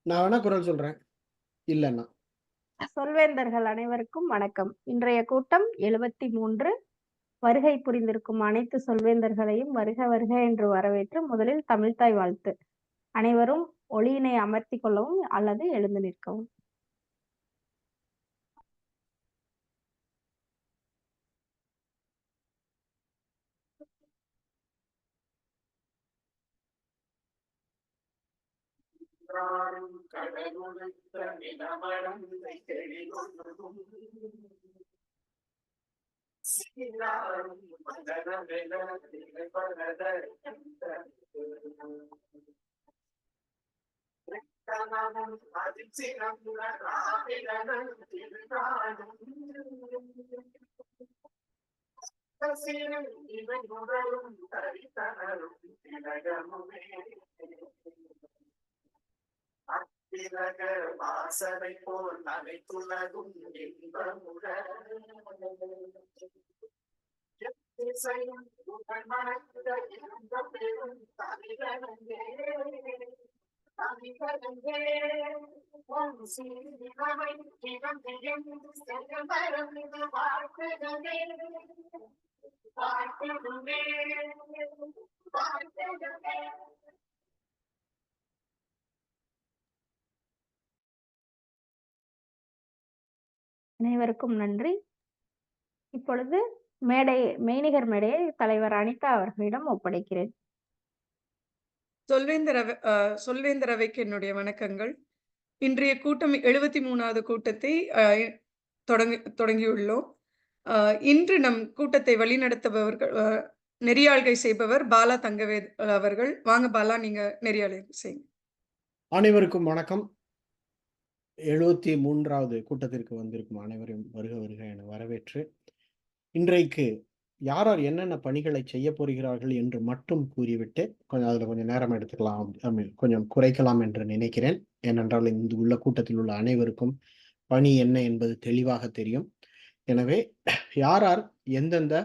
நான் வேணா குரல் சொல்றேன். இல்லைன்னா சொல்வேந்தர்கள் அனைவருக்கும் வணக்கம். இன்றைய கூட்டம் 73. வருகை புரிந்திருக்கும் அனைத்து சொல்வேந்தர்களையும் வருக வருக என்று வரவேற்று முதலில் தமிழ்த்தாய் வாழ்த்து. அனைவரும் ஒளியினை அமர்த்தி கொள்ளவும் அல்லது எழுந்து நிற்கவும். வாசனை போல் அனைத்துலகும் இன்பமுற அனைவருக்கும் நன்றி. இப்பொழுது மெய்நிகர் மேடையை தலைவர் அனிதா அவர்களிடம் ஒப்படைக்கிறேன். சொல்வேந்தர் அவைக்கு என்னுடைய வணக்கங்கள். இன்றைய கூட்டம் 73வது கூட்டத்தை தொடங்கியுள்ளோம். இன்று நம் கூட்டத்தை வழிநடத்துபவர்கள் நெறியாள்கை செய்பவர் பாலா தங்கவேல் அவர்கள். வாங்க பாலா, நீங்க நெறியாள்கை செய்யுங்க. அனைவருக்கும் வணக்கம். 73வது கூட்டத்திற்கு வந்திருக்கும் அனைவரும் வருக வருக என வரவேற்று, இன்றைக்கு யார் யார் என்னென்ன பணிகளை செய்ய போகிறார்கள் என்று மட்டும் கூறிவிட்டு கொஞ்சம் நேரம் எடுத்துக்கலாம், கொஞ்சம் குறைக்கலாம் என்று நினைக்கிறேன். ஏனென்றால் இந்த உள்ள கூட்டத்தில் உள்ள அனைவருக்கும் பணி என்ன என்பது தெளிவாக தெரியும். எனவே யார் யார் எந்தெந்த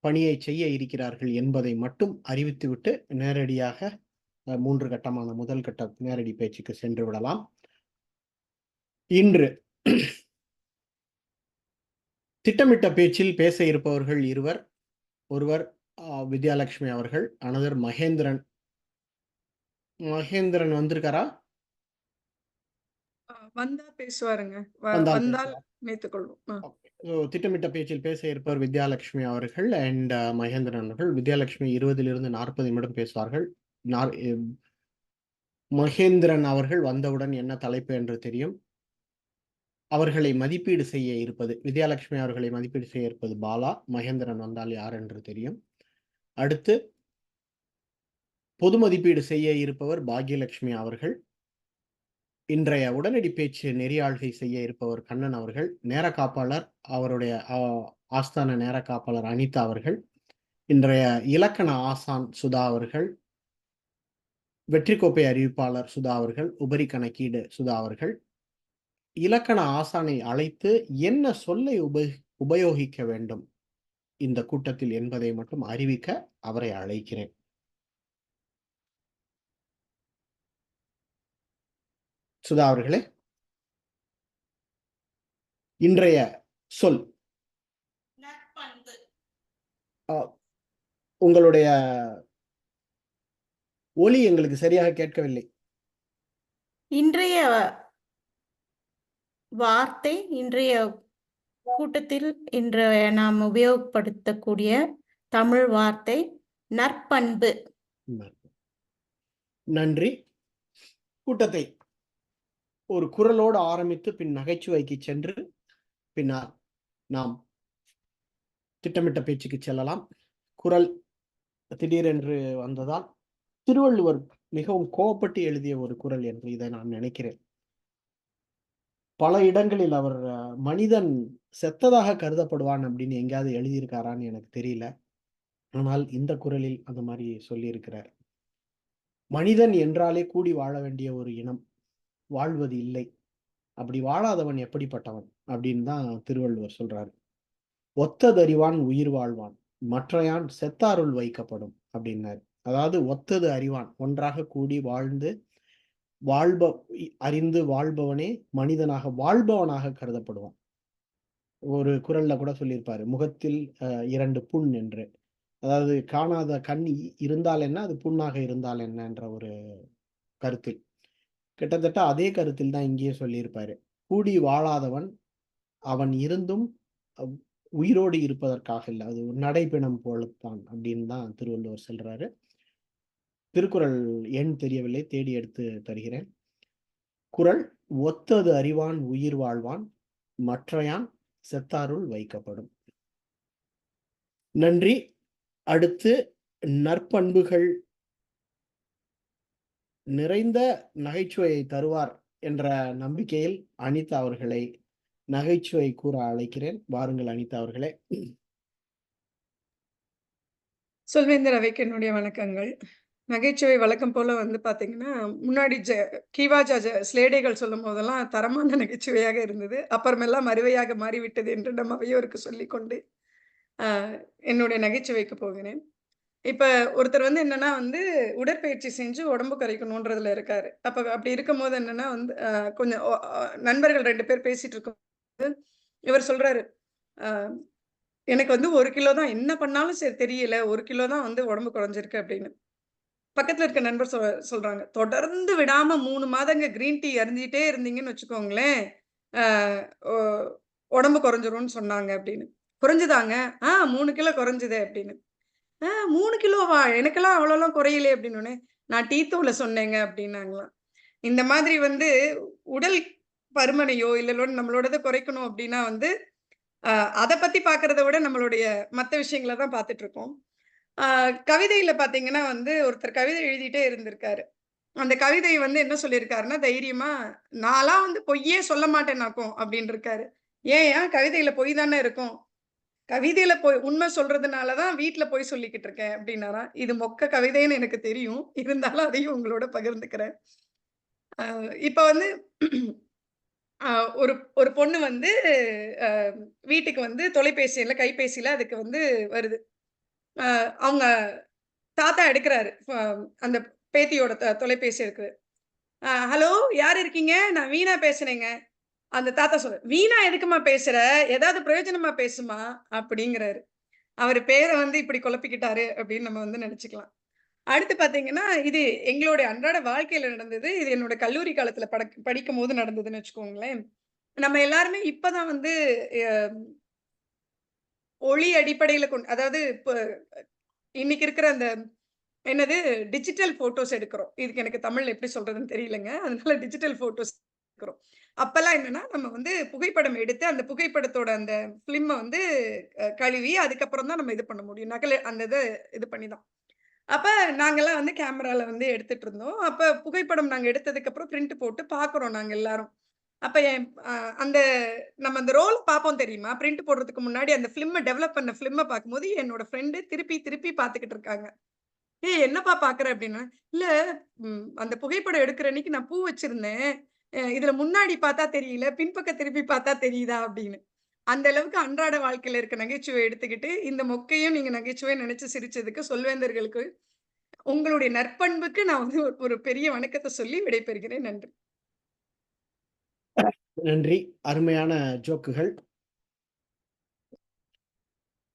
பணியை செய்ய இருக்கிறார்கள் என்பதை மட்டும் அறிவித்துவிட்டு நேரடியாக 3 கட்டமான முதல் கட்ட நேரடி பேச்சுக்கு சென்று விடலாம். இன்று திட்டமிட்ட பேச்சில் பேச இருப்பவர்கள் இருவர். ஒருவர் வித்யாலட்சுமி அவர்கள், அனதர் மகேந்திரன். மகேந்திரன் வந்திருக்காரா? வந்தா பேசுவாருங்க. திட்டமிட்ட பேச்சில் பேச இருப்பவர் வித்யாலட்சுமி அவர்கள் அண்ட் மகேந்திரன் அவர்கள். வித்யாலட்சுமி 20 to 40 நிமிடம் பேசுவார்கள். மகேந்திரன் அவர்கள் வந்தவுடன் என்ன தலைப்பு என்று தெரியும். அவர்களை மதிப்பீடு செய்ய இருப்பது வித்யாலட்சுமி அவர்களை மதிப்பீடு செய்ய இருப்பது பாலா. மகேந்திரன் வந்தால் யார் என்று தெரியும். அடுத்து பொது மதிப்பீடு செய்ய இருப்பவர் பாக்யலட்சுமி அவர்கள். இன்றைய உடனடி பேச்சு நெறியாள்கை செய்ய இருப்பவர் கண்ணன் அவர்கள். நேர காப்பாளர் அவருடைய ஆஸ்தான நேர காப்பாளர் அனிதா அவர்கள். இன்றைய இலக்கண ஆசான் சுதா அவர்கள். வெற்றி கோப்பை அறிவிப்பாளர் சுதா அவர்கள். உபரி கணக்கீடு சுதா அவர்கள். இலக்கண ஆசானை அழைத்து என்ன சொல்லை உபயோகிக்க வேண்டும் இந்த கூட்டத்தில் என்பதை மட்டும் அறிவிக்க அவரை அழைக்கிறேன். சுதா அவர்களே, இன்றைய சொல். உங்களுடைய ஒலி எங்களுக்கு சரியாக கேட்கவில்லை. இன்றைய வார்த்தை, இன்றைய கூட்டத்தில் இன்று நாம் உபயோகப்படுத்தக்கூடிய தமிழ் வார்த்தை நற்பண்பு. நன்றி. கூட்டத்தை ஒரு குரலோடு ஆரம்பித்து பின் நகைச்சுவைக்கு சென்று பின்னால் நாம் திட்டமிட்ட பேச்சுக்கு செல்லலாம். குரல் திடீரென்று வந்ததால் திருவள்ளுவர் மிகவும் கோபப்பட்டு எழுதிய ஒரு குரல் என்று இதை நான் நினைக்கிறேன். பல இடங்களில் அவர் மனிதன் செத்ததாக கருதப்படுவான் அப்படின்னு எங்கேயாவது எழுதியிருக்காரான்னு எனக்கு தெரியல. ஆனால் இந்த குரலில் அந்த மாதிரி சொல்லியிருக்கிறார். மனிதன் என்றாலே கூடி வாழ வேண்டிய ஒரு இனம், வாழ்வது இல்லை. அப்படி வாழாதவன் எப்படிப்பட்டவன் அப்படின்னு தான் திருவள்ளுவர் சொல்றாரு. ஒத்ததறிவான் உயிர் வாழ்வான், மற்றையான் செத்தாருள் வைக்கப்படும் அப்படின்னாரு. அதாவது ஒத்தது அறிவான், ஒன்றாக கூடி வாழ்ந்து அறிந்து வாழ்பவனே மனிதனாக வாழ்பவனாக கருதப்படுவான். ஒரு குறள்ல கூட சொல்லியிருப்பாரு, முகத்தில் 2 புண் என்று. அதாவது காணாத கண் இருந்தால் என்ன, அது புண்ணாக இருந்தால் என்னன்ற ஒரு கருத்தில். கிட்டத்தட்ட அதே கருத்தில் தான் இங்கேயும் சொல்லியிருப்பாரு. கூடி வாழாதவன் அவன் இருந்தும் உயிரோடு இருப்பதற்காக இல்ல. அது ஒரு நடைப்பிணம் போலத்தான் அப்படின்னு தான் திருவள்ளுவர் சொல்றாரு. திருக்குறள் எண் தெரியவில்லை, தேடி எடுத்து தருகிறேன். குறள்: ஒத்தது அறிவான் உயிர் வாழ்வான், மற்றையான் செத்தாருள் வைக்கப்படும். நன்றி. அடுத்து நற்பண்புகள் நிறைந்த நகைச்சுவையை தருவார் என்ற நம்பிக்கையில் அனிதா அவர்களை நகைச்சுவை கூற அழைக்கிறேன். வாருங்கள் அனிதா அவர்களே. சொல்வேந்தர் அவைக்கு என்னுடைய வணக்கங்கள். நகைச்சுவை வழக்கம் போல வந்து பாத்தீங்கன்னா, முன்னாடி கீவாஜா ஸ்லேடைகள் சொல்லும் போதெல்லாம் தரமான நகைச்சுவையாக இருந்தது. அப்புறமெல்லாம் அறுவையாக மாறிவிட்டது என்று நம்ம அவையோருக்கு சொல்லிக்கொண்டு என்னுடைய நகைச்சுவைக்கு போகிறேன். இப்ப ஒருத்தர் வந்து என்னன்னா வந்து உடற்பயிற்சி செஞ்சு உடம்பு குறைக்கணுன்றதுல இருக்காரு. அப்படி இருக்கும்போது என்னன்னா வந்து கொஞ்சம் நண்பர்கள் 2 பேர் பேசிட்டு இருக்கும்போது இவர் சொல்றாரு, "அ எனக்கு வந்து 1 கிலோ தான் என்ன பண்ணாலும் சரி தெரியல. 1 கிலோ தான் வந்து உடம்பு குறைஞ்சிருக்கு" அப்படின்னு. பக்கத்துல இருக்க நண்பர் சொல்றாங்க, "தொடர்ந்து விடாம 3 மாதங்க கிரீன் டீ அருந்திட்டே இருந்தீங்கன்னு வச்சுக்கோங்களேன், அ ஒ உடம்பு குறைஞ்சிரும்னு சொன்னாங்க" அப்படின்னு. "குறைஞ்சுதாங்க? 3 கிலோ குறைஞ்சுதே" அப்படின்னு. 3 கிலோவா? எனக்கெல்லாம் அவ்வளோலாம் குறையலையே அப்டின்னோனே, நான் டீ தூள சொன்னேங்க அப்டின்னாங்களாம். இந்த மாதிரி வந்து உடல் பருமனையோ, இல்ல நம்மளோடத குறைக்கணும் அப்டின்னா வந்து, அ அத பத்தி பார்க்கிறத விட நம்மளுடைய மத்த விஷயங்கள தான் பார்த்துட்டு இருக்கோம். அ கவிதையில பார்த்தீங்கன்னா வந்து, ஒருத்தர் கவிதை எழுதிட்டே இருந்திருக்காரு. அந்த கவிதை வந்து என்ன சொல்லியிருக்காருன்னா, தைரியமா, "நான்லாம் வந்து பொய்யே சொல்ல மாட்டேனாக்கும்" அப்டின்ருக்காரு. ஏன்யா? கவிதையில பொய் தானே இருக்கும். கவிதையில உண்மை சொல்றதுனால தான் வீட்ல போய் சொல்லிக்கிட்டு இருக்கேன் அப்டின்னாராம். இது மொக்க கவிதைன்னு எனக்கு தெரியும். இருந்தாலும் அதையும் உங்களோட பகிர்ந்துக்கிறேன். இப்ப வந்து அ ஒரு ஒரு பொண்ணு வந்து அ வீட்டுக்கு வந்து தொலைபேசியில, கைபேசியில அதுக்கு வந்து வருது. அவங்க தாத்தா எடுக்குறாரு. அந்த பேத்தியோட தொலைபேசி எடுக்குறாரு. ஹலோ யார் இருக்கீங்க? நான் வீணா பேசுறேங்க. அந்த தாத்தா சொல்றாரு, "வீணா எதுக்கும்மா பேசுற? ஏதாவது பிரயோஜனமா பேசுமா" அப்படிங்கிறாரு. அவரு பேர வந்து இப்படி குழப்பிக்கிட்டாரு அப்படின்னு நம்ம வந்து நெனச்சுக்கலாம். அடுத்து பார்த்தீங்கன்னா, இது எங்களுடைய அன்றாட வாழ்க்கையில நடந்தது. இது என்னோட கல்லூரி காலத்துல படிக்கும்போது நடந்ததுன்னு வச்சுக்கோங்களேன். நம்ம எல்லாருமே இப்ப தான் வந்து அ ஒளி அடிப்படையில அதாவது இப்ப இன்னைக்கு இருக்கிற அந்த என்னது டிஜிட்டல் ஃபோட்டோஸ் எடுக்கிறோம். இதுக்கு எனக்கு தமிழ்ல எப்படி சொல்றதுன்னு தெரியலங்க. அதனால டிஜிட்டல் ஃபோட்டோஸ் எடுக்கிறோம். அப்பல்லாம் என்னன்னா, நம்ம வந்து புகைப்படம் எடுத்து, அந்த புகைப்படத்தோட அந்த ஃபிலிம்ம வந்து கழுவி, அதுக்கப்புறம் தான் நம்ம இது பண்ண முடியும். அந்த இது பண்ணி தான். அப்ப நாங்கலாம் வந்து கேமரால வந்து எடுத்துட்டு இருந்தோம். அப்ப புகைப்படம் நாங்க எடுத்ததுக்கப்புறம் பிரிண்ட் போட்டு பார்க்குறோம் நாங்க எல்லாரும். அப்ப என் அந்த நம்ம அந்த ரோல் பார்ப்போம் தெரியுமா? பிரிண்ட் போடுறதுக்கு முன்னாடி அந்த டெவலப் பண்ண ஃபிலிம்ம பார்க்கும்போது, என்னோட ஃப்ரெண்ட் திருப்பி திருப்பி பார்த்துக்கிட்டு இருக்காங்க. "ஏய் என்னப்பா பார்க்குற?" அப்படின்னா, "இல்ல அந்த புகைப்படம் எடுக்கிற அன்னைக்கு நான் பூ வச்சிருந்தேன். இதுல முன்னாடி பார்த்தா தெரியல, பின்பக்கம் திருப்பி பார்த்தா தெரியுதா?" அப்படின்னு. அந்த அளவுக்கு அன்றாட வாழ்க்கையில இருக்க நகைச்சுவை எடுத்துக்கிட்டு, இந்த மொக்கையும் நீங்க நகைச்சுவையா நெனச்சு சிரிச்சதுக்கு சொல்வேந்தர்களுக்கு உங்களுடைய நற்பண்புக்கு நான் வந்து ஒரு பெரிய வணக்கத்த சொல்லி விடைபெறுகிறேன். நன்றி. நன்றி. அருமையான ஜோக்குகள்.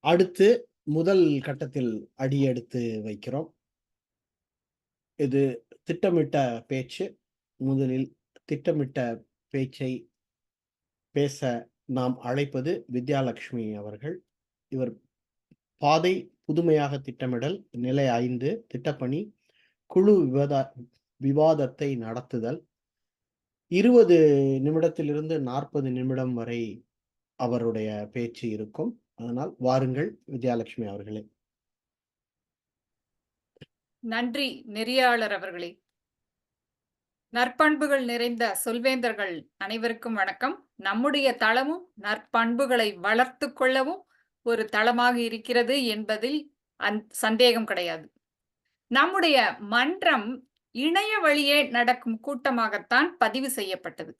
அடுத்து முதல் கட்டத்தில் அடி எடுத்து வைக்கிறோம். இது திட்டமிட்ட பேச்சு. முதலில் திட்டமிட்ட பேச்சை பேச நாம் அழைப்பது வித்யாலட்சுமி அவர்கள். இவர் பாதை புதுமையாக திட்டமிடல், நிலை 5, திட்டப்பணி, குழு விவாதத்தை நடத்துதல். 20 நிமிடத்திலிருந்து 40 நிமிடம் வரை அவருடைய பேச்சு இருக்கும். அதனால் வாருங்கள் வித்யாலட்சுமி அவர்களே. நன்றி நெறியாளர் அவர்களே. நற்பண்புகள் நிறைந்த சொல்வேந்தர்கள் அனைவருக்கும் வணக்கம். நம்முடைய தளமும் நற்பண்புகளை வளர்த்து கொள்ளவும் ஒரு தளமாக இருக்கிறது என்பதில் சந்தேகம் கிடையாது. நம்முடைய மன்றம் இணைய வழியே நடக்கும் கூட்டமாகத்தான் பதிவு செய்யப்பட்டது.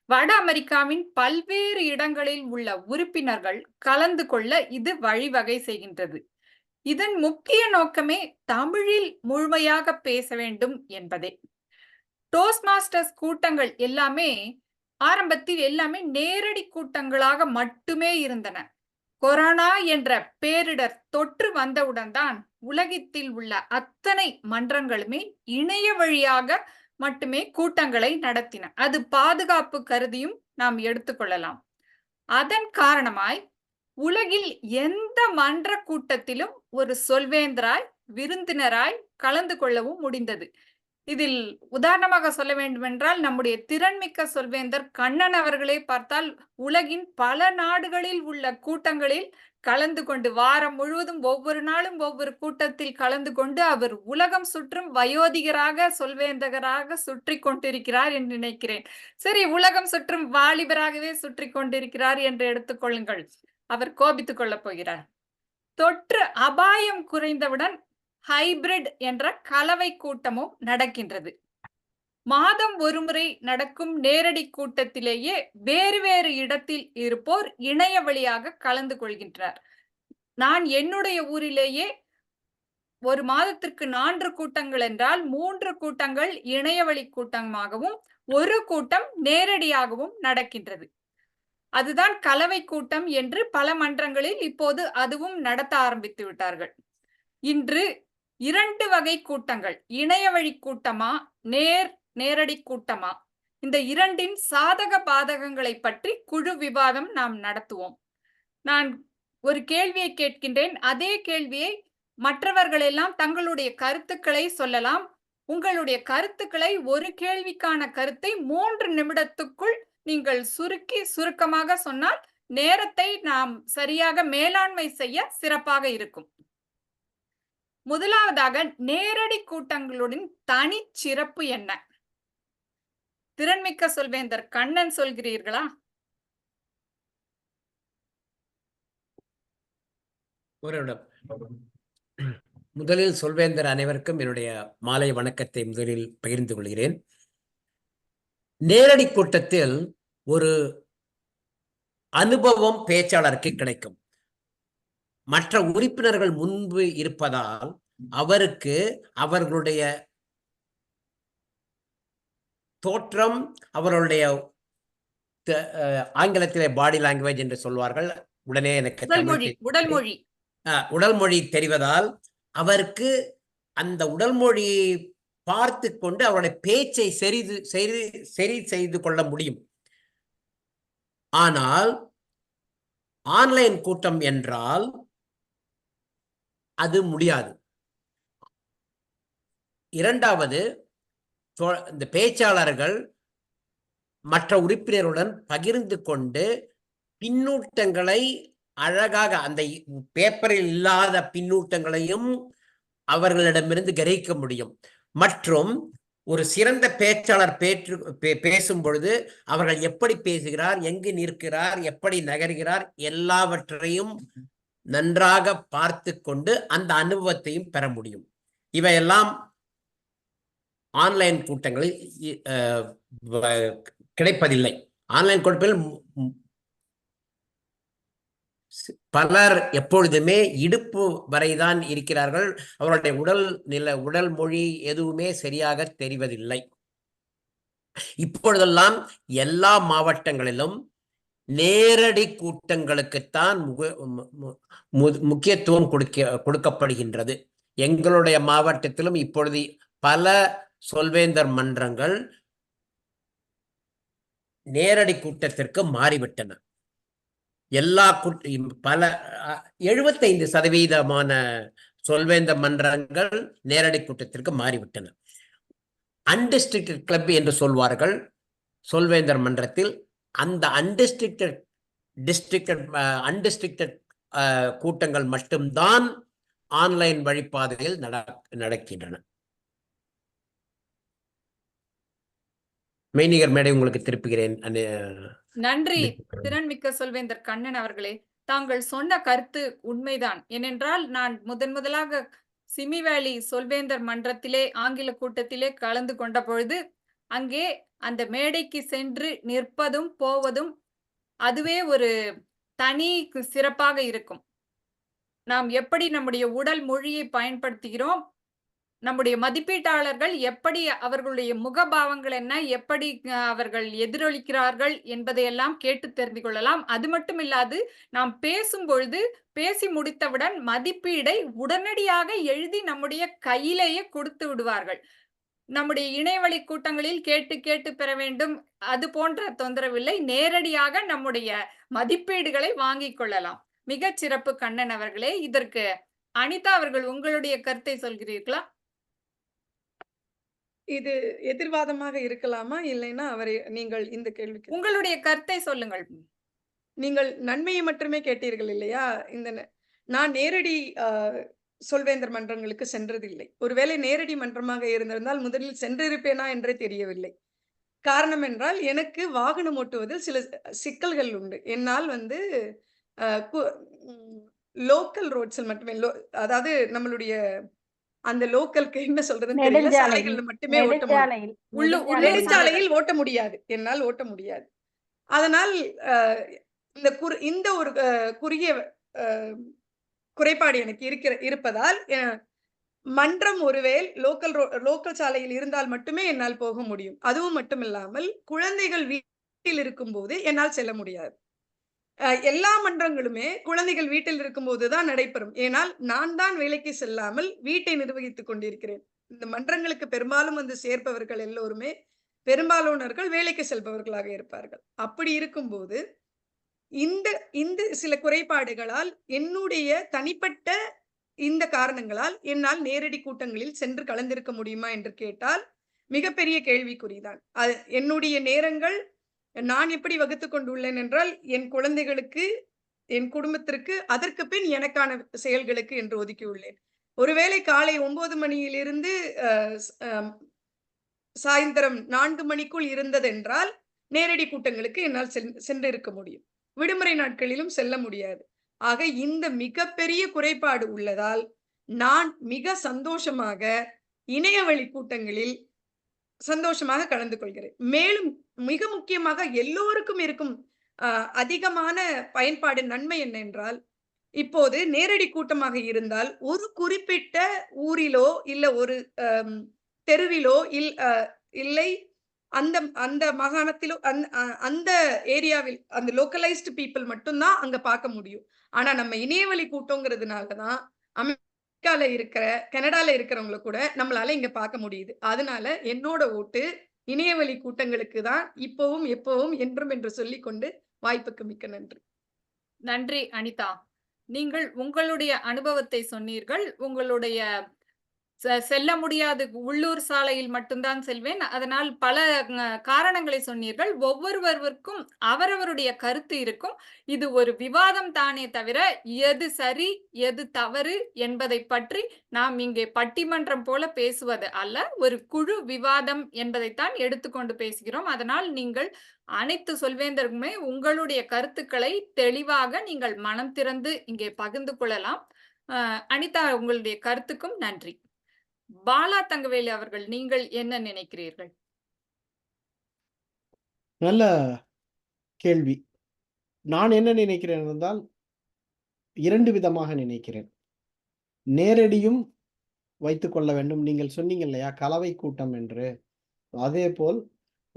வட அமெரிக்காவின் பல்வேறு இடங்களில் உள்ள உறுப்பினர்கள் கலந்து கொள்ள இது வழிவகை செய்கின்றது. இதன் முக்கிய நோக்கமே தமிழில் முழுமையாக பேச வேண்டும் என்பதே. டோஸ்ட் மாஸ்டர்ஸ் கூட்டங்கள் எல்லாமே ஆரம்பத்தில் எல்லாமே நேரடி கூட்டங்களாக மட்டுமே இருந்தன. கொரோனா என்ற பேரிடர் தொற்று வந்தவுடன் தான் உலகத்தில் உள்ள அத்தனை மன்றங்களுமே இணைய வழியாக மட்டுமே கூட்டங்களை நடத்தின. அது பாதுகாப்பு கருதியும் நாம் எடுத்துக்கொள்ளலாம். அதன் காரணமாய் உலகில் எந்த மன்ற கூட்டத்திலும் ஒரு சொல்வேந்தராய் விருந்தினராய் கலந்து கொள்ளவும் முடிந்தது. இதில் உதாரணமாக சொல்ல வேண்டுமென்றால் நம்முடைய திறன்மிக்க சொல்வேந்தர் கண்ணன் அவர்களே பார்த்தால் உலகின் பல நாடுகளில் உள்ள கூட்டங்களில் கலந்து கொண்டு வாரம் முழுவதும் ஒவ்வொரு நாளும் ஒவ்வொரு கூட்டத்தில் கலந்து கொண்டு அவர் உலகம் சுற்றும் வயோதிகராக சொல்வேந்தகராக சுற்றி கொண்டிருக்கிறார் என்று நினைக்கிறேன். சரி, உலகம் சுற்றும் வாலிபராகவே சுற்றி கொண்டிருக்கிறார் என்று எடுத்துக்கொள்ளுங்கள். அவர் கோபித்துக் கொள்ளப் போகிறார். தொற்று அபாயம் குறைந்தவுடன் ஹைபிரிட் என்ற கலவை கூட்டமும் நடக்கின்றது. மாதம் ஒருமுறை நடக்கும் நேரடி கூட்டத்திலேயே வேறு வேறு இடத்தில் இருப்போர் இணைய வழியாக கலந்து கொள்கின்றனர். நான் என்னுடைய ஊரிலேயே ஒரு மாதத்திற்கு 4 கூட்டங்கள் என்றால் 3 கூட்டங்கள் இணையவழி கூட்டமாகவும் 1 கூட்டம் நேரடியாகவும் நடக்கின்றது. அதுதான் கலவை கூட்டம் என்று பல மன்றங்களில் இப்போது அதுவும் நடத்த ஆரம்பித்து விட்டார்கள். இன்று 2 வகை கூட்டங்கள், இணையவழி கூட்டமா நேரடி கூட்டமா, இந்த இரண்டின் சாதக பாதகங்களை பற்றி குழு விவாதம் நாம் நடத்துவோம். நான் ஒரு கேள்வியை கேட்கின்றேன். அதே கேள்வியை மற்றவர்கள் எல்லாம் தங்களுடைய கருத்துக்களை சொல்லலாம். உங்களுடைய கருத்துக்களை, ஒரு கேள்விக்கான கருத்தை 3 நிமிடத்துக்குள் நீங்கள் சுருக்கமாக சொன்னால் நேரத்தை நாம் சரியாக மேலாண்மை செய்ய சிறப்பாக இருக்கும். முதலாவதாக, நேரடி கூட்டங்களுடன் தனி சிறப்பு என்ன? திறன்மிக்க சொல்வேந்தர் கண்ணன் சொல்கிறீர்களா? முதலில் சொல்வேந்தர் அனைவருக்கும் என்னுடைய மாலை வணக்கத்தை முதலில் பகிர்ந்து கொள்கிறேன். நேரடி கூட்டத்தில் ஒரு அனுபவம் பேச்சாளருக்கு கிடைக்கும். மற்ற உறுப்பினர்கள் முன்பு இருப்பதால் அவருக்கு அவர்களுடைய தோற்றம், அவர்களுடைய ஆங்கிலத்திலே பாடி லாங்குவேஜ் என்று சொல்வார்கள், உடனே எனக்கு உடல் மொழி தெரிவதால் அவருக்கு அந்த உடல் மொழியை பார்த்து கொண்டு அவருடைய பேச்சை சரி செய்து கொள்ள முடியும். ஆனால் ஆன்லைன் கூட்டம் என்றால் அது முடியாது. இரண்டாவது, இந்த பேச்சாளர்கள் மற்ற உறுப்பினருடன் பகிர்ந்து கொண்டு பின்னூட்டங்களை அழகாக, அந்த பேப்பரில் இல்லாத பின்னூட்டங்களையும் அவர்களிடமிருந்து கிரகிக்க முடியும். மற்றும் ஒரு சிறந்த பேச்சாளர் பேசும் பொழுது அவர்கள் எப்படி பேசுகிறார், எங்கு நிற்கிறார், எப்படி நகர்கிறார், எல்லாவற்றையும் நன்றாக பார்த்து கொண்டு அந்த அனுபவத்தையும் பெற முடியும். இவையெல்லாம் ஆன்லைன் கூட்டங்களில் கிடைப்பதில்லை. ஆன்லைன் கூட்டத்தில் பலர் எப்பொழுதுமே இடுப்பு வரைதான் இருக்கிறார்கள். அவருடைய உடல் மொழி எதுவுமே சரியாக தெரிவதில்லை. இப்பொழுதெல்லாம் எல்லா மாவட்டங்களிலும் நேரடி கூட்டங்களுக்குத்தான் முக்கியத்துவம் கொடுக்கப்படுகின்றது. எங்களுடைய மாவட்டத்திலும் இப்பொழுது பல சொல்வேந்தர் மன்றங்கள் நேரடி கூட்டத்திற்கு மாறிவிட்டன. பல 75% சொல்வேந்தர் மன்றங்கள் நேரடி கூட்டத்திற்கு மாறிவிட்டன. அன்டிஸ்ட்ரிக்டட் கிளப் என்று சொல்வார்கள் சொல்வேந்தர் மன்றத்தில். அந்த அன்டிஸ்ட்ரிக்டட் கூட்டங்கள் மட்டும்தான் ஆன்லைன் வழிபாதையில் நடக்கின்றன. மெய்நிகர் மேடை உங்களுக்கு திருப்புகிறேன். நன்றி திறன்மிக்க சொல்வேந்தர் கண்ணன் அவர்களே. தாங்கள் சொன்ன கருத்து உண்மைதான். ஏனென்றால் நான் முதலாக சிமி வேலி சொல்வேந்தர் மன்றத்திலே ஆங்கில கூட்டத்திலே கலந்து கொண்ட பொழுது அங்கே அந்த மேடைக்கு சென்று நிற்பதும் போவதும் அதுவே ஒரு தனி சிறப்பாக இருக்கும். நாம் எப்படி நம்முடைய உடல் மொழியை பயன்படுத்துகிறோம், நம்முடைய மதிப்பீட்டாளர்கள் எப்படி அவர்களுடைய முகபாவங்கள் என்ன, எப்படி அவர்கள் எதிரொலிக்கிறார்கள் என்பதையெல்லாம் கேட்டு தெரிந்து கொள்ளலாம். அது மட்டும் இல்லாது நாம் பேசும் பொழுது பேசி முடித்தவுடன் மதிப்பீடை உடனடியாக எழுதி நம்முடைய கையிலேயே கொடுத்து விடுவார்கள். நம்முடைய இணையவழி கூட்டங்களில் கேட்டு கேட்டு பெற வேண்டும் அது போன்ற தொந்தரவில்லை. நேரடியாக நம்முடைய மதிப்பீடுகளை வாங்கிக் கொள்ளலாம். மிகச் சிறப்பு கண்ணன் அவர்களே. இதற்கு அனிதா அவர்கள் உங்களுடைய கருத்தை சொல்கிறீர்களா? இது எதிர்வாதமாக இருக்கலாமா? இல்லைன்னா நீங்கள் இந்த கேள்விக்கு உங்களுடைய கருத்தை சொல்லுங்கள். நீங்கள் நன்மையை மட்டுமே கேட்டீர்கள் இல்லையா? நான் நேரடி சொல்வேந்தர் மன்றங்களுக்கு சென்றதில்லை. ஒருவேளை நேரடி மன்றமாக இருந்திருந்தால் முதலில் சென்றிருப்பேனா என்றே தெரியவில்லை. காரணம் என்றால் எனக்கு வாகனம் ஓட்டுவதில் சில சிக்கல்கள் உண்டு. என்னால் லோக்கல் ரோட்ஸில் மட்டுமே அதாவது நம்மளுடைய அந்த லோக்கலுக்கு என்ன சொல்றதுன்னு தெரியல. சாலைகள்ல மட்டுமே ஓட்ட முடியும். நெடுஞ்சாலையில் ஓட்ட முடியாது. என்னால் ஓட்ட முடியாது. அதனால் இந்த ஒரு குறுகிய குறைபாடு எனக்கு இருப்பதால் மன்றம் ஒருவேளை லோக்கல் சாலையில் இருந்தால் மட்டுமே என்னால் போக முடியும். அதுவும் மட்டுமில்லாமல் குழந்தைகள் வீட்டில் இருக்கும்போது என்னால் செல்ல முடியாது. எல்லா மன்றங்களுமே குழந்தைகள் வீட்டில் இருக்கும்போதுதான் நடைபெறும். ஏனால் நான் தான் வேலைக்கு செல்லாமல் வீட்டை நிர்வகித்துக் கொண்டிருக்கிறேன். இந்த மன்றங்களுக்கு பெரும்பாலும் வந்து சேர்ப்பவர்கள் எல்லோருமே பெரும்பாலானவர்கள் வேலைக்கு செல்பவர்களாக இருப்பார்கள். அப்படி இருக்கும்போது இந்த சில குறைபாடுகளால் என்னுடைய தனிப்பட்ட இந்த காரணங்களால் என்னால் நேரடி கூட்டங்களில் சென்று கலந்திருக்க முடியுமா என்று கேட்டால் மிகப்பெரிய கேள்விக்குறிதான். என்னுடைய நேரங்கள் நான் எப்படி வகுத்துக் கொண்டுள்ளேன் என்றால் என் குழந்தைகளுக்கு, என் குடும்பத்திற்கு, அதற்கு பின் எனக்கான செயல்களுக்கு என்று ஒதுக்கியுள்ளேன். ஒருவேளை காலை 9 மணியிலிருந்து சாயந்தரம் 4 மணிக்குள் இருந்ததென்றால் நேரடி கூட்டங்களுக்கு என்னால் சென்றிருக்க முடியும். விடுமுறை நாட்களிலும் செல்ல முடியாது. ஆக இந்த மிகப்பெரிய குறைபாடு உள்ளதால் நான் மிக சந்தோஷமாக இணையவழி கூட்டங்களில் சந்தோஷமாக கலந்து கொள்கிறேன். மேலும் மிக முக்கியமாக எல்லோருக்கும் இருக்கும் அதிகமான பயன்பாடு நன்மை என்ன என்றால், இப்போது நேரடி கூட்டமாக இருந்தால் ஒரு குறிப்பிட்ட ஊரிலோ இல்ல ஒரு தெருவிலோ இல்லை அந்த மாகாணத்திலோ அந்த ஏரியாவில் அந்த லோக்கலைஸ்டு பீப்புள் மட்டும்தான் அங்க பார்க்க முடியும். ஆனா நம்ம இணையவழி கூட்டங்கிறதுனாலதான் அமெரிக்கால இருக்கிற, கனடால இருக்கிறவங்களை கூட நம்மளால இங்க பார்க்க முடியுது. அதனால என்னோட ஓட்டு இணையவழி கூட்டங்களுக்கு தான் இப்பவும் எப்பவும் என்றும் என்று சொல்லிக்கொண்டு வாய்ப்புக்கு மிக்க நன்றி. நன்றி அனிதா. நீங்கள் உங்களுடைய அனுபவத்தை சொன்னீர்கள். உங்களுடைய செல்ல முடியாது, உள்ளூர் சாலையில் மட்டும்தான் செல்வேன், அதனால் பல காரணங்களை சொன்னீர்கள். ஒவ்வொருவருக்கும் அவரவருடைய கருத்து இருக்கும். இது ஒரு விவாதம் தானே தவிர எது சரி எது தவறு என்பதை பற்றி நாம் இங்கே பட்டிமன்றம் போல பேசுவது அல்ல, ஒரு குழு விவாதம் என்பதைத்தான் எடுத்துக்கொண்டு பேசுகிறோம். அதனால் நீங்கள் அனைத்து சொல்வேந்தருக்குமே உங்களுடைய கருத்துக்களை தெளிவாக நீங்கள் மனம் திறந்து இங்கே பகிர்ந்து கொள்ளலாம். அனிதா, உங்களுடைய கருத்துக்கும் நன்றி. பாலா தங்கவேலு அவர்கள், நீங்கள் என்ன நினைக்கிறீர்கள்? நல்ல கேள்வி. நான் என்ன நினைக்கிறேன் என்றால் 2 விதமாக நினைக்கிறேன். நேரடியும் வைத்துக் கொள்ள வேண்டும். நீங்கள் சொன்னீங்க இல்லையா கலவை கூட்டம் என்று. அதே போல்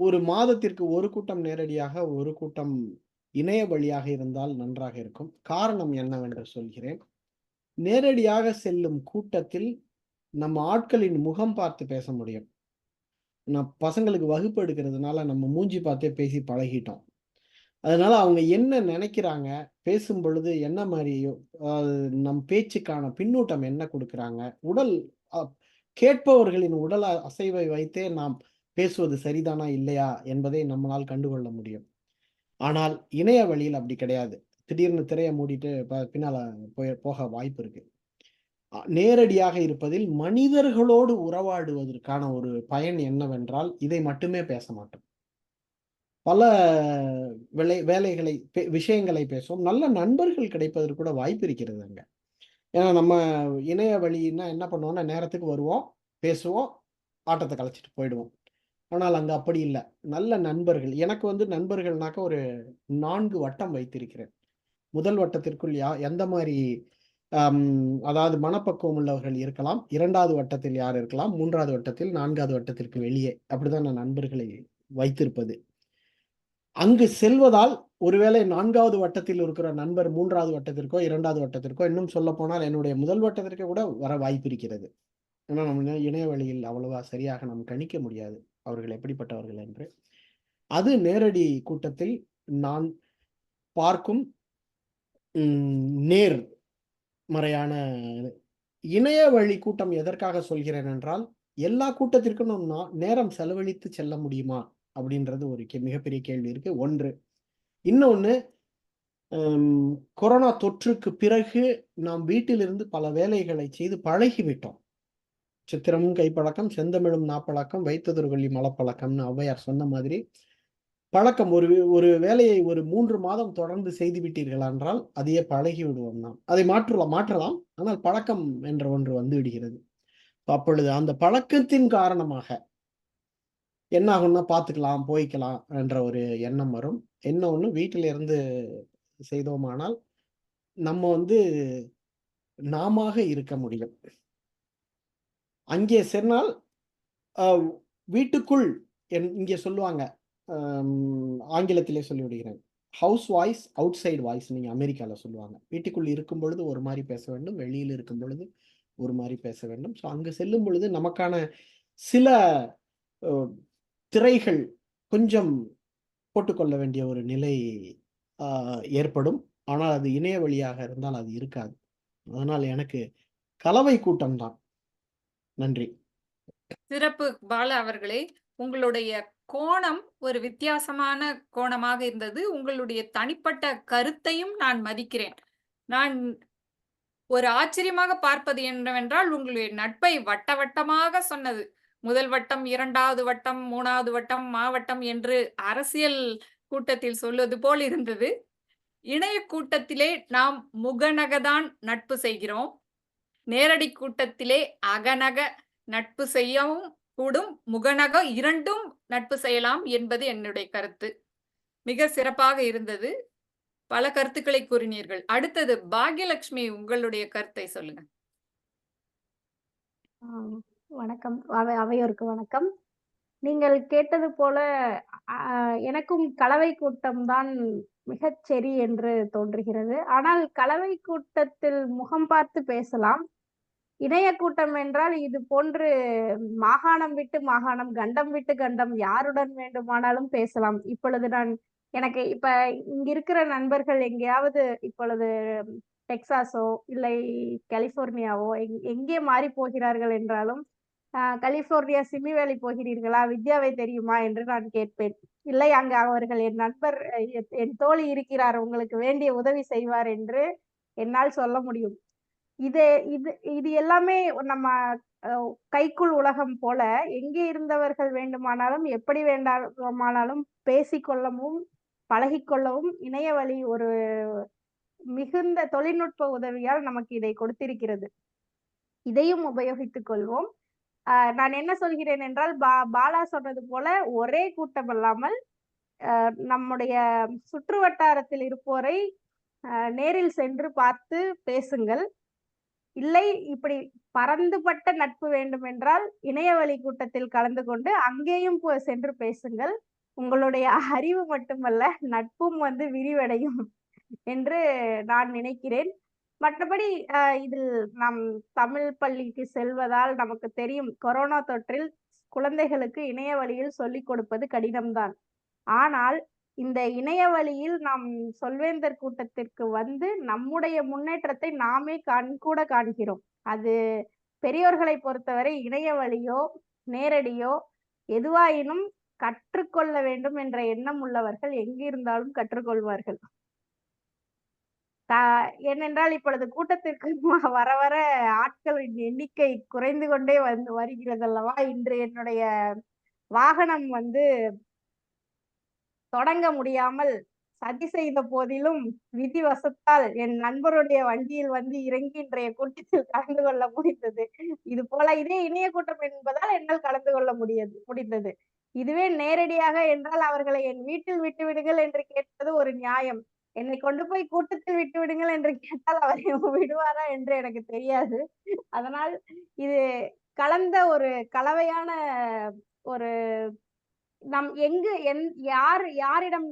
ஒரு மாதத்திற்கு ஒரு கூட்டம் நேரடியாக, ஒரு கூட்டம் இணைய வழியாக இருந்தால் நன்றாக இருக்கும். காரணம் என்னவென்று சொல்கிறேன். நேரடியாக செல்லும் கூட்டத்தில் நம்ம ஆட்களின் முகம் பார்த்து பேச முடியும். நான் பசங்களுக்கு வகுப்பு எடுக்கிறதுனால நம்ம மூஞ்சி பார்த்தே பேசி பழகிட்டோம். அதனால அவங்க என்ன நினைக்கிறாங்க, பேசும் பொழுது என்ன மாதிரி நம் பேச்சுக்கான பின்னூட்டம் என்ன கொடுக்குறாங்க, கேட்பவர்களின் உடல் அசைவை வைத்தே நாம் பேசுவது சரிதானா இல்லையா என்பதை நம்மளால் கண்டுகொள்ள முடியும். ஆனால் இணைய வழியில் அப்படி கிடையாது. திடீர்னு திரையை மூடிட்டு பின்னால போக வாய்ப்பு இருக்கு. நேரடியாக இருப்பதில் மனிதர்களோடு உறவாடுவதற்கான ஒரு பயன் என்னவென்றால் இதை மட்டுமே பேச மாட்டோம். பல வேலைகளை விஷயங்களை பேசுவோம். நல்ல நண்பர்கள் கிடைப்பதற்கு கூட வாய்ப்பு இருக்கிறது அங்க. ஏன்னா நம்ம இணைய வழின்னா என்ன பண்ணுவோம்னா நேரத்துக்கு வருவோம், பேசுவோம், ஆட்டத்தை கலைச்சிட்டு போயிடுவோம். ஆனால் அங்க அப்படி இல்லை. நல்ல நண்பர்கள். எனக்கு நண்பர்கள்னாக்க ஒரு 4 வட்டம் வைத்திருக்கிறேன். முதல் வட்டத்திற்குள் எந்த மாதிரி அதாவது மனப்பக்குவம் உள்ளவர்கள் இருக்கலாம். 2வது வட்டத்தில் யார் இருக்கலாம், 3வது வட்டத்தில், 4வது வட்டத்திற்கு வெளியே. அப்படிதான் நான் நண்பர்களை வைத்திருப்பது. அங்கு செல்வதால் ஒருவேளை 4வது வட்டத்தில் இருக்கிற நண்பர் 3வது வட்டத்திற்கோ 2வது வட்டத்திற்கோ, இன்னும் சொல்லப்போனால் என்னுடைய முதல் வட்டத்திற்கு கூட வர வாய்ப்பு இருக்கிறது. ஏன்னா நம்ம இணைய வழியில் அவ்வளவா சரியாக நாம் கணிக்க முடியாது அவர்கள் எப்படிப்பட்டவர்கள் என்று. அது நேரடி கூட்டத்தில் நான் பார்க்கும் நேர் மறையான இணைய வழி கூட்டம். எதற்காக சொல்கிறேன் என்றால், எல்லா கூட்டத்திற்கும் நாம் நேரம் செலவழித்து செல்ல முடியுமா அப்படின்றது ஒரு மிகப்பெரிய கேள்வி இருக்கு. ஒன்று. இன்னொன்னு, கொரோனா தொற்றுக்கு பிறகு நாம் வீட்டிலிருந்து பல வேலைகளை செய்து பழகிவிட்டோம். சித்திரமும் கைப்பழக்கம், செந்தமிழும் நாப்பழக்கம், வைத்ததொரு கொள்ளி மலப்பழக்கம்னு ஔவையார் சொன்ன மாதிரி பழக்கம். ஒரு வேலையை ஒரு 3 மாதம் தொடர்ந்து செய்து விட்டீர்கள் என்றால் அதையே பழகி விடுவோம் நாம். அதை மாற்றலாம். ஆனால் பழக்கம் என்ற ஒன்று வந்து விடுகிறது. அப்பொழுது அந்த பழக்கத்தின் காரணமாக என்ன ஆகும்னா, பார்த்துக்கலாம், போய்க்கலாம் என்ற ஒரு எண்ணம் வரும். இன்னொன்னு, வீட்டில இருந்து செய்தோமானால் நம்ம நாமாக இருக்க முடியும். அங்கே சென்றால் வீட்டுக்குள் இங்கே சொல்லுவாங்க, ஆங்கிலத்திலே சொல்லிவிடுகிறேன், house voice, outside voice. நீங்க அமெரிக்கால சொல்லுவாங்க. வீட்டுக்குள் இருக்கும் பொழுது ஒரு மாதிரி பேச வேண்டும், வெளியில் இருக்கும் பொழுது ஒரு மாதிரி பேச வேண்டும். ஸோ அங்கு செல்லும் பொழுது நமக்கான சில திரைகள் கொஞ்சம் போட்டுக்கொள்ள வேண்டிய ஒரு நிலை ஏற்படும். ஆனால் அது இணைய வழியாக இருந்தால் அது இருக்காது. அதனால் எனக்கு கலவை கூட்டம் தான். நன்றி. சிறப்பு பாலா அவர்களே. உங்களுடைய கோணம் ஒரு வித்தியாசமான கோணமாக இருந்தது. உங்களுடைய தனிப்பட்ட கருத்தையும் நான் மதிக்கிறேன். நான் ஒரு ஆச்சரியமாக பார்ப்பது என்னவென்றால், உங்களுடைய நட்பை வட்டமாக சொன்னது. முதல் வட்டம், 2வது வட்டம், 3வது வட்டம், மாவட்டம் என்று அரசியல் கூட்டத்தில் சொல்வது போல் இருந்தது. இணைய கூட்டத்திலே நாம் முகநகதான் நட்பு செய்கிறோம். நேரடி கூட்டத்திலே அகநக நட்பு செய்யவும் கூடும், முகநக 2ம் நட்பு செய்யலாம் என்பது என்னுடைய கருத்து. மிக சிறப்பாக இருந்தது. பல கருத்துக்களை கூறினீர்கள். அடுத்தது பாக்யலட்சுமி, உங்களுடைய கருத்தை சொல்லுங்க. வணக்கம். அவையோருக்கு வணக்கம். நீங்கள் கேட்டது போல எனக்கும் கலவை கூட்டம் தான் மிகச் சரி என்று தோன்றுகிறது. ஆனால் கலவை கூட்டத்தில் முகம் பார்த்து பேசலாம். இணைய கூட்டம் என்றால் இது போன்று மாகாணம் விட்டு மாகாணம், கண்டம் விட்டு கண்டம் யாருடன் வேண்டுமானாலும் பேசலாம். இப்பொழுது எனக்கு இப்ப இங்க இருக்கிற நண்பர்கள் எங்கேயாவது இப்பொழுது டெக்சாஸோ இல்லை கலிபோர்னியாவோ எங்கே மாறி போகிறார்கள் என்றாலும், கலிபோர்னியா சிமி வேலி போகிறீர்களா, வித்யாவை தெரியுமா என்று நான் கேட்பேன். இல்லை, அங்கு அவர்கள் என் நண்பர், என் தோழி இருக்கிறார், உங்களுக்கு வேண்டிய உதவி செய்வார் என்று என்னால் சொல்ல முடியும். இது இது இது எல்லாமே நம்ம கைக்குள் உலகம் போல எங்கே இருந்தவர்கள் வேண்டுமானாலும் எப்படி வேண்டுமானாலும் பேசிக்கொள்ளவும் பழகிக்கொள்ளவும் இணைய வழி ஒரு மிகுந்த தொழில்நுட்ப உதவியால் நமக்கு இதை கொடுத்திருக்கிறது. இதையும் உபயோகித்துக் கொள்வோம். நான் என்ன சொல்கிறேன் என்றால், பாலா சொன்னது போல ஒரே கூட்டம் அல்லாமல் நம்முடைய சுற்று வட்டாரத்தில் இருப்போரை நேரில் சென்று பார்த்து பேசுங்கள். இல்லை, இப்படி பரந்துபட்ட நட்பு வேண்டும் என்றால் இணைய வழி கூட்டத்தில் கலந்து கொண்டு அங்கேயும் சென்று பேசுங்கள். உங்களுடைய அறிவு மட்டுமல்ல, நட்பும் விரிவடையும் என்று நான் நினைக்கிறேன். மற்றபடி இதில் நாம் தமிழ் பள்ளிக்கு செல்வதால் நமக்கு தெரியும், கொரோனா தொற்றில் குழந்தைகளுக்கு இணைய வழியில் சொல்லிக் கொடுப்பது கடினம்தான். ஆனால் இந்த இணைய வழியில் நாம் சொல்வேந்தர் கூட்டத்திற்கு வந்து நம்முடைய முன்னேற்றத்தை நாமே கண்கூட காண்கிறோம். அது பெரியோர்களை பொறுத்தவரை இணைய வழியோ நேரடியோ எதுவாயினும் கற்றுக்கொள்ள வேண்டும் என்ற எண்ணம் உள்ளவர்கள் எங்கிருந்தாலும் கற்றுக்கொள்வார்கள். ஏனென்றால் இப்பொழுது கூட்டத்திற்கு வர வர ஆட்களின் எண்ணிக்கை குறைந்து கொண்டே வருகிறது அல்லவா. இன்று என்னுடைய வாகனம் தொடங்க முடியாமல் சதி செய்த போதிலும் விதிவசத்தால் என் நண்பருடைய வண்டியில் இறங்கி இன்றைய கூட்டத்தில் கலந்து கொள்ள முடிந்தது. இது போல இதே இணைய கூட்டம் என்பதால் என்னால் கலந்து கொள்ள முடிந்தது. இதுவே நேரடியாக என்றால் அவர்களை என் வீட்டில் விட்டு விடுங்கள் என்று கேட்பது ஒரு நியாயம். என்னை கொண்டு போய் கூட்டத்தில் விட்டு விடுங்கள் என்று கேட்டால் அவர் விடுவாரா என்று எனக்கு தெரியாது. அதனால் இது கலந்த ஒரு கலவையான ஒரு நம் எங்கு யாரிடம்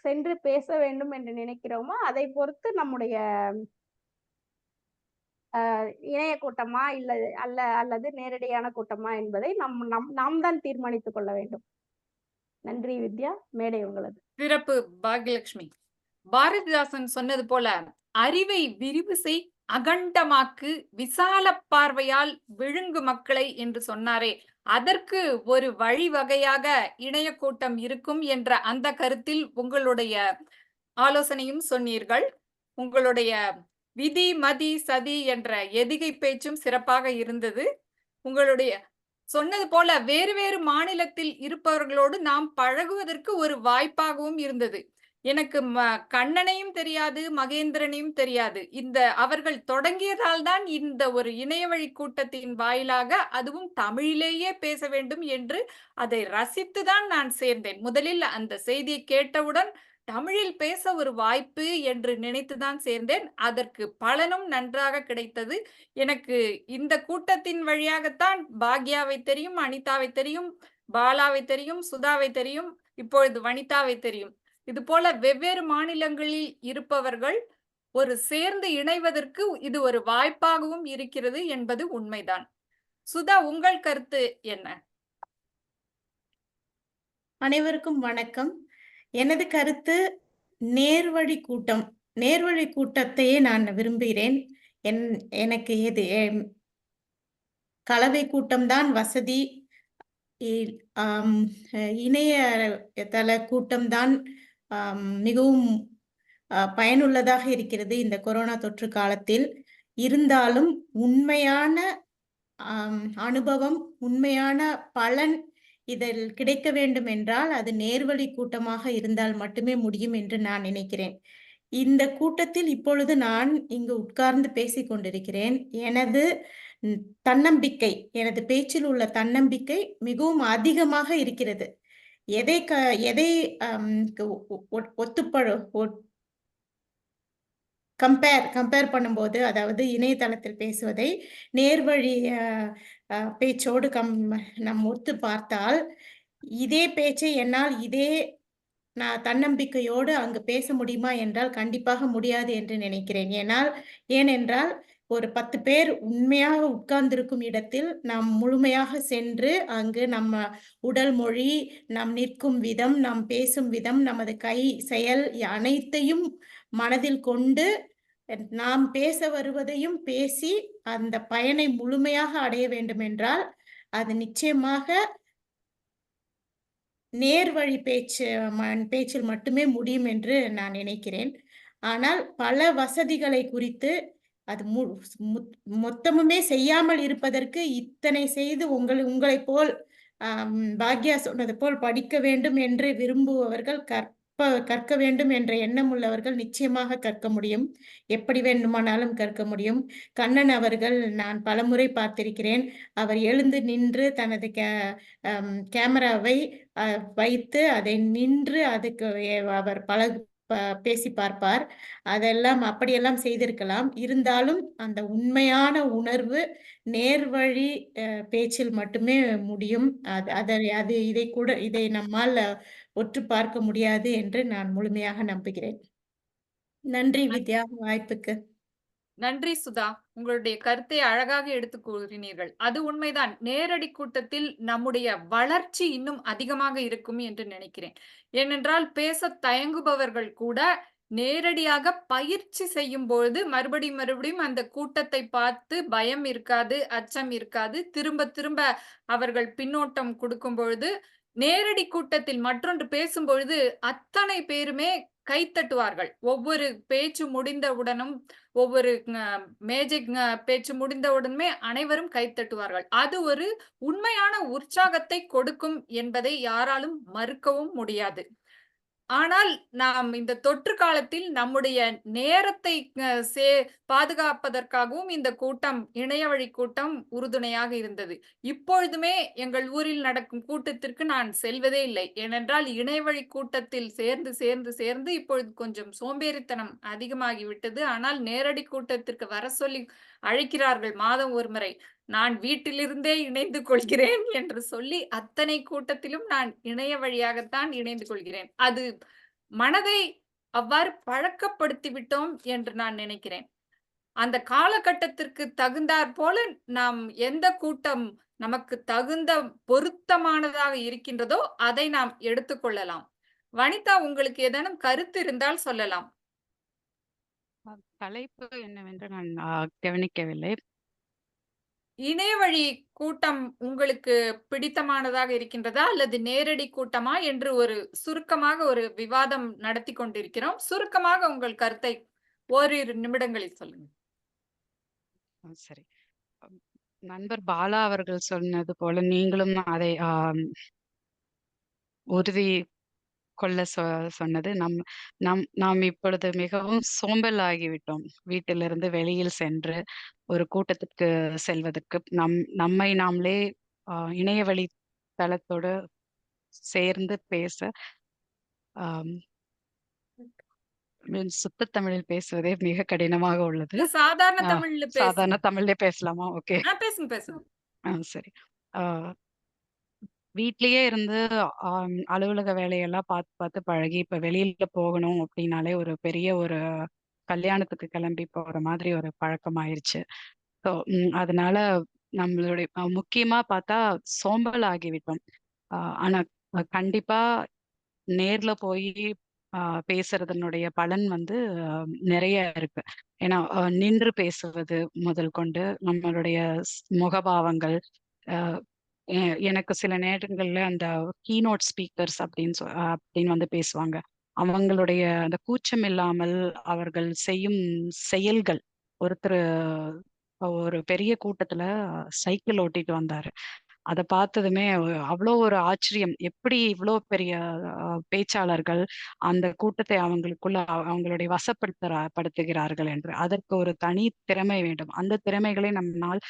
சென்று பேச வேண்டும் என்று நினைக்கிறோமோ அதை பொறுத்து நம்முடைய இணைய கூட்டமா அல்லது நேரடியான கூட்டமா என்பதை நாம் தான் தீர்மானித்துக் கொள்ள வேண்டும். நன்றி வித்யா, மேடை உங்களது. சிறப்பு பாக்யலட்சுமி. பாரதிதாசன் சொன்னது போல அறிவை விரிவு செய், அகண்டமாக்கு, விசால பார்வையால் விழுங்கு மக்களை என்று சொன்னாரே, அதற்கு ஒரு வழிவகையாக இணைய கூட்டம் இருக்கும் என்ற அந்த கருத்தில் உங்களுடைய ஆலோசனையும் சொன்னீர்கள். உங்களுடைய விதி மதி சதி என்ற எதிகை பேச்சும் சிறப்பாக இருந்தது. உங்களுடைய சொன்னது போல வேறு வேறு மாநிலத்தில் இருப்பவர்களோடு நாம் பழகுவதற்கு ஒரு வாய்ப்பாகவும் இருந்தது. எனக்கு கண்ணனையும் தெரியாது, மகேந்திரனையும் தெரியாது. அவர்கள் தொடங்கியதால் தான் இந்த ஒரு இணையவழி கூட்டத்தின் வாயிலாக, அதுவும் தமிழிலேயே பேச வேண்டும் என்று அதை ரசித்துதான் நான் சேர்ந்தேன். முதலில் அந்த செய்தியை கேட்டவுடன் தமிழில் பேச ஒரு வாய்ப்பு என்று நினைத்துதான் சேர்ந்தேன். அதற்கு பலனும் நன்றாக கிடைத்தது. எனக்கு இந்த கூட்டத்தின் வழியாகத்தான் பாக்யாவை தெரியும், அனிதாவை தெரியும், பாலாவை தெரியும், சுதாவை தெரியும், இப்பொழுது வனிதாவை தெரியும். இது போல வெவ்வேறு மாநிலங்களில் இருப்பவர்கள் ஒரு சேர்ந்து இணைவதற்கு இது ஒரு வாய்ப்பாகவும் இருக்கிறது என்பது உண்மைதான். சுதா, உங்கள் கருத்து என்ன? அனைவருக்கும் வணக்கம். எனது கருத்து நேர்வழி கூட்டம். நேர்வழி கூட்டத்தையே நான் விரும்புகிறேன். எனக்கு கலவை கூட்டம்தான் வசதி. இணையதள கூட்டம்தான் மிகவும் பயனுள்ளதாக இருக்கிறது இந்த கொரோனா தொற்று காலத்தில். இருந்தாலும் உண்மையான அனுபவம், உண்மையான பலன் இதில் கிடைக்க வேண்டும் என்றால் அது நேர்வழி கூட்டமாக இருந்தால் மட்டுமே முடியும் என்று நான் நினைக்கிறேன். இந்த கூட்டத்தில் இப்பொழுது நான் இங்கு உட்கார்ந்து பேசிக் கொண்டிருக்கிறேன். எனது தன்னம்பிக்கை, எனது பேச்சில் உள்ள தன்னம்பிக்கை மிகவும் அதிகமாக இருக்கிறது. எதை கம்பேர் பண்ணும்போது, அதாவது இணையதளத்தில் பேசுவதை நேர்வழி பேச்சோடு நம் ஒத்து பார்த்தால், இதே பேச்சை என்னால் நான் தன்னம்பிக்கையோடு அங்கு பேச முடியுமா என்றால் கண்டிப்பாக முடியாது என்று நினைக்கிறேன். ஏனென்றால் ஒரு 10 பேர் உண்மையாக உட்கார்ந்திருக்கும் இடத்தில் நாம் முழுமையாக சென்று அங்கு நம்ம உடல் மொழி, நாம் நிற்கும் விதம், நாம் பேசும் விதம், நமது கை செயல் அனைத்தையும் மனதில் கொண்டு நாம் பேச வருவதையும் பேசி அந்த பயனை முழுமையாக அடைய வேண்டும் என்றால் அது நிச்சயமாக நேர்வழி பேச்சில் மட்டுமே முடியும் என்று நான் நினைக்கிறேன். ஆனால் பல வசதிகளை குறித்து அது மொத்தமுமே செய்யாமல் இருப்பதற்கு இத்தனை செய்து உங்களைப் போல் பாக்யா சொன்னது போல் படிக்க வேண்டும் என்று விரும்புபவர்கள் கற்க வேண்டும் என்ற எண்ணம் உள்ளவர்கள் நிச்சயமாக கற்க முடியும். எப்படி வேண்டுமானாலும் கற்க முடியும். கண்ணன் அவர்கள் நான் பலமுறை பார்த்திருக்கிறேன். அவர் எழுந்து நின்று தனது கேமராவை வைத்து அதை நின்று அதுக்கு அவர் பேசி பார்ப்பார். அதெல்லாம் அப்படியெல்லாம் செய்திருக்கலாம். இருந்தாலும் அந்த உண்மையான உணர்வு நேர்வழி பேச்சில் மட்டுமே முடியும். இதை நம்மால் ஒற்று பார்க்க முடியாது என்று நான் முழுமையாக நம்புகிறேன். நன்றி வித்யா, வாய்ப்புக்கு. நன்றி சுதா, உங்களுடைய கருத்தை அழகாக எடுத்து கூறினீர்கள். அது உண்மைதான். நேரடி கூட்டத்தில் நம்முடைய வளர்ச்சி இன்னும் அதிகமாக இருக்கும் என்று நினைக்கிறேன். ஏனென்றால் பேச தயங்குபவர்கள் கூட நேரடியாக பயிற்சி செய்யும் பொழுது மறுபடியும் அந்த கூட்டத்தை பார்த்து பயம் இருக்காது, அச்சம் இருக்காது. திரும்ப திரும்ப அவர்கள் பின்னோட்டம் கொடுக்கும் பொழுது நேரடி கூட்டத்தில் மற்றொன்று பேசும் பொழுது அத்தனை பேருமே கைத்தட்டுவார்கள். ஒவ்வொரு பேச்சு முடிந்தவுடனும், ஒவ்வொரு மேஜிக் பேச்சு முடிந்தவுடனே அனைவரும் கைத்தட்டுவார்கள். அது ஒரு உண்மையான உற்சாகத்தை கொடுக்கும் என்பதை யாராலும் மறுக்கவும் முடியாது. ஆனால் நாம் இந்த தொற்று காலத்தில் நம்முடைய நேரத்தை பாதுகாப்பதற்காகவும் இந்த கூட்டம், இணைய வழி கூட்டம் உறுதுணையாக இருந்தது. இப்பொழுதுமே எங்கள் ஊரில் நடக்கும் கூட்டத்திற்கு நான் செல்வதே இல்லை. ஏனென்றால் இணைய வழி கூட்டத்தில் சேர்ந்து இப்பொழுது கொஞ்சம் சோம்பேறித்தனம் அதிகமாகிவிட்டது. ஆனால் நேரடி கூட்டத்திற்கு வர சொல்லி அழைக்கிறார்கள் மாதம் ஒரு முறை. நான் வீட்டிலிருந்தே இணைந்து கொள்கிறேன் என்று சொல்லி அத்தனை கூட்டத்திலும் நான் இணைய வழியாகத்தான் இணைந்து கொள்கிறேன். அது மனதை அவ்வாறு பழக்கப்படுத்தி விட்டோம் என்று நான் நினைக்கிறேன். அந்த காலகட்டத்திற்கு தகுந்தாற் போல நாம் எந்த கூட்டம் நமக்கு தகுந்த பொருத்தமானதாக இருக்கின்றதோ அதை நாம் எடுத்துக்கொள்ளலாம். வனிதா, உங்களுக்கு ஏதேனும் கருத்து இருந்தால் சொல்லலாம். தலைப்பு என்னவென்று நான் கவனிக்கவில்லை. இணைய வழி கூட்டம் உங்களுக்கு பிடித்தமானதாக இருக்கின்றதா அல்லது நேரடி கூட்டமா என்று ஒரு சுருக்கமாக ஒரு விவாதம் நடத்தி கொண்டிருக்கிறோம். சுருக்கமாக உங்கள் கருத்தை ஓரிரு நிமிடங்களில் சொல்லுங்க. சரி. நண்பர் பாலா அவர்கள் சொன்னது போல நீங்களும் அதை உறுதி கொள்ள சொன்னது நாம் இப்பொழுது மிகவும் சோம்பல் ஆகிவிட்டோம். வீட்டிலிருந்து வெளியில் சென்று ஒரு கூட்டத்திற்கு செல்வதற்கு நம்மை நாமளே இணைய வழி தளத்தோடு சேர்ந்து பேச சுத்த தமிழில் பேசுவதே மிக கடினமாக உள்ளது. சாதாரண தமிழ்ல பேசலாமா? ஓகே, பேசுங்க. சரி. வீட்லயே இருந்து அலுவலக வேலையெல்லாம் பார்த்து பழகி இப்ப வெளியில போகணும் அப்படின்னாலே ஒரு பெரிய ஒரு கல்யாணத்துக்கு கிளம்பி போற மாதிரி ஒரு பழக்கம் ஆயிருச்சு. ஸோ அதனால நம்மளுடைய முக்கியமா பார்த்தா சோம்பல் ஆகிவிட்டோம். ஆனா கண்டிப்பா நேர்ல போய் பேசுறதனுடைய பலன் வந்து நிறைய இருக்கு. ஏன்னா நின்று பேசுவது முதல் கொண்டு நம்மளுடைய முகபாவங்கள், எனக்கு சில நேரங்கள்ல அந்த கீனோட் ஸ்பீக்கர்ஸ் அப்படின்னு வந்து பேசுவாங்க. அவங்களுடைய அந்த கூச்சம் இல்லாமல் அவர்கள் செய்யும் செயல்கள். ஒருத்தர் ஒரு பெரிய கூட்டத்துல சைக்கிள் ஓட்டிட்டு வந்தாரு. அதை பார்த்ததுமே அவ்வளோ ஒரு ஆச்சரியம். எப்படி இவ்வளோ பெரிய பேச்சாளர்கள் அந்த கூட்டத்தை அவங்களுடைய வசப்படுத்துகிறார்கள் என்று. அதற்கு ஒரு தனி திறமை வேண்டும். அந்த திறமைகளை நம்மால்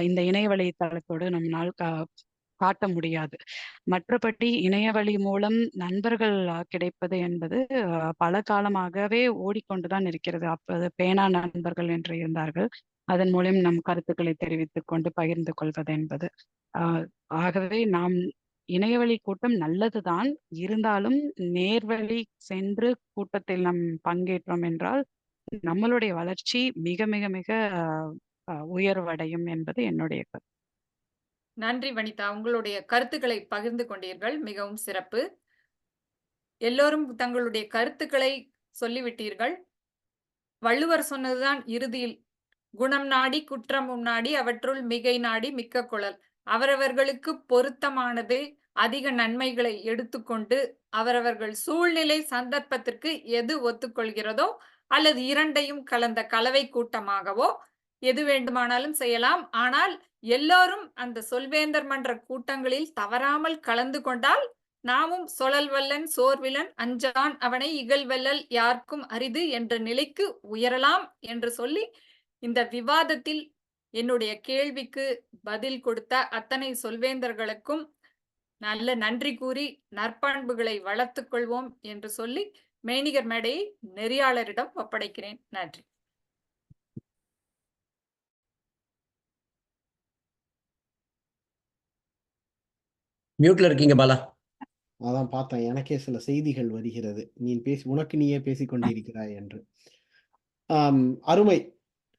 இந்த இணையவழி தளத்தோடு நம்மால் காட்ட முடியாது. மற்றபடி இணையவழி மூலம் நண்பர்கள் கிடைப்பது என்பது பல காலமாகவே ஓடிக்கொண்டுதான் இருக்கிறது. அப்போது பேனா நண்பர்கள் என்று இருந்தார்கள். அதன் மூலம் நம் கருத்துக்களை தெரிவித்துக் கொண்டு பகிர்ந்து கொள்வது என்பது. ஆகவே நாம் இணையவழி கூட்டம் நல்லதுதான். இருந்தாலும் நேர்வழி சென்று கூட்டத்தில் நாம் பங்கேற்றோம் என்றால் நம்மளுடைய வளர்ச்சி மிக மிக மிக உயர்வடையும் என்பது என்னுடைய கருத்து. நன்றி வனிதா, உங்களுடைய கருத்துக்களை பகிர்ந்து கொண்டீர்கள். மிகவும் சிறப்பு. எல்லோரும் தங்களுடைய கருத்துக்களை சொல்லிவிட்டீர்கள். வள்ளுவர் சொன்னதுதான் இறுதியில், குணம் நாடி குற்றமும் நாடி அவற்றுள் மிகை நாடி மிக்க குழல். அவரவர்களுக்கு பொருத்தமானது அதிக நன்மைகளை எடுத்துக்கொண்டு அவரவர்கள் சூழ்நிலை சந்தர்ப்பத்திற்கு எது ஒத்துக்கொள்கிறதோ அல்லது இரண்டையும் கலந்த கலவை கூட்டமாகவோ எது வேண்டுமானாலும் செய்யலாம். ஆனால் எல்லோரும் அந்த சொல்வேந்தர் மன்ற கூட்டங்களில் தவறாமல் கலந்து கொண்டால் நாமும் சொலல் வல்லன் சோர்விலன் அஞ்சான் அவனை இகழ்வெல்லல் யாருக்கும் அரிது என்ற நிலைக்கு உயரலாம் என்று சொல்லி இந்த விவாதத்தில் என்னுடைய கேள்விக்கு பதில் கொடுத்த அத்தனை சொல்வேந்தர்களுக்கும் நல்ல நன்றி கூறி நற்பண்புகளை வளர்த்துக் கொள்வோம் என்று சொல்லி மெய்நிகர் மேடையை நெறியாளரிடம் ஒப்படைக்கிறேன். நன்றி. மியூட்ல இருக்கீங்க பாலா. அதான் பார்த்தேன், எனக்கே சில செய்திகள் வருகிறது. நீ உனக்கு நீயே பேசிக் கொண்டிருக்கிறாய் என்று. அருமை.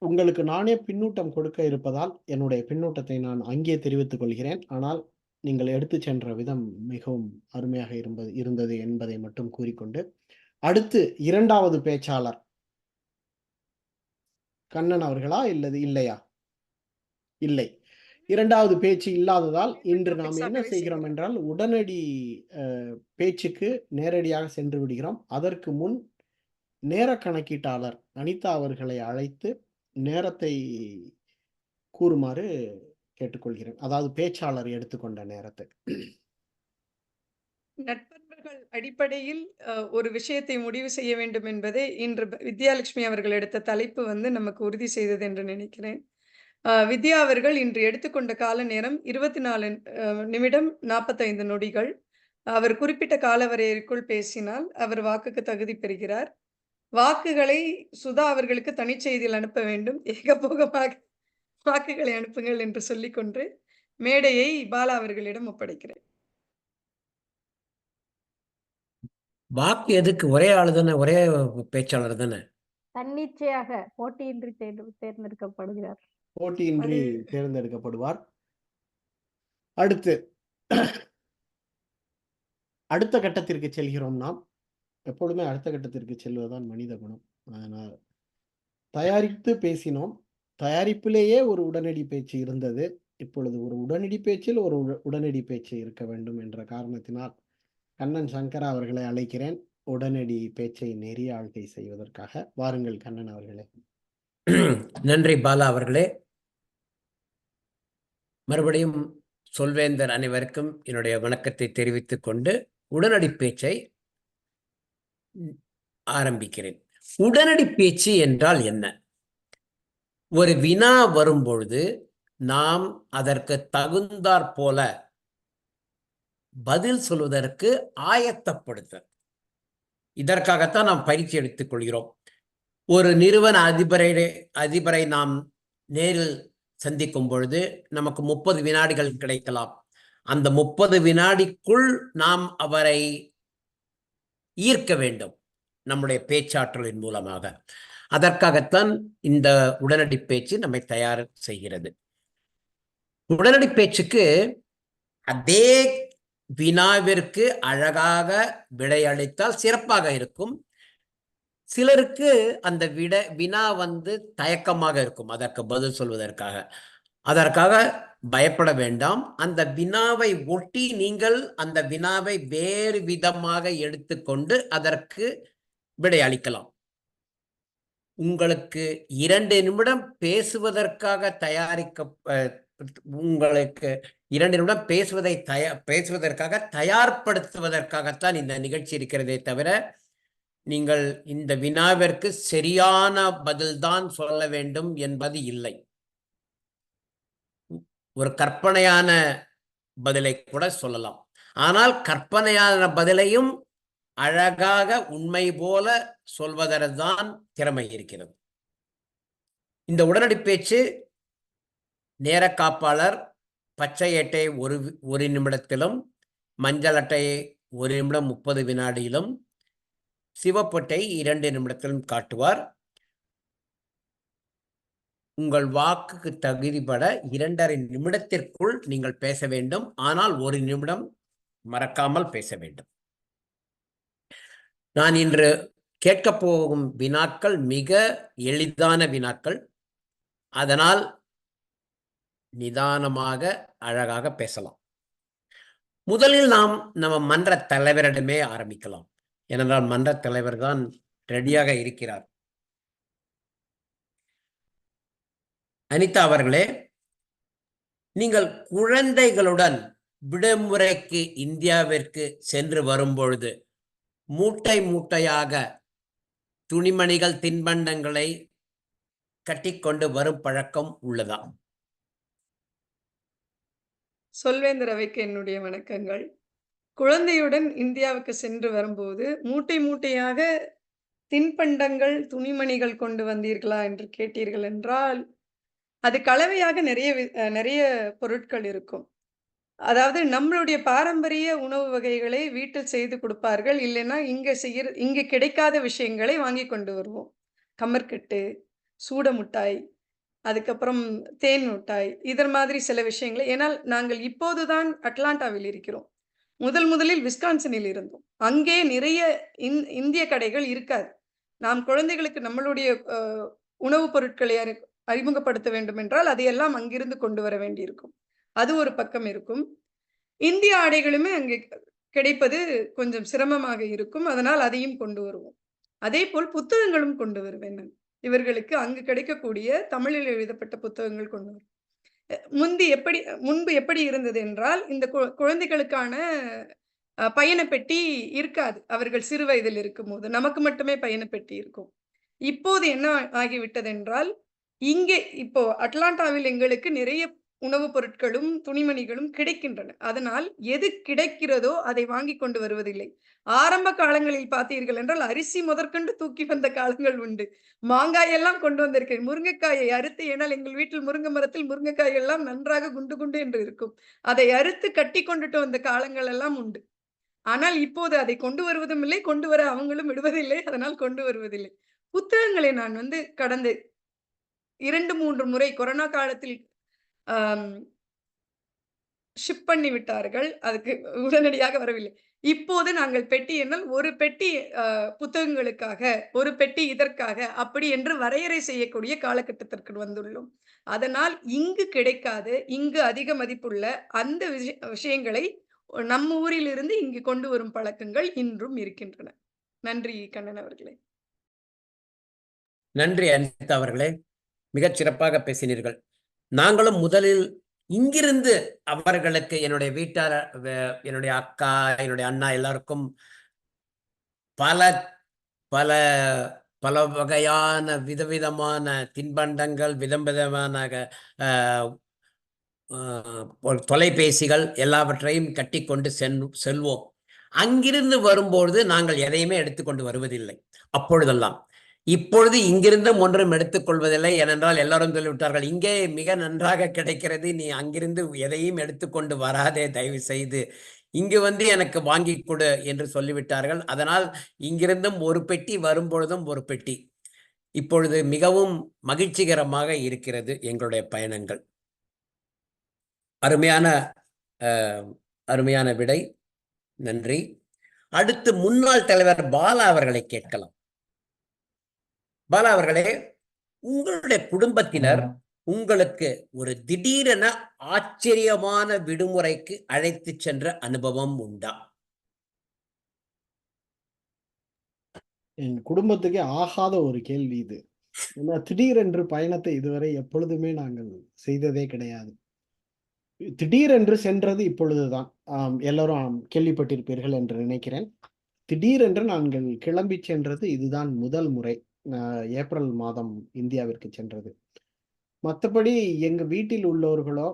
உங்களுக்கு நானே பின்னூட்டம் கொடுக்க இருப்பதால் என்னுடைய பின்னூட்டத்தை நான் அங்கே தெரிவித்துக் கொள்கிறேன். ஆனால் நீங்கள் எடுத்து சென்ற விதம் மிகவும் அருமையாக இருந்தது என்பதை மட்டும் கூறிக்கொண்டு, அடுத்து இரண்டாவது பேச்சாளர் கண்ணன் அவர்களா இல்லையா? இல்லை. இரண்டாவது பேச்சு இல்லாததால் இன்று நாம் என்ன செய்கிறோம் என்றால் உடனடி பேச்சுக்கு நேரடியாக சென்று விடுகிறோம். அதற்கு முன் நேர கணக்கீட்டாளர் அனிதா அவர்களை அழைத்து நேரத்தை கூறுமாறு கேட்டுக்கொள்கிறேன். அதாவது பேச்சாளர் எடுத்துக்கொண்ட நேரத்தை. நட்பண்புகள் அடிப்படையில் ஒரு விஷயத்தை முடிவு செய்ய வேண்டும் என்பதை இன்று வித்யாலட்சுமி அவர்கள் எடுத்த தலைப்பு நமக்கு உறுதி செய்தது என்று நினைக்கிறேன். வித்யா அவர்கள் இன்று எடுத்துக்கொண்ட கால நேரம் 24 நிமிடம் 45 நொடிகள். அவர் குறிப்பிட்ட கால வரையறைக்குள் பேசினால் அவர் வாக்குக்கு தகுதி பெறுகிறார். வாக்குகளை சுதா அவர்களுக்கு தனிச்செய்தியில் அனுப்ப வேண்டும். ஏகபோகமாக வாக்குகளை அனுப்புங்கள் என்று சொல்லிக்கொண்டு மேடையை பாலா அவர்களிடம் ஒப்படைக்கிறேன். வாக்கு எதுக்கு? ஒரே ஆளு தானே, ஒரே பேச்சாளர் தானே. தன்னிச்சையாக போட்டியின்றி தேர்ந்தெடுக்கப்படுகிறார். போட்டியின்றி தேர்ந்தெடுக்கப்படுவார். அடுத்த கட்டத்திற்கு செல்கிறோம். நாம் எப்பொழுதுமே அடுத்த கட்டத்திற்கு செல்வதுதான் மனித குணம். அதனால் தயாரித்து பேசினோம். தயாரிப்பிலேயே ஒரு உடனடி பேச்சு இருந்தது. இப்பொழுது ஒரு உடனடி பேச்சில் ஒரு உடனடி பேச்சு இருக்க வேண்டும் என்ற காரணத்தினால் கண்ணன் சங்கரா அவர்களை அழைக்கிறேன், உடனடி பேச்சை நெறிய ஆழ்கை செய்வதற்காக. வாருங்கள் கண்ணன் அவர்களே. நன்றி பாலா அவர்களே. மறுபடியும் சொல்வேந்தர் அனைவருக்கும் என்னுடைய வணக்கத்தை தெரிவித்துக் கொண்டு உடனடி பேச்சை ஆரம்பிக்கிறேன். உடனடி பேச்சு என்றால் என்ன? ஒரு வினா வரும்பொழுது நாம் அதற்கு தகுந்தாற் போல பதில் சொல்வதற்கு ஆயத்தப்படுத்த, இதற்காகத்தான் நாம் பயிற்சி எடுத்துக் கொள்கிறோம். ஒரு நிறுவன அதிபரை நாம் நேரில் சந்திக்கும் பொழுது நமக்கு 30 வினாடிகள் கிடைக்கலாம். அந்த 30 வினாடிக்குள் நாம் அவரை ஈர்க்க வேண்டும் நம்முடைய பேச்சாற்றலின் மூலமாக. அதற்காகத்தான் இந்த உடனடி பேச்சு நம்மை தயார் செய்கிறது. உடனடி பேச்சுக்கு அதே வினாவிற்கு அழகாக விடையளித்தால் சிறப்பாக இருக்கும். சிலருக்கு அந்த வினா தயக்கமாக இருக்கும் அதற்கு பதில் சொல்வதற்காக. அதற்காக பயப்பட வேண்டாம். அந்த வினாவை ஒட்டி நீங்கள் அந்த வினாவை வேறு விதமாக எடுத்துக்கொண்டு அதற்கு விடையளிக்கலாம். உங்களுக்கு 2 நிமிடம் பேசுவதற்காக உங்களுக்கு 2 நிமிடம் பேசுவதற்காக தயார்படுத்துவதற்காகத்தான் இந்த நிகழ்ச்சி இருக்கிறதே தவிர, நீங்கள் இந்த வினாவிற்கு சரியான பதில்தான் சொல்ல வேண்டும் என்பது இல்லை. ஒரு கற்பனையான பதிலை கூட சொல்லலாம். ஆனால் கற்பனையான பதிலையும் அழகாக உண்மை போல சொல்வதற்தான் திறமை இருக்கிறது. இந்த உடனடி பேச்சு நேர காப்பாளர் பச்சை அட்டை 1 நிமிடத்திலும், மஞ்சள் அட்டையை 1 நிமிடம் 30 வினாடியிலும், சிவப்பட்டை 2 நிமிடத்திலும் காட்டுவார். உங்கள் வாக்குக்கு தகுதிப்பட 2.5 நிமிடத்திற்குள் நீங்கள் பேச வேண்டும். ஆனால் 1 நிமிடம் மறக்காமல் பேச வேண்டும். நான் இன்று கேட்கப் போகும் வினாக்கள் மிக எளிதான வினாக்கள். அதனால் நிதானமாக அழகாக பேசலாம். முதலில் நம்ம மன்ற தலைவரிடமே ஆரம்பிக்கலாம். ஏனென்றால் மன்ற தலைவர் தான் ரெடியாக இருக்கிறார். அனிதா அவர்களே, நீங்கள் குழந்தைகளுடன் விடுமுறைக்கு இந்தியாவிற்கு சென்று வரும்பொழுது மூட்டை மூட்டையாக துணிமணிகள், தின்பண்டங்களை கட்டிக்கொண்டு வரும் பழக்கம் உள்ளதா? சொல்வேந்தர் அவைக்கு என்னுடைய வணக்கங்கள். குழந்தையுடன் இந்தியாவுக்கு சென்று வரும்போது மூட்டை மூட்டையாக தின்பண்டங்கள், துணிமணிகள் கொண்டு வந்தீர்களா என்று கேட்டீர்கள் என்றால், அது கலவையாக நிறைய பொருட்கள் இருக்கும். அதாவது நம்மளுடைய பாரம்பரிய உணவு வகைகளை வீட்டில் செய்து கொடுப்பார்கள். இல்லைன்னா இங்க கிடைக்காத விஷயங்களை வாங்கி கொண்டு வருவோம். கம்மர்கட்டு, சூட முட்டாய், அதுக்கப்புறம் தேன் மிட்டாய், இதர் மாதிரி சில விஷயங்களை. ஏனால் நாங்கள் இப்போதுதான் அட்லாண்டாவில் இருக்கிறோம். முதலில் விஸ்கான்சனில் இருந்தோம். அங்கே நிறைய இந்திய கடைகள் இருக்காது. நாம் குழந்தைகளுக்கு நம்மளுடைய உணவுப் பொருட்களை அறிமுகப்படுத்த வேண்டும் என்றால் அதையெல்லாம் அங்கிருந்து கொண்டு வர வேண்டியிருக்கும். அது ஒரு பக்கம் இருக்கும். இந்திய ஆடைகளுமே அங்கே கிடைப்பது கொஞ்சம் சிரமமாக இருக்கும். அதனால் அதையும் கொண்டு வருவோம். அதே போல் புத்தகங்களும் கொண்டு வருவேன் நான். இவர்களுக்கு அங்கு கிடைக்கக்கூடிய தமிழில் எழுதப்பட்ட புத்தகங்கள் கொண்டு வரும். முன்பு எப்படி இருந்தது என்றால், இந்த குழந்தைகளுக்கான பயண பெட்டி இருக்காது. அவர்கள் சிறு வயதில் இருக்கும்போது. நமக்கு மட்டுமே பயண பெட்டி இருக்கும். இப்போது என்ன ஆகிவிட்டது என்றால், இங்கே இப்போ அட்லாண்டாவில் எங்களுக்கு நிறைய உணவுப் பொருட்களும், துணிமணிகளும் கிடைக்கின்றன. அதனால் எது கிடைக்கிறதோ அதை வாங்கிக் கொண்டு வருவதில்லை. ஆரம்ப காலங்களில் பார்த்தீர்கள் என்றால், அரிசி முதற்கொண்டு தூக்கி வந்த காலங்கள் உண்டு. மாங்காய் எல்லாம் கொண்டு வந்திருக்கிறேன். முருங்கைக்காயை அறுத்து, ஏனால் எங்கள் வீட்டில் முருங்கை மரத்தில் முருங்கைக்காய் எல்லாம் நன்றாக குண்டு குண்டு என்று இருக்கும். அதை அறுத்து கட்டி கொண்டுட்டு வந்த காலங்கள் எல்லாம் உண்டு. ஆனால் இப்போது அதை கொண்டு வருவதும் இல்லை, கொண்டு வர அவங்களும் விடுவதில்லை. அதனால் கொண்டு வருவதில்லை. புத்தகங்களை நான் கடந்த 2, 3 முறை கொரோனா காலத்தில் ஷிப் பண்ணி விட்டார்கள். அதுக்கு உடனடியாக வரவில்லை. இப்போது நாங்கள் பெட்டி எண்ணால் ஒரு பெட்டி புத்தகங்களுக்காக, ஒரு பெட்டி இதற்காக, அப்படி என்று வரையறை செய்யக்கூடிய காலகட்டத்திற்கு வந்துள்ளோம். அதனால் இங்கு கிடைக்காது, இங்கு அதிக மதிப்புள்ள அந்த விஷயங்களை நம்ம ஊரிலிருந்து இங்கு கொண்டு வரும் பழக்கங்கள் இன்றும் இருக்கின்றன. நன்றி கண்ணன் அவர்களே. நன்றி அனிதா அவர்களே, மிகச் சிறப்பாக பேசினீர்கள். நாங்களும் முதலில் இங்கிருந்து அவர்களுக்கு, என்னுடைய வீட்டார், என்னுடைய அக்கா, என்னுடைய அண்ணா எல்லாருக்கும் பல பல பல வகையான விதவிதமான தின்பண்டங்கள், விதவிதமான தொலைபேசிகள் எல்லாவற்றையும் கட்டி கொண்டு செல்வோம். அங்கிருந்து வரும்பொழுது நாங்கள் எதையுமே எடுத்துக்கொண்டு வருவதில்லை அப்பொழுதெல்லாம். இப்பொழுது இங்கிருந்தும் ஒன்றும் எடுத்துக்கொள்வதில்லை. ஏனென்றால் எல்லாரும் சொல்லிவிட்டார்கள், இங்கே மிக நன்றாக கிடைக்கிறது, நீ அங்கிருந்து எதையும் எடுத்துக்கொண்டு வராதே தயவு செய்து, இங்கு வந்து எனக்கு வாங்கி கொடு என்று சொல்லிவிட்டார்கள். அதனால் இங்கிருந்தும் ஒரு பெட்டி, வரும்பொழுதும் ஒரு பெட்டி. இப்பொழுது மிகவும் மகிழ்ச்சிகரமாக இருக்கிறது எங்களுடைய பயணங்கள். அருமையான விடை, நன்றி. அடுத்து முன்னாள் தலைவர் பாலா அவர்களை கேட்கலாம். பாலா அவர்களே, உங்களுடைய குடும்பத்தினர் உங்களுக்கு ஒரு திடீரென ஆச்சரியமான விடுமுறைக்கு அழைத்து சென்ற அனுபவம் உண்டா? என் குடும்பத்துக்கே ஆகாத ஒரு கேள்வி இது. ஏன்னா திடீரென்று பயணத்தை இதுவரை எப்பொழுதுமே நாங்கள் செய்ததே கிடையாது. திடீரென்று சென்றது இப்பொழுதுதான். எல்லாரும் கேள்விப்பட்டிருப்பீர்கள் என்று நினைக்கிறேன். திடீரென்று நாங்கள் கிளம்பி சென்றது இதுதான் முதல் முறை. ஏப்ரல் மாதம் இந்தியாவிற்கு சென்றது. மற்றபடி எங்க வீட்டில் உள்ளவர்களோ,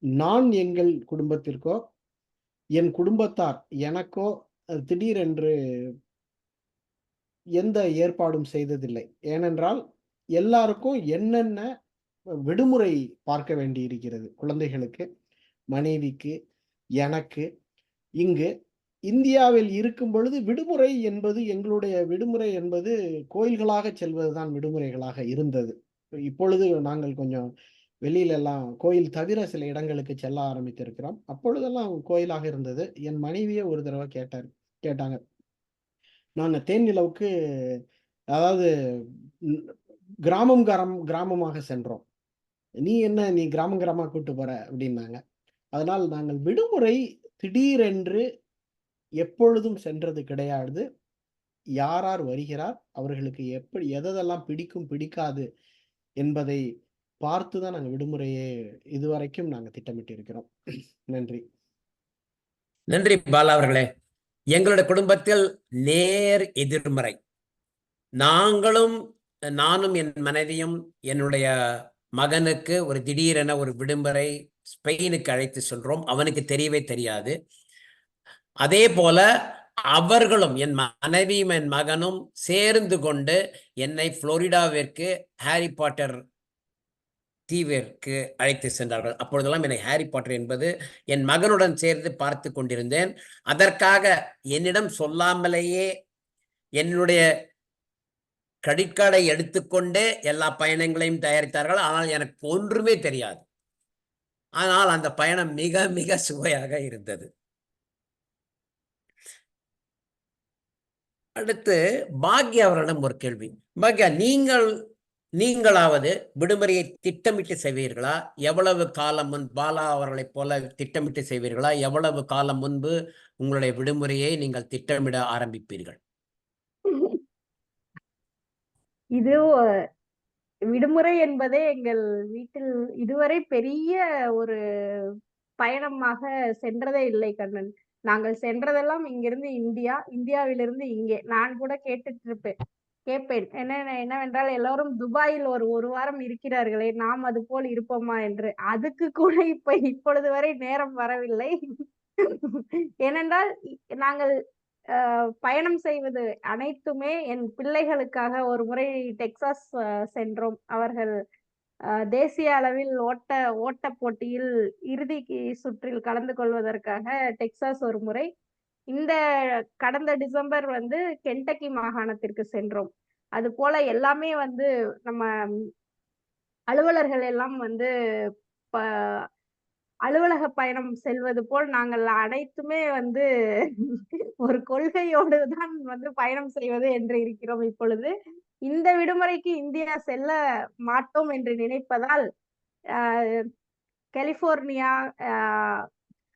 நான் எங்கள் குடும்பத்திற்கோ, என் குடும்பத்தார் எனக்கோ திடீரென்று எந்த ஏற்பாடும் செய்ததில்லை. ஏனென்றால் எல்லாருக்கும் என்னென்ன விடுமுறை பார்க்க வேண்டி இருக்கிறது. குழந்தைகளுக்கு, மனைவிக்கு, எனக்கு. இங்கு இந்தியாவில் இருக்கும் பொழுது விடுமுறை என்பது, எங்களுடைய விடுமுறை என்பது கோயில்களாக செல்வதுதான் விடுமுறைகளாக இருந்தது. இப்பொழுது நாங்கள் கொஞ்சம் வெளியில எல்லாம் கோயில் தவிர சில இடங்களுக்கு செல்ல ஆரம்பித்திருக்கிறோம். அப்பொழுதெல்லாம் கோயிலாக இருந்தது. என் மனைவியே ஒரு தடவை கேட்டாங்க. நாங்க தேன் நிலவுக்கு, அதாவது கிராமமாக சென்றோம். நீ கிராமமா கூட்டு போற அப்படின்னாங்க. அதனால் நாங்கள் விடுமுறை திடீரென்று எப்பொழுதும் சென்றது கிடையாது. யார் வருகிறார், அவர்களுக்கு எப்படி எதெல்லாம் பிடிக்கும் பிடிக்காது என்பதை பார்த்துதான் நாங்கள் விடுமுறையே இதுவரைக்கும் நாங்க திட்டமிட்டு இருக்கிறோம். நன்றி. நன்றி பாலா அவர்களே. எங்களுடைய குடும்பத்தில் நேர் எதிர்மறை. நானும் என் மனைவியும் என்னுடைய மகனுக்கு ஒரு திடீரென ஒரு விடுமுறை ஸ்பெயினுக்கு அழைத்து செல்றோம். அவனுக்கு தெரியவே தெரியாது. அதே போல அவர்களும், என் மனைவியும் என் மகனும் சேர்ந்து கொண்டு என்னை புளோரிடாவிற்கு ஹாரி பாட்டர் தீவிற்கு அழைத்து சென்றார்கள். அப்பொழுதெல்லாம் எனக்கு ஹாரி பாட்டர் என்பது என் மகனுடன் சேர்ந்து பார்த்து கொண்டிருந்தேன். அதற்காக என்னிடம் சொல்லாமலேயே என்னுடைய கிரெடிட் கார்டை எடுத்துக்கொண்டே எல்லா பயணங்களையும் தயாரித்தார்கள். ஆனால் எனக்கு ஒன்றுமே தெரியாது. ஆனால் அந்த பயணம் மிக மிக சுவையாக இருந்தது. அடுத்து பாக்யா அவரிடம் ஒரு கேள்வி. பாக்யா, நீங்களாவது விடுமுறையை திட்டமிட்டு செய்வீர்களா? எவ்வளவு காலம் முன் பாலா அவர்களைப் போல திட்டமிட்டு செய்வீர்களா? எவ்வளவு காலம் முன்பு உங்களுடைய விடுமுறையை நீங்கள் திட்டமிட ஆரம்பிப்பீர்கள்? இது விடுமுறை என்பதே எங்கள் வீட்டில் இதுவரை பெரிய ஒரு பயணமாக சென்றதே இல்லை கண்ணன். நாங்கள் சென்றதெல்லாம் இங்கிருந்து இந்தியா, இந்தியாவிலிருந்து இங்கே. நான் கூட கேட்பேன் என்னவென்றால் எல்லோரும் துபாயில் ஒரு வாரம் இருக்கிறார்களே, நாம் அது போல் இருப்போமா என்று. அதுக்கு கூட இப்பொழுது வரை நேரம் வரவில்லை. ஏனென்றால் நாங்கள் பயணம் செய்வது அனைத்துமே என் பிள்ளைகளுக்காக. ஒரு முறை டெக்சாஸ் சென்றோம். அவர்கள் தேசிய அளவில் ஓட்ட போட்டியில் இறுதி சுற்றில் கலந்து கொள்வதற்காக டெக்சாஸ் ஒரு முறை. இந்த கடந்த டிசம்பர் கென்டக்கி மாகாணத்திற்கு சென்றோம். அது போல எல்லாமே நம்ம அலுவலர்கள் எல்லாம் அலுவலக பயணம் செல்வது போல் நாங்கள் அனைத்துமே ஒரு கொள்கையோடு தான் பயணம் செய்வது என்று இருக்கிறோம் இப்பொழுது. இந்த விடுமுறைக்கு இந்தியா செல்ல மாட்டோம் என்று நினைப்பதால் கலிபோர்னியா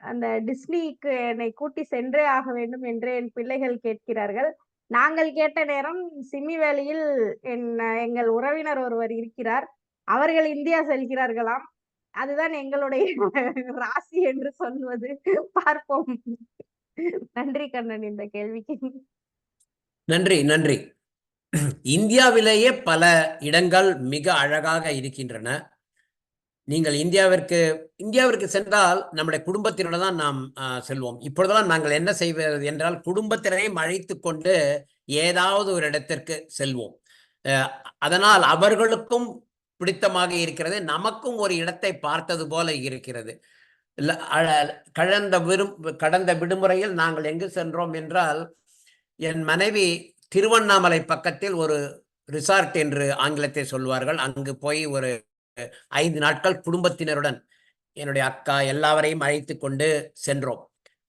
அந்த டிஸ்னிக்கு என்னை கூட்டி சென்றே ஆக வேண்டும் என்று என் பிள்ளைகள் கேட்கிறார்கள். நாங்கள் கேட்ட நேரம் சிம்மி வேலியில் எங்கள் உறவினர் ஒருவர் இருக்கிறார். அவர்கள் இந்தியா செல்கிறார்களாம். அதுதான் எங்களுடைய ராசி என்று சொல்வது. பார்ப்போம். நன்றி கண்ணன் இந்த கேள்விக்கு. நன்றி. இந்தியாவிலேயே பல இடங்கள் மிக அழகாக இருக்கின்றன. நீங்கள் இந்தியாவிற்கு சென்றால் நம்முடைய குடும்பத்தினோட தான் நாம் செல்வோம். இப்பொழுதெல்லாம் நாங்கள் என்ன செய்வது என்றால் குடும்பத்தினரையும் அழைத்து கொண்டு ஏதாவது ஒரு இடத்திற்கு செல்வோம். அதனால் அவர்களுக்கும் பிடித்தமாக இருக்கிறது, நமக்கும் ஒரு இடத்தை பார்த்தது போல இருக்கிறது. கடந்த விடுமுறையில் நாங்கள் எங்கு சென்றோம் என்றால், என் மனைவி திருவண்ணாமலை பக்கத்தில் ஒரு ரிசார்ட் என்று ஆங்கிலத்தை சொல்வார்கள், அங்கு போய் ஒரு 5 நாட்கள் குடும்பத்தினருடன் என்னுடைய அக்கா எல்லாவரையும் அழைத்து கொண்டு சென்றோம்.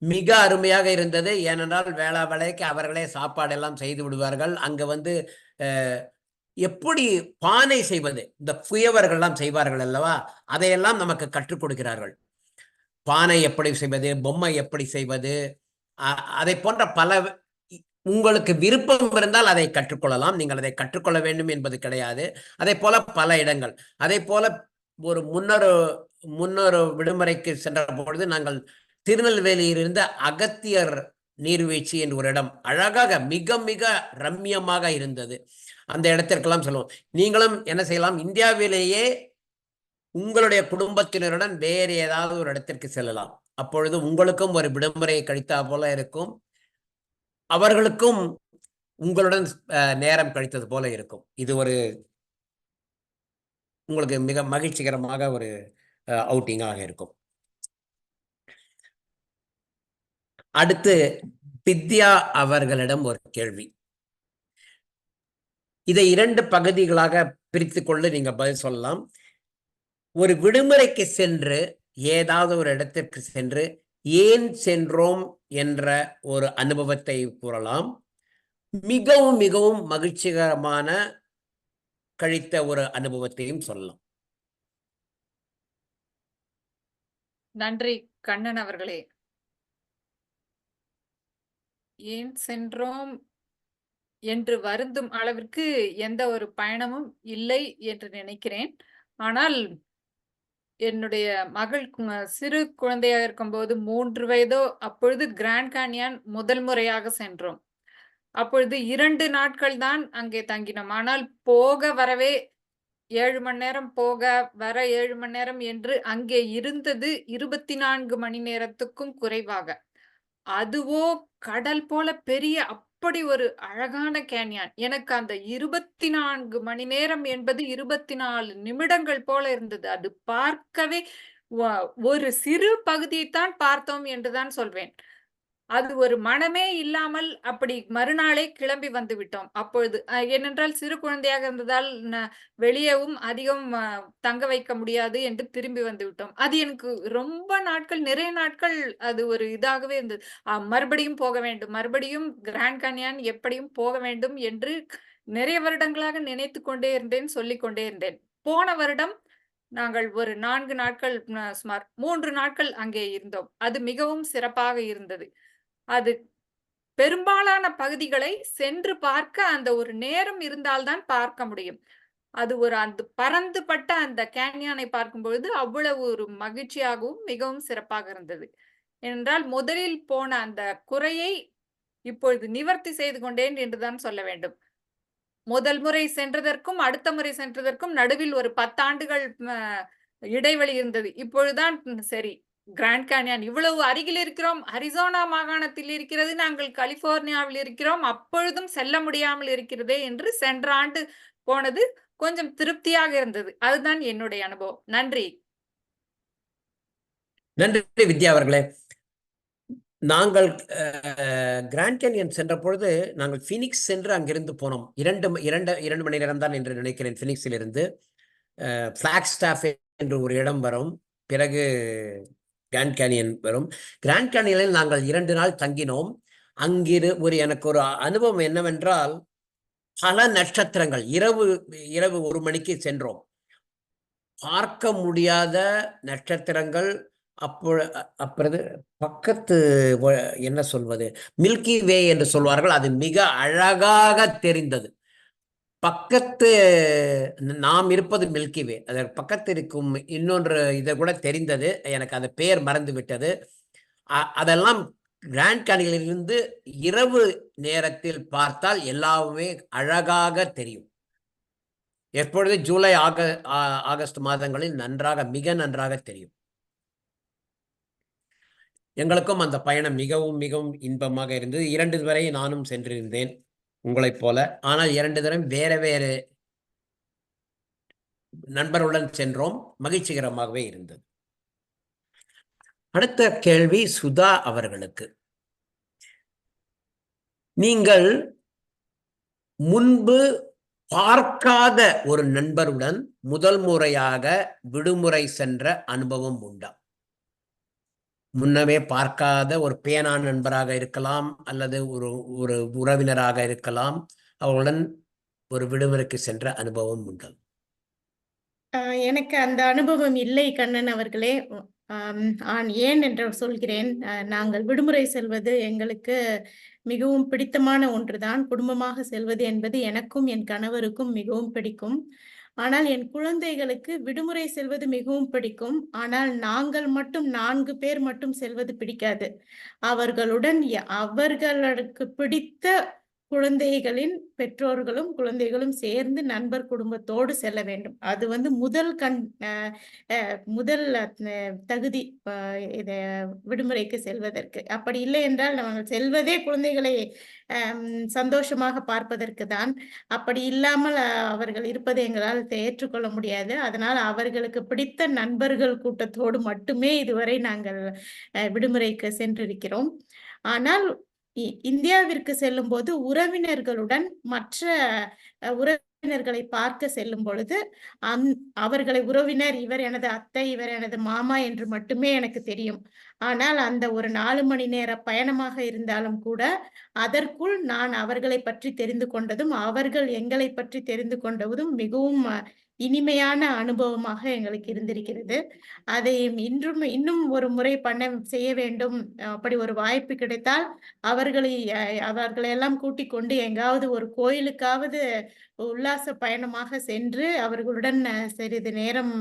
மிக அருமையாக இருந்தது. ஏனென்றால் வேளைக்கு அவர்களே சாப்பாடு எல்லாம் செய்து விடுவார்கள். அங்க எப்படி பானை செய்வது, இந்த குயவர்கள்லாம் செய்வார்கள் அல்லவா, அதையெல்லாம் நமக்கு கற்றுக் கொடுக்கிறார்கள். பானை எப்படி செய்வது, பொம்மை எப்படி செய்வது, அதை போன்ற பல, உங்களுக்கு விருப்பம் இருந்தால் அதை கற்றுக்கொள்ளலாம். நீங்கள் அதை கற்றுக்கொள்ள வேண்டும் என்பது கிடையாது. அதே போல பல இடங்கள். அதே போல ஒரு முன்னொரு விடுமுறைக்கு சென்ற பொழுது நாங்கள் திருநெல்வேலியில் இருந்த அகத்தியர் நீர்வீழ்ச்சி என்று ஒரு இடம் அழகாக மிக மிக ரம்மியமாக இருந்தது. அந்த இடத்திற்கெல்லாம் சொல்லுவோம். நீங்களும் என்ன செய்யலாம், இந்தியாவிலேயே உங்களுடைய குடும்பத்தினருடன் வேறு ஏதாவது ஒரு இடத்திற்கு செல்லலாம். அப்பொழுது உங்களுக்கும் ஒரு விடுமுறையை கழித்தா போல இருக்கும், அவர்களுக்கும் உங்களுடன் நேரம் கழித்தது போல இருக்கும். இது உங்களுக்கு மிக மகிழ்ச்சிகரமாக ஒரு அவுட்டிங்காக இருக்கும். அடுத்து வித்யா அவர்களிடம் ஒரு கேள்வி. இதை 2 பகுதிகளாக பிரித்து கொண்டு நீங்க பதில் சொல்லலாம். ஒரு விடுமுறைக்கு சென்று ஏதாவது ஒரு இடத்திற்கு சென்று ஏன் சென்றோம் என்ற ஒரு அனுபவத்தை கூறலாம். மிகவும் மிகவும் மகிழ்ச்சிகரமான கழித்த ஒரு அனுபவத்தையும் சொல்லலாம். நன்றி கண்ணன் அவர்களே. ஏன் சென்றோம் என்று வருந்தும் அளவிற்கு எந்த ஒரு பயணமும் இல்லை என்று நினைக்கிறேன். ஆனால் என்னுடைய மகள் சிறு குழந்தையாக இருக்கும்போது 3 வயதோ அப்பொழுது கிராண்ட் கேன்யான் முதல் முறையாக சென்றோம். அப்பொழுது 2 நாட்கள் தான் அங்கே தங்கினோம். ஆனால் போக வரவே 7 மணி நேரம், போக வர 7 மணி நேரம் என்று அங்கே இருந்தது 24 மணி நேரத்துக்கும் குறைவாக. அதுவோ கடல் போல பெரிய அப்படி ஒரு அழகான கேன்யான். எனக்கு அந்த 24 மணி நேரம் என்பது 24 நிமிடங்கள் போல இருந்தது. அது பார்க்கவே ஒரு சிறு பகுதியைத்தான் பார்த்தோம் என்றுதான் சொல்வேன். அது ஒரு மனமே இல்லாமல் அப்படி மறுநாளே கிளம்பி வந்து விட்டோம். அப்பொழுது ஏனென்றால் சிறு குழந்தையாக இருந்ததால் வெளியவும் அதிகம் தங்க வைக்க முடியாது என்று திரும்பி வந்து விட்டோம். அது எனக்கு ரொம்ப நாட்கள், நிறைய நாட்கள் அது ஒரு இதாகவே இருந்தது. மறுபடியும் போக வேண்டும், மறுபடியும் கிராண்ட் கேன்யான் எப்படியும் போக வேண்டும் என்று நிறைய வருடங்களாக நினைத்து கொண்டே இருந்தேன், சொல்லிக் கொண்டே இருந்தேன். போன வருடம் நாங்கள் ஒரு 4 நாட்கள், சுமார் 3 நாட்கள் அங்கே இருந்தோம். அது மிகவும் சிறப்பாக இருந்தது. அது பெரும்பாலான பகுதிகளை சென்று பார்க்க அந்த ஒரு நேரம் இருந்தால்தான் பார்க்க முடியும். அது அந்த பறந்துபட்ட அந்த கேன்யானை பார்க்கும் பொழுது அவ்வளவு ஒரு மகிழ்ச்சியாகவும் மிகவும் சிறப்பாக இருந்தது. என்றால் முதலில் போன அந்த குறையை இப்பொழுது நிவர்த்தி செய்து கொண்டேன் என்றுதான் சொல்ல வேண்டும். முதல் முறை சென்றதற்கும் அடுத்த முறை சென்றதற்கும் நடுவில் ஒரு 10 ஆண்டுகள் இடைவெளி இருந்தது. இப்பொழுதுதான் சரி, கிராண்ட் கேன்யான் இவ்வளவு அருகில் இருக்கிறோம், அரிசோனா மாகாணத்தில் இருக்கிறது, நாங்கள் கலிபோர்னியாவில் இருக்கிறோம், அப்பொழுதும் செல்ல முடியாமல் இருக்கிறதே என்று சென்ற ஆண்டு போனது கொஞ்சம் திருப்தியாக இருந்தது. அதுதான் என்னுடைய அனுபவம். நன்றி. நன்றி வித்யா அவர்களே. நாங்கள் கிராண்ட் கேன்யன் சென்ற பொழுது நாங்கள் ஃபினிக்ஸ் சென்று அங்கிருந்து போனோம். 2 மணி நேரம் தான் என்று நினைக்கிறேன். ஃபினிக்ஸில் இருந்து ஃபிளாக்ஸ்டாஃப் என்று ஒரு இடம் வரும், பிறகு கிராண்ட் கேன்யன் வரும். கிராண்ட் கேன்யனில் நாங்கள் 2 நாள் தங்கினோம். எனக்கு ஒரு அனுபவம் என்னவென்றால், பல நட்சத்திரங்கள் இரவு 1 மணிக்கு சென்றோம். பார்க்க முடியாத நட்சத்திரங்கள். அப்புறம் பக்கத்து என்ன சொல்வது, மில்கி வே என்று சொல்வார்கள், அது மிக அழகாக தெரிந்தது. பக்கத்து நாம் இருப்பது மில்கி வே, அதற்கு பக்கத்து இருக்கும் இன்னொன்று இதை கூட தெரிந்தது, எனக்கு அந்த பெயர் மறந்து விட்டது. அதெல்லாம் கிராண்ட் கேன்யனிலிருந்து இரவு நேரத்தில் பார்த்தால் எல்லாமே அழகாக தெரியும். எப்பொழுது ஜூலை ஆகஸ்ட் மாதங்களில் மிக நன்றாக தெரியும். எங்களுக்கும் அந்த பயணம் மிகவும் மிகவும் இன்பமாக இருந்தது. 2 வரை நானும் சென்றிருந்தேன் உங்களைப் போல. ஆனால் 2 தரம் வேற வேறு நண்பருடன் சென்றோம். மகிழ்ச்சிகரமாகவே இருந்தது. அடுத்த கேள்வி சுதா அவர்களுக்கு. நீங்கள் முன்பு பார்க்காத ஒரு நண்பருடன் முதல் முறையாக விடுமுறை சென்ற அனுபவம் உண்டா? முன்னமே பார்க்காத ஒரு பேனா நண்பராக இருக்கலாம், அல்லது ஒரு உறவினராக இருக்கலாம், அவர்களுடன் ஒரு விடுமுறைக்கு சென்ற அனுபவம் உண்டு? எனக்கு அந்த அனுபவம் இல்லை கண்ணன் அவர்களே. ஏன் என்று சொல்கிறேன். நாங்கள் விடுமுறை செல்வது எங்களுக்கு மிகவும் பிடித்தமான ஒன்றுதான். குடும்பமாக செல்வது என்பது எனக்கும் என் கணவருக்கும் மிகவும் பிடிக்கும். ஆனால் என் குழந்தைகளுக்கு விடுமுறை செல்வது மிகவும் பிடிக்கும். ஆனால் நாங்கள் மட்டும் 4 பேர் மட்டும் செல்வது பிடிக்காது. அவர்களுடன் அவர்களுக்கு பிடித்த குழந்தைகளின் பெற்றோர்களும் குழந்தைகளும் சேர்ந்து நண்பர் குடும்பத்தோடு செல்ல வேண்டும். அது முதல் தகுதி விடுமுறைக்கு செல்வதற்கு. அப்படி இல்லை என்றால் நாங்கள் செல்வதே குழந்தைகளை சந்தோஷமாக பார்ப்பதற்கு தான். அப்படி இல்லாமல் அவர்கள் இருப்பதை எங்களால் ஏற்றுக்கொள்ள முடியாது. அதனால் அவர்களுக்கு பிடித்த நண்பர்கள் கூட்டத்தோடு மட்டுமே இதுவரை நாங்கள் விடுமுறைக்கு சென்றிருக்கிறோம். ஆனால் இந்தியாவிற்கு செல்லும் போது உறவினர்களுடன் மற்ற உறவினர்களை பார்க்க செல்லும் பொழுது அவர்களை உறவினர், இவர் எனது அத்தை, இவர் எனது மாமா என்று மட்டுமே எனக்கு தெரியும். ஆனால் அந்த ஒரு 4 மணி நேர பயணமாக இருந்தாலும் கூட அதற்குள் நான் அவர்களை பற்றி தெரிந்து கொண்டதும் அவர்கள் எங்களை பற்றி தெரிந்து கொண்டதும் மிகவும் இனிமையான அனுபவமாக எங்களுக்கு இருந்திருக்கிறது. அதை இன்னும் ஒரு முறை செய்ய வேண்டும். அப்படி ஒரு வாய்ப்பு கிடைத்தால் அவர்களெல்லாம் கூட்டிக் கொண்டு எங்காவது ஒரு கோயிலுக்காவது உல்லாச பயணமாக சென்று அவர்களுடன் சிறிது நேரம்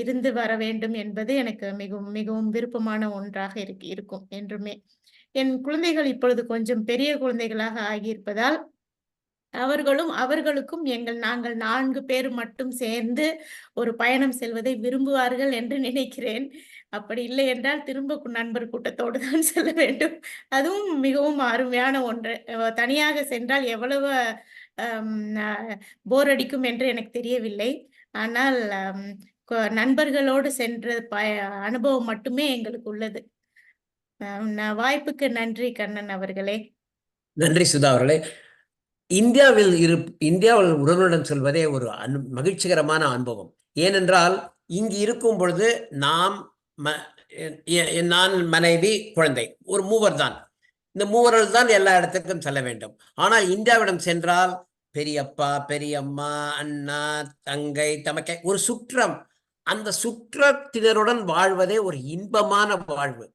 இருந்து வர வேண்டும் என்பது எனக்கு மிகவும் மிகவும் விருப்பமான ஒன்றாக இருக்கும் என்றுமே. என் குழந்தைகள் இப்பொழுது கொஞ்சம் பெரிய குழந்தைகளாக ஆகியிருப்பதால் அவர்களுக்கும் நாங்கள் 4 பேர் மட்டும் சேர்ந்து ஒரு பயணம் செல்வதை விரும்புவார்கள் என்று நினைக்கிறேன். அப்படி இல்லை என்றால் திரும்ப நண்பர் கூட்டத்தோடு தான் செல்ல வேண்டும். அதுவும் மிகவும் அருமையான ஒன்று. தனியாக சென்றால் எவ்வளவு போர் அடிக்கும் என்று எனக்கு தெரியவில்லை. ஆனால் நண்பர்களோடு சென்ற அனுபவம் மட்டுமே எங்களுக்கு உள்ளது. வாய்ப்புக்கு நன்றி கண்ணன் அவர்களே. நன்றி சுதா அவர்களே. இந்தியாவில் உறவினருடன் செல்வதே ஒரு மகிழ்ச்சிகரமான அனுபவம். ஏனென்றால் இங்கு இருக்கும் பொழுது நான், மனைவி, குழந்தை, ஒரு 3 தான். இந்த 3 தான் எல்லா இடத்துக்கும் செல்ல வேண்டும். ஆனால் இந்தியாவிடம் சென்றால் பெரியப்பா, பெரியம்மா, அண்ணா, தங்கை, தமக்கை, ஒரு சுற்றம். அந்த சுற்றத்தினருடன் வாழ்வதே ஒரு இன்பமான வாழ்வு.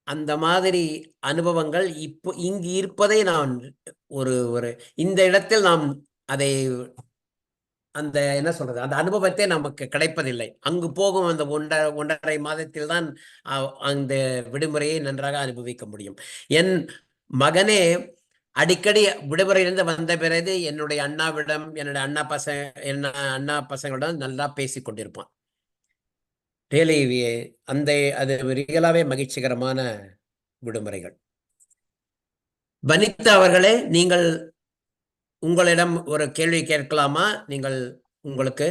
அந்த மாதிரி அனுபவங்கள் இங்கு இருப்பதை நான் இந்த இடத்தில் நாம் அதை அந்த என்ன சொல்றது, அந்த அனுபவத்தை நமக்கு கிடைப்பதில்லை. அங்கு போகும் அந்த 1.5 மாதத்தில் தான் அந்த விடுமுறையை நன்றாக அனுபவிக்க முடியும். என் மகனே அடிக்கடி விடுமுறையிலிருந்து வந்த பிறகு என்னுடைய அண்ணாவிடம், என்னுடைய அண்ணா பசங்களுடன் நல்லா பேசி கொண்டிருப்பான். ரியலி அது ரியலாவே மகிழ்ச்சிகரமான விடுமுறைகள். வனிதா அவர்களே, நீங்கள் உங்களிடம் ஒரு கேள்வி கேட்கலாமா? நீங்கள் உங்களுக்கு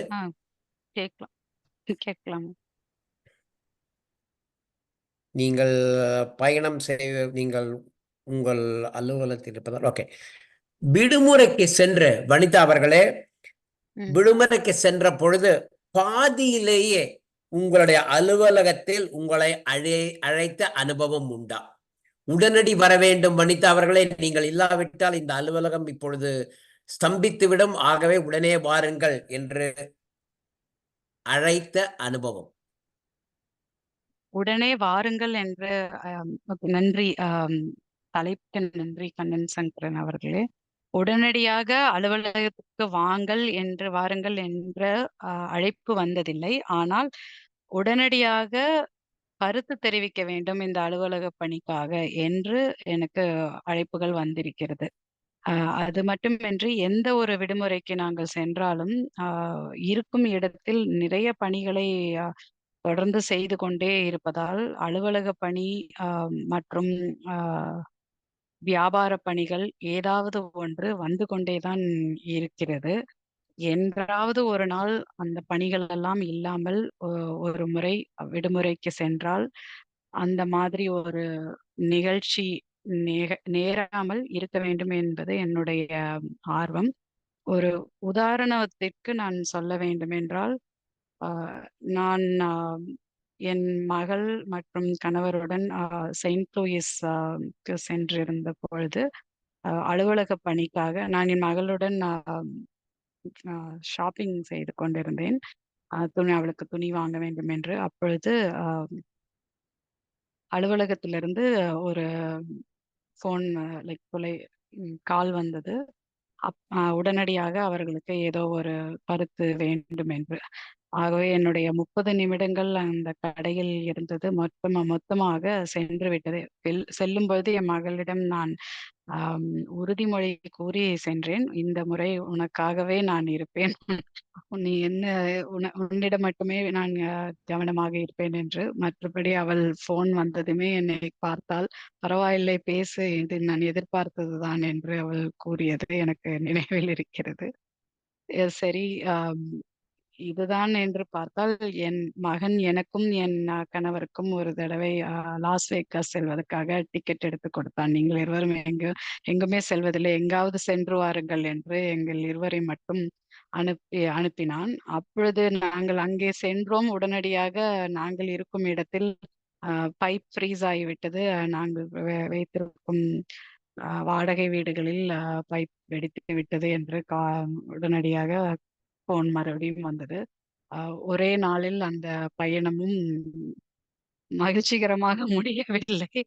கேட்கலாம். நீங்கள் பயணம் நீங்கள் உங்கள் அலுவலகத்தில் இருப்பதால் ஓகே. விடுமுறைக்கு சென்று வனிதா அவர்களே, விடுமுறைக்கு சென்ற பொழுது பாதியிலேயே உங்களுடைய அலுவலகத்தில் உங்களை அழைத்த அனுபவம் உண்டா? உடனடி வர வேண்டும் வனிதா அவர்களே, நீங்கள் இல்லாவிட்டால் இந்த அலுவலகம் இப்பொழுது ஸ்தம்பித்துவிடும், ஆகவே உடனே வாருங்கள் என்று அழைத்த அனுபவம். உடனே வாருங்கள் என்று நன்றி, தலைப்புக்கு நன்றி கண்ணன் சங்கரன் அவர்களே. உடனடியாக அலுவலகத்துக்கு வாருங்கள் என்ற அழைப்பு வந்ததில்லை. ஆனால் உடனடியாக கருத்து தெரிவிக்க வேண்டும் இந்த அலுவலக பணிக்காக என்று எனக்கு அழைப்புகள் வந்திருக்கிறது. அது மட்டுமின்றி எந்த ஒரு விடுமுறைக்கு நாங்கள் சென்றாலும் இருக்கும் இடத்தில் நிறைய பணிகளை தொடர்ந்து செய்து கொண்டே இருப்பதால் அலுவலக பணி மற்றும் வியாபார பணிகள் ஏதாவது ஒன்று வந்து கொண்டேதான் இருக்கிறது. என்றாவது ஒரு நாள் அந்த பணிகள் எல்லாம் இல்லாமல் ஒரு முறை விடுமுறைக்கு சென்றால் அந்த மாதிரி ஒரு நிகழ்ச்சி நேராமல் இருக்க வேண்டும் என்பது என்னுடைய ஆர்வம். ஒரு உதாரணத்திற்கு நான் சொல்ல வேண்டும் என்றால், நான் என் மகள் மற்றும் கணவருடன் செயின்ட் லூயிஸ் சென்றிருந்த பொழுது அலுவலக பணிக்காக நான் என் மகளுடன் ஷாப்பிங் செய்து கொண்டிருந்தேன். அவளுக்கு துணி வாங்க வேண்டும் என்று. அப்பொழுது அலுவலகத்திலிருந்து ஒரு ஃபோன் கால் வந்தது. உடனடியாக அவர்களுக்கு ஏதோ ஒரு கருத்து வேண்டும் என்று. ஆகவே என்னுடைய 30 நிமிடங்கள் அந்த கடையில் இருந்தது மொத்தமாக சென்று விட்டது. செல்லும் பொழுது என் மகளிடம் நான் உறுதிமொழி கூறி சென்றேன். இந்த முறை உனக்காகவே நான் இருப்பேன். நீ உன்னிடம் மட்டுமே நான் கவனமாக இருப்பேன் என்று. மற்றபடி அவள் போன் வந்ததுமே என்னை பார்த்தால், பரவாயில்லை பேசு, இது நான் எதிர்பார்த்ததுதான் என்று அவள் கூறியது எனக்கு நினைவில் இருக்கிறது. சரி, இதுதான் என்று பார்த்தால் என் மகன் எனக்கும் என் கணவருக்கும் ஒரு தடவை லாஸ் வேகாஸ் செல்வதற்காக டிக்கெட் எடுத்து கொடுத்தான். நீங்கள் இருவரும் எங்குமே செல்வதில்லை, எங்காவது சென்று வாருங்கள் என்று எங்கள் இருவரை மட்டும் அனுப்பினான். அப்பொழுது நாங்கள் அங்கே சென்றோம். உடனடியாக நாங்கள் இருக்கும் இடத்தில் பைப் ஃப்ரீஸ் ஆகிவிட்டது. நாங்கள் வைத்திருக்கும் வாடகை வீடுகளில் பைப் வெடித்து விட்டது என்று உடனடியாக போன் மறுபடியும் வந்தது. ஒரே நாளில் அந்த பயணமும் மகிழ்ச்சிகரமாக முடியவில்லை.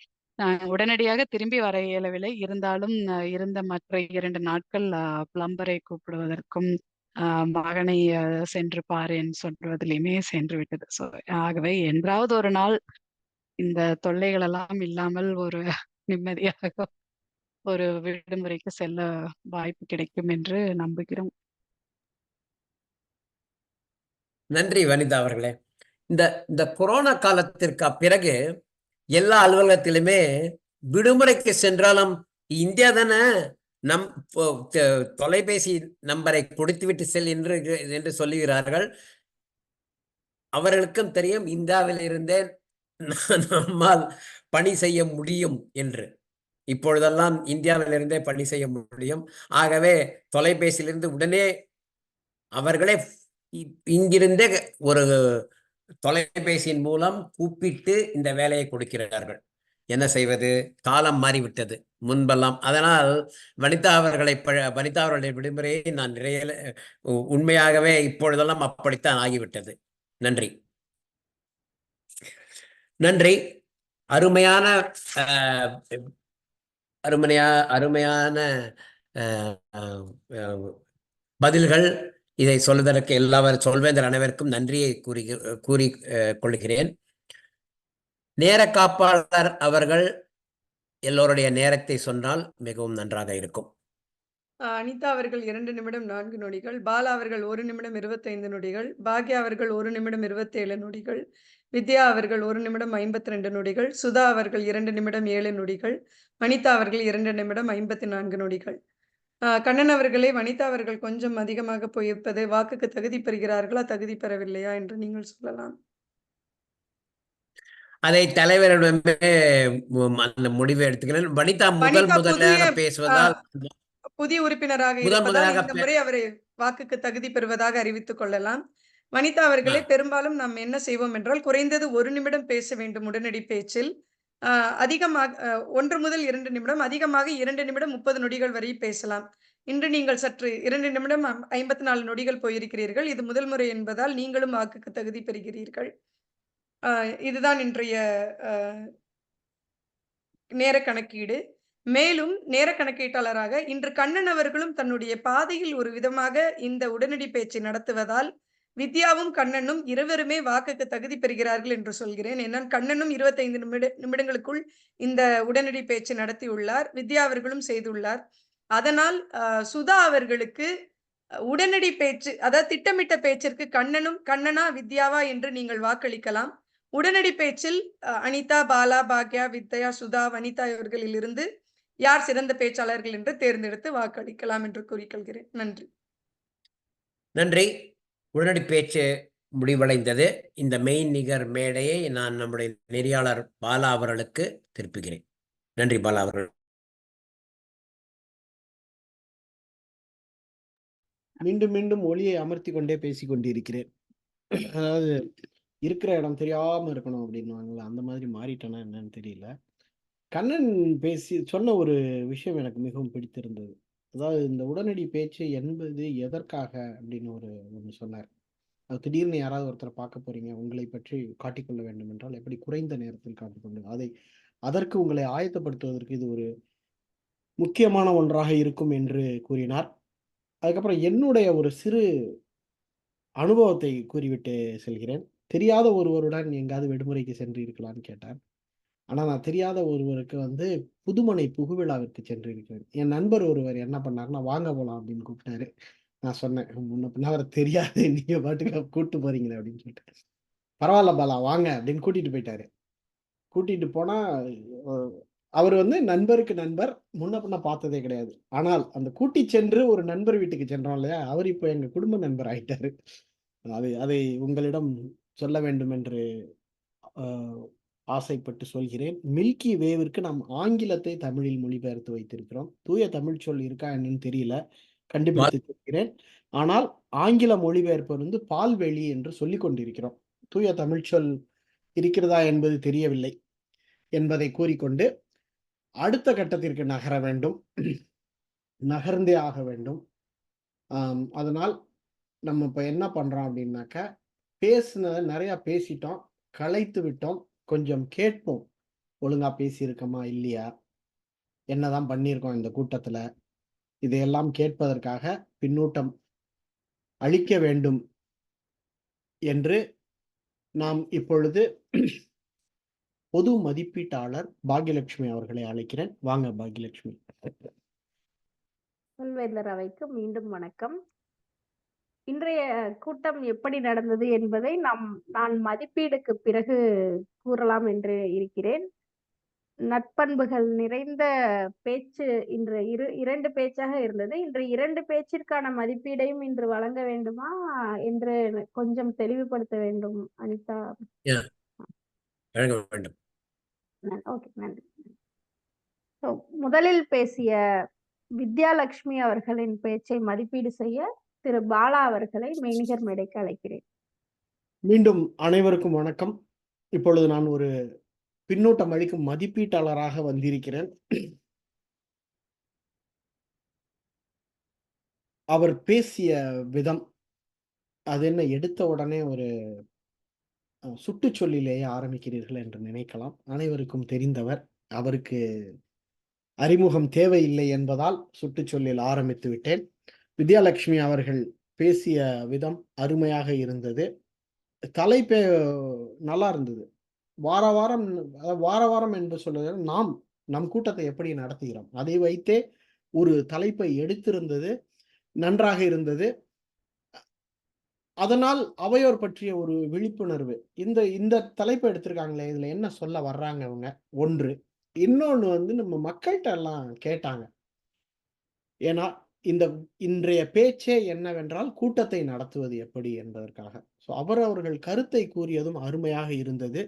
உடனடியாக திரும்பி வர இயலவில்லை. இருந்தாலும் இருந்த மற்ற 2 நாட்கள் பிளம்பரை கூப்பிடுவதற்கும் மகனை சென்று பாரு என்று சொல்வதிலுமே சென்று விட்டது. ஆகவே என்றாவது ஒரு நாள் இந்த தொல்லைகள் எல்லாம் இல்லாமல் ஒரு நிம்மதியாக ஒரு விடுமுறைக்கு செல்ல வாய்ப்பு கிடைக்கும் என்று நம்புகிறோம். நன்றி வனிதா அவர்களே. இந்த கொரோனா காலத்திற்கு பிறகு எல்லா அலுவலகத்திலுமே விடுமுறைக்கு சென்றாலும் இந்தியா தானே, நம் தொலைபேசி நம்பரை கொடுத்துவிட்டு செல் என்று சொல்லுகிறார்கள். அவர்களுக்கும் தெரியும் இந்தியாவில் இருந்தே நம்மால் பணி செய்ய முடியும் என்று. இப்பொழுதெல்லாம் இந்தியாவிலிருந்தே பணி செய்ய முடியும். ஆகவே தொலைபேசியிலிருந்து உடனே அவர்களே இங்கிருந்தே ஒரு தொலைபேசியின் மூலம் கூப்பிட்டு இந்த வேலையை கொடுக்கிறார்கள். என்ன செய்வது, காலம் மாறிவிட்டது முன்பெல்லாம். அதனால் வனிதா அவர்களுடைய விடுமுறையை நான் நிறைய உண்மையாகவே இப்பொழுதெல்லாம் அப்படித்தான் ஆகிவிட்டது. நன்றி நன்றி. அருமையான அருமையான பதில்கள். இதை சொல்வதற்கு சொல்வேந்தர் அனைவருக்கும் நன்றியை கூறி கொள்கிறேன். நேர காப்பாளர் அவர்கள் எல்லோருடைய நேரத்தை சொன்னால் மிகவும் நன்றாக இருக்கும். அனிதா அவர்கள் 2 நிமிடம் 4 நொடிகள், பாலா அவர்கள் 1 நிமிடம் 25 நொடிகள், பாக்யா அவர்கள் 1 நிமிடம் 27 நொடிகள், வித்யா அவர்கள் 1 நிமிடம் 52 நொடிகள், சுதா அவர்கள் 2 நிமிடம் 7 நொடிகள், வனிதா அவர்கள் 2 நிமிடம் 54 நொடிகள். கண்ணன் அவர்களே, வனிதா அவர்கள் கொஞ்சம் அதிகமாக போயிருப்பது வாக்குக்கு தகுதி பெறுகிறார்களா, தகுதி பெறவில்லையா என்று நீங்கள் சொல்லலாம். அதை தலைவரிடமே அந்த முடிவை எடுத்துக்கிறேன். வனிதா முதலாக பேசுவதால் புதிய உறுப்பினராக இருப்பதால் இந்த முறை அவரை வாக்குக்கு தகுதி பெறுவதாக அறிவித்துக் கொள்ளலாம். வனிதா அவர்களே, பெரும்பாலும் நாம் என்ன செய்வோம் என்றால், குறைந்தது 1 நிமிடம் பேச வேண்டும் உடனடி பேச்சில். அதிகமாக 1 முதல் 2 நிமிடம், அதிகமாக 2 நிமிடம் 30 நொடிகள் வரை பேசலாம். இன்று நீங்கள் சற்று 2 நிமிடம் 54 நொடிகள் போயிருக்கிறீர்கள். இது முதல் முறை என்பதால் நீங்களும் வாக்குக்கு தகுதி பெறுகிறீர்கள். இதுதான் இன்றைய நேர கணக்கீடு. மேலும் நேர கணக்கீட்டாளராக இன்று கண்ணன் அவர்களும் தன்னுடைய பாதையில் ஒரு விதமாக இந்த உடனடி பேச்சை நடத்துவதால் வித்யாவும் கண்ணனும் இருவருமே வாக்குக்கு தகுதி பெறுகிறார்கள் என்று சொல்கிறேன். ஏன்னால் கண்ணனும் 25 நிமிடங்களுக்குள் இந்த உடனடி பேச்சு நடத்தியுள்ளார், வித்யா அவர்களும் செய்துள்ளார். அதனால் சுதா அவர்களுக்கு உடனடி பேச்சு, அதாவது திட்டமிட்ட பேச்சிற்கு கண்ணனா வித்யாவா என்று நீங்கள் வாக்களிக்கலாம். உடனடி பேச்சில் அனிதா, பாலா, பாக்யா, வித்யா, சுதா, வனிதா இவர்களில் இருந்து யார் சிறந்த பேச்சாளர்கள் என்று தேர்ந்தெடுத்து வாக்களிக்கலாம் என்று கூறிக்கொள்கிறேன். நன்றி. நன்றி. உடனடி பேச்சு முடிவடைந்தது. இந்த மெய்நிகர் மேடையை நான் நம்முடைய நெறியாளர் பாலா அவர்களுக்கு திருப்புகிறேன். நன்றி பாலா அவர்கள். மீண்டும் மீண்டும் ஒளியை அமர்த்தி கொண்டே பேசி கொண்டிருக்கிறேன். அதாவது இருக்கிற இடம் தெரியாம இருக்கணும் அப்படின்னுவாங்களா, அந்த மாதிரி மாறிட்டேனா என்னன்னு தெரியல. கண்ணன் சொன்ன ஒரு விஷயம் எனக்கு மிகவும் பிடித்திருந்தது. அதாவது இந்த உடனடி பேச்சு என்பது எதற்காக அப்படின்னு ஒன்று சொன்னார். அது திடீர்னு யாராவது ஒருத்தரை பார்க்க போறீங்க, உங்களை பற்றி காட்டிக்கொள்ள வேண்டும் என்றால் எப்படி குறைந்த நேரத்தில் காட்டிக்கொண்டு அதற்கு உங்களை ஆயத்தப்படுத்துவதற்கு இது ஒரு முக்கியமான ஒன்றாக இருக்கும் என்று கூறினார். அதுக்கப்புறம் என்னுடைய ஒரு சிறு அனுபவத்தை கூறிவிட்டு செல்கிறேன். தெரியாத ஒருவருடன் எங்காவது விடுமுறைக்கு சென்று இருக்கலான்னு கேட்டார். ஆனால் நான் தெரியாத ஒருவருக்கு புதுமனை புகுவிழாவிற்கு சென்று இருக்கிறேன். என் நண்பர் ஒருவர் என்ன பண்ணாருன்னா, வாங்க போகலாம் அப்படின்னு கூப்பிட்டாரு. நான் சொன்னேன், முன்ன பின்ன அவரை தெரியாது, நீங்க பாட்டுக்கு கூப்பிட்டு போறீங்களே அப்படின்னு சொல்லிட்டு. பரவாயில்ல பாலா வாங்க அப்படின்னு கூட்டிட்டு போயிட்டாரு. கூட்டிட்டு போனா அவர் நண்பருக்கு நண்பர், முன்ன பின்ன பார்த்ததே கிடையாது. ஆனால் அந்த கூட்டி சென்று ஒரு நண்பர் வீட்டுக்கு சென்றோம் இல்லையா, அவர் இப்போ எங்க குடும்ப நண்பர் ஆயிட்டாரு. அதை உங்களிடம் சொல்ல வேண்டும் என்று ஆசைப்பட்டு சொல்கிறேன். மில்கி வேவிற்கு நாம் ஆங்கிலத்தை தமிழில் மொழிபெயர்த்து வைத்திருக்கிறோம். தூய தமிழ் சொல் இருக்கா என்னன்னு தெரியல, கண்டுபிடித்து சொல்கிறேன். ஆனால் ஆங்கில மொழிபெயர்ப்பு பால்வெளி என்று சொல்லிக் கொண்டிருக்கிறோம். தூய தமிழ் சொல் இருக்கிறதா என்பது தெரியவில்லை என்பதை கூறிக்கொண்டு அடுத்த கட்டத்திற்கு நகர வேண்டும், நகர்ந்தே ஆக வேண்டும். அதனால் நம்ம இப்ப என்ன பண்றோம் அப்படின்னாக்க, பேசுனதை நிறைய பேசிட்டோம், களைத்து விட்டோம். கொஞ்சம் கேட்போம், ஒழுங்கா பேசியிருக்கோமா இல்லையா, என்னதான் பண்ணியிருக்கோம் இந்த கூட்டத்துல, இதையெல்லாம் கேட்பதற்காக பின்னூட்டம் அளிக்க வேண்டும் என்று நாம் இப்பொழுது பொது மதிப்பீட்டாளர் பாக்யலட்சுமி அவர்களை அழைக்கிறேன். வாங்க பாக்யலட்சுமி. சொல்வேந்தர் அவைக்கு மீண்டும் வணக்கம். இன்றைய கூட்டம் எப்படி நடந்தது என்பதை நான் மதிப்பீடுக்கு பிறகு கூறலாம் என்று இருக்கிறேன். நட்பண்புகள் நிறைந்த பேச்சு இன்று 2 பேச்சாக இருந்தது. இன்று 2 பேச்சிற்கான மதிப்பீடையும் இன்று வழங்க வேண்டுமா என்று கொஞ்சம் தெளிவுபடுத்த வேண்டும் அனிதா. ஓகே, நன்றி. முதலில் பேசிய வித்யாலட்சுமி அவர்களின் பேச்சை மதிப்பீடு செய்ய திரு பாலா அவர்களை மெய்நிகர் மேடைக்கு அழைக்கிறேன். மீண்டும் அனைவருக்கும் வணக்கம். இப்பொழுது நான் ஒரு பின்னூட்டம் அளிக்கும் மதிப்பீட்டாளராக வந்திருக்கிறேன். அவர் பேசிய விதம் அது என்ன, எடுத்த உடனே ஒரு சுட்டுச்சொல்லிலேயே ஆரம்பிக்கிறீர்கள் என்று நினைக்கலாம். அனைவருக்கும் தெரிந்தவர், அவருக்கு அறிமுகம் தேவையில்லை என்பதால் சுட்டுச்சொல்லில் ஆரம்பித்து விட்டேன். வித்யாலட்சுமி அவர்கள் பேசிய விதம் அருமையாக இருந்தது. தலைப்பே நல்லா இருந்தது. வார வாரம் வார வாரம் என்று சொல்வது நம் கூட்டத்தை எப்படி நடத்துகிறோம் அதை வைத்தே ஒரு தலைப்பை எடுத்திருந்தது. நன்றாக இருந்தது. அதனால் அவையோர் பற்றிய ஒரு விழிப்புணர்வு. இந்த தலைப்பை எடுத்திருக்காங்களே, இதுல என்ன சொல்ல வர்றாங்க அவங்க? ஒன்று. இன்னொன்னு வந்து நம்ம மக்கள்ட்ட எல்லாம் கேட்டாங்க. ஏன்னா, இன்றைய பேச்சே என்னவென்றால், கூட்டத்தை நடத்துவது எப்படி என்பதற்காக. அவர்கள் கருத்தை கூறியதும் அருமையாக இருந்தது.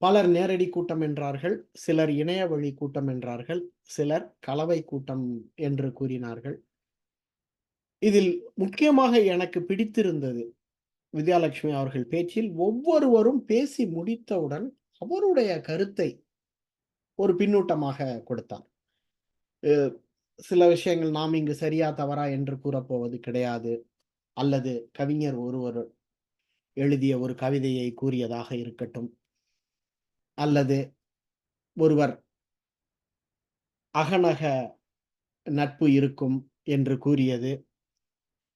பலர் நேரடி கூட்டம் என்றார்கள், சிலர் இணைய வழி கூட்டம் என்றார்கள், சிலர் கலவை கூட்டம் என்று கூறினார்கள். இதில் முக்கியமாக எனக்கு பிடித்திருந்தது வித்யாலட்சுமி அவர்கள் பேச்சில் ஒவ்வொருவரும் பேசி முடித்தவுடன் அவருடைய கருத்தை ஒரு பின்னூட்டமாக கொடுத்தார். சில விஷயங்கள் நாம் இங்கு சரியா தவறா என்று கூறப்போவது கிடையாது. அல்லது கவிஞர் ஒருவர் எழுதிய ஒரு கவிதையை கூறியதாக இருக்கட்டும், அல்லது ஒருவர் அகநக நட்பு இருக்கும் என்று கூறியது.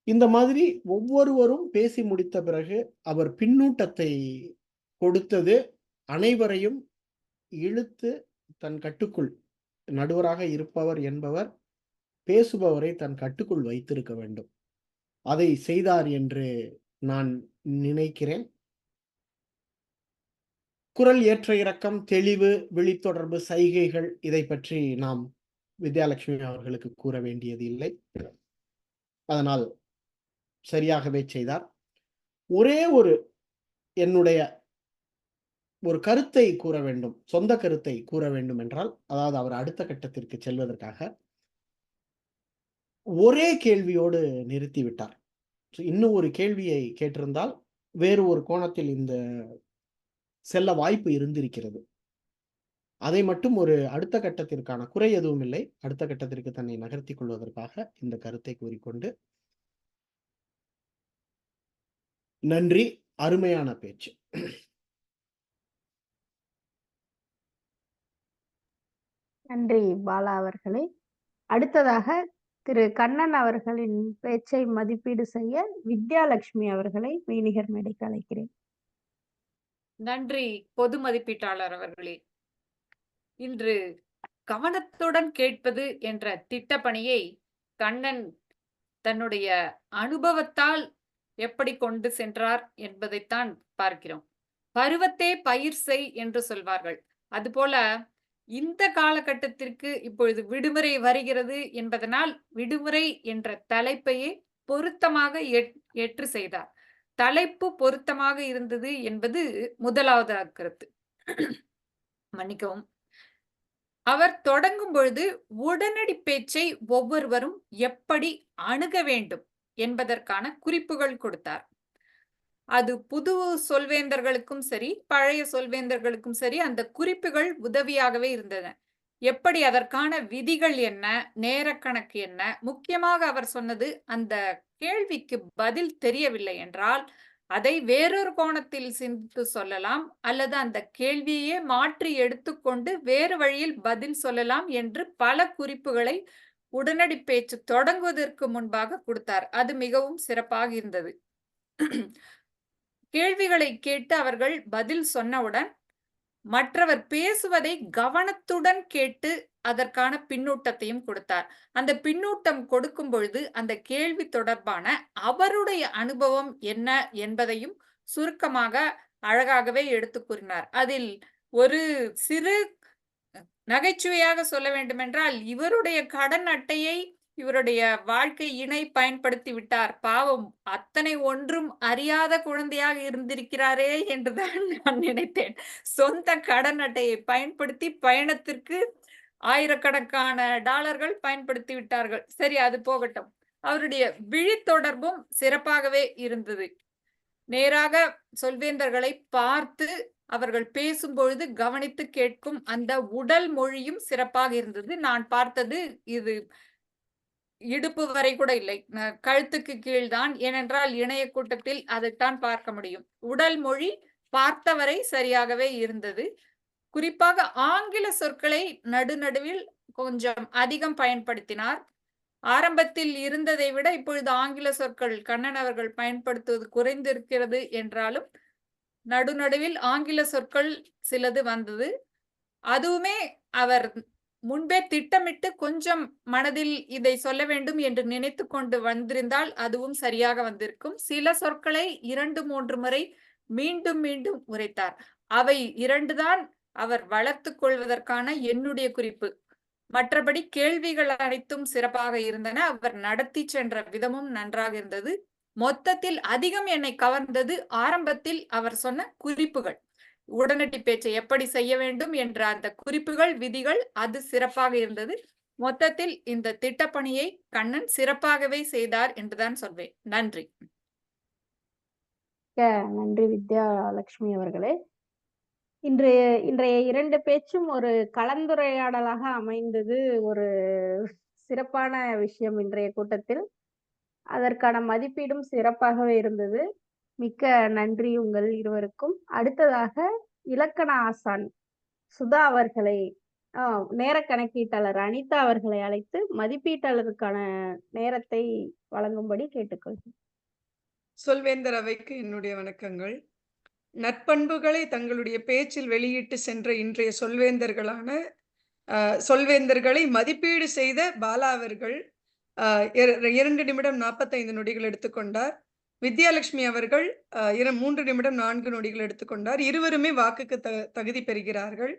இந்த மாதிரி ஒவ்வொருவரும் பேசி முடித்த பிறகு அவர் பின்னூட்டத்தை கொடுத்தது அனைவரையும் இழுத்து தன் கட்டுக்குள், நடுவராக இருப்பவர் என்பவர் பேசுபவரை தன் கட்டுக்குள் வைத்திருக்க வேண்டும். அதை செய்தார் என்று நான் நினைக்கிறேன். குரல் ஏற்ற இறக்கம், தெளிவு, விழித்தொடர்பு, சைகைகள் இதை பற்றி நாம் வித்யாலட்சுமி அவர்களுக்கு கூற வேண்டியது இல்லை. அதனால் சரியாகவே செய்தார். ஒரே என்னுடைய ஒரு கருத்தை கூற வேண்டும், சொந்த கருத்தை கூற வேண்டும் என்றால், அதாவது அவர் அடுத்த கட்டத்திற்கு செல்வதற்காக ஒரே கேள்வியோடு நிறுத்திவிட்டார். இன்னும் ஒரு கேள்வியை கேட்டிருந்தால் வேறு ஒரு கோணத்தில் இந்த செல்ல வாய்ப்பு இருந்திருக்கிறது. அதை மட்டும் ஒரு அடுத்த கட்டத்திற்கான குறை எதுவும் இல்லை, அடுத்த கட்டத்திற்கு தன்னை நகர்த்தி கொள்வதற்காக இந்த கருத்தை கூறிக்கொண்டு, நன்றி. அருமையான பேச்சு. நன்றி பாலா அவர்களே. அடுத்ததாக திரு கண்ணன் அவர்களின் பேச்சை மதிப்பீடு செய்ய வித்யாலட்சுமி அவர்களை மெய்நிகர் மேடைக்கு அழைக்கிறேன். நன்றி பொது மதிப்பீட்டாளர் அவர்களே. இன்று கவனத்துடன் கேட்பது என்ற திட்டப்பணியை கண்ணன் தன்னுடைய அனுபவத்தால் எப்படி கொண்டு சென்றார் என்பதைத்தான் பார்க்கிறோம். பருவத்தே பயிர் செய் என்று சொல்வார்கள். அதுபோல இந்த காலகட்டத்திற்கு இப்பொழுது விடுமுறை வருகிறது என்பதனால் விடுமுறை என்ற தலைப்பையே பொருத்தமாக ஏற்று செய்தார். தலைப்பு பொருத்தமாக இருந்தது என்பது முதலாவது கருத்து. மன்னிக்கவும். அவர் தொடங்கும் பொழுது உடனடி பேச்சை ஒவ்வொருவரும் எப்படி அணுக வேண்டும் என்பதற்கான குறிப்புகள் கொடுத்தார். அது புது சொல்வேந்தர்களுக்கும் சரி, பழைய சொல்வேந்தர்களுக்கும் சரி, அந்த குறிப்புகள் உதவியாகவே இருந்தன. எப்படி அதற்கான விதிகள் என்ன, நேரக்கணக்கு என்ன, முக்கியமாக அவர் சொன்னது, அந்த கேள்விக்கு பதில் தெரியவில்லை என்றால் அதை வேறொரு கோணத்தில் சிந்தித்து சொல்லலாம், அல்லது அந்த கேள்வியே மாற்றி எடுத்துக்கொண்டு வேறு வழியில் பதில் சொல்லலாம் என்று பல குறிப்புகளை உடனடி பேச்சு தொடங்குவதற்கு முன்பாக கொடுத்தார். அது மிகவும் சிறப்பாக இருந்தது. கேள்விகளை கேட்டு அவர்கள் பதில் சொன்னவுடன் மற்றவர் பேசுவதை கவனத்துடன் கேட்டு அதற்கான பின்னூட்டத்தையும் கொடுத்தார். அந்த பின்னூட்டம் கொடுக்கும் பொழுது அந்த கேள்வி தொடர்பான அவருடைய அனுபவம் என்ன என்பதையும் சுருக்கமாக அழகாகவே எடுத்து கூறினார். அதில் ஒரு சிறு நகைச்சுவையாக சொல்ல வேண்டுமென்றால், இவருடைய கடன் அட்டையை இவருடைய வாழ்க்கை இணை பயன்படுத்தி விட்டார், பாவம் அத்தனை ஒன்றும் அறியாத குழந்தையாக இருந்திருக்கிறாரே என்றுதான் நான் நினைத்தேன். சொந்த கடன் அட்டையை பயன்படுத்தி பயணத்திற்கு ஆயிரக்கணக்கான டாலர்கள் பயன்படுத்தி விட்டார்கள். சரி, அது போகட்டும். அவருடைய விழித்தொடர்பும் சிறப்பாகவே இருந்தது. நேராக சொல்வேந்தர்களை பார்த்து அவர்கள் பேசும்பொழுது கவனித்து கேட்கும் அந்த உடல் மொழியும் சிறப்பாக இருந்தது. நான் பார்த்தது இது இடுப்பு வரை கூட இல்லை, கழுத்துக்கு கீழ்தான். ஏனென்றால் இணைய கூட்டத்தில் அதைத்தான் பார்க்க முடியும். உடல் மொழி பார்த்தவரை சரியாகவே இருந்தது. குறிப்பாக ஆங்கில சொற்களை நடுநடுவில் கொஞ்சம் அதிகம் பயன்படுத்தினார். ஆரம்பத்தில் இருந்ததை விட இப்பொழுது ஆங்கில சொற்கள் கண்ணன் அவர்கள் பயன்படுத்துவது குறைந்திருக்கிறது என்றாலும் நடுநடுவில் ஆங்கில சொற்கள் சிலது வந்தது. அதுவுமே அவர் முன்பே திட்டமிட்டு கொஞ்சம் மனதில் இதை சொல்ல வேண்டும் என்று நினைத்து கொண்டு வந்திருந்தால் அதுவும் சரியாக வந்திருக்கும். சில சொற்களை 2-3 முறை மீண்டும் மீண்டும் உரைத்தார். அவை 2 தான் அவர் வளர்த்து கொள்வதற்கான என்னுடைய குறிப்பு. மற்றபடி கேள்விகள் அனைத்தும் சிறப்பாக இருந்தன. அவர் நடத்தி சென்ற விதமும் நன்றாக இருந்தது. மொத்தத்தில் அதிகம் என்னை கவர்ந்தது ஆரம்பத்தில் அவர் சொன்ன குறிப்புகள். உடனடி பேச்சை எப்படி செய்ய வேண்டும் என்ற அந்த குறிப்புகள், விதிகள், அது சிறப்பாக இருந்தது. மொத்தத்தில் இந்த திட்டப்பணியை கண்ணன் சிறப்பாகவே செய்தார் என்றுதான் சொல்வேன். நன்றி. நன்றி வித்யாலட்சுமி அவர்களே. இன்றைய 2 பேச்சும் ஒரு கலந்துரையாடலாக அமைந்தது. ஒரு சிறப்பான விஷயம் இன்றைய கூட்டத்தில். அதற்கான மதிப்பீடும் சிறப்பாகவே இருந்தது. மிக்க நன்றி உங்கள் இருவருக்கும். அடுத்ததாக இலக்கண ஆசான் சுதா அவர்களை நேர கணக்கீட்டாளர் அனிதா அவர்களை அழைத்து மதிப்பீட்டாளருக்கான நேரத்தை வழங்கும்படி கேட்டுக்கொள்கிறேன். சொல்வேந்தர் அவைக்கு என்னுடைய வணக்கங்கள். நற்பண்புகளை தங்களுடைய பேச்சில் வெளியிட்டு சென்ற இன்றைய சொல்வேந்தர்களை மதிப்பீடு செய்த பாலா அவர்கள் 2 நிமிடம் 45 நொடிகள் எடுத்துக்கொண்டார். வித்யாலட்சுமி அவர்கள் 3 நிமிடம் 4 நொடிகள் எடுத்துக்கொண்டார். இருவருமே வாக்குக்கு தகுதி பெறுகிறார்கள்.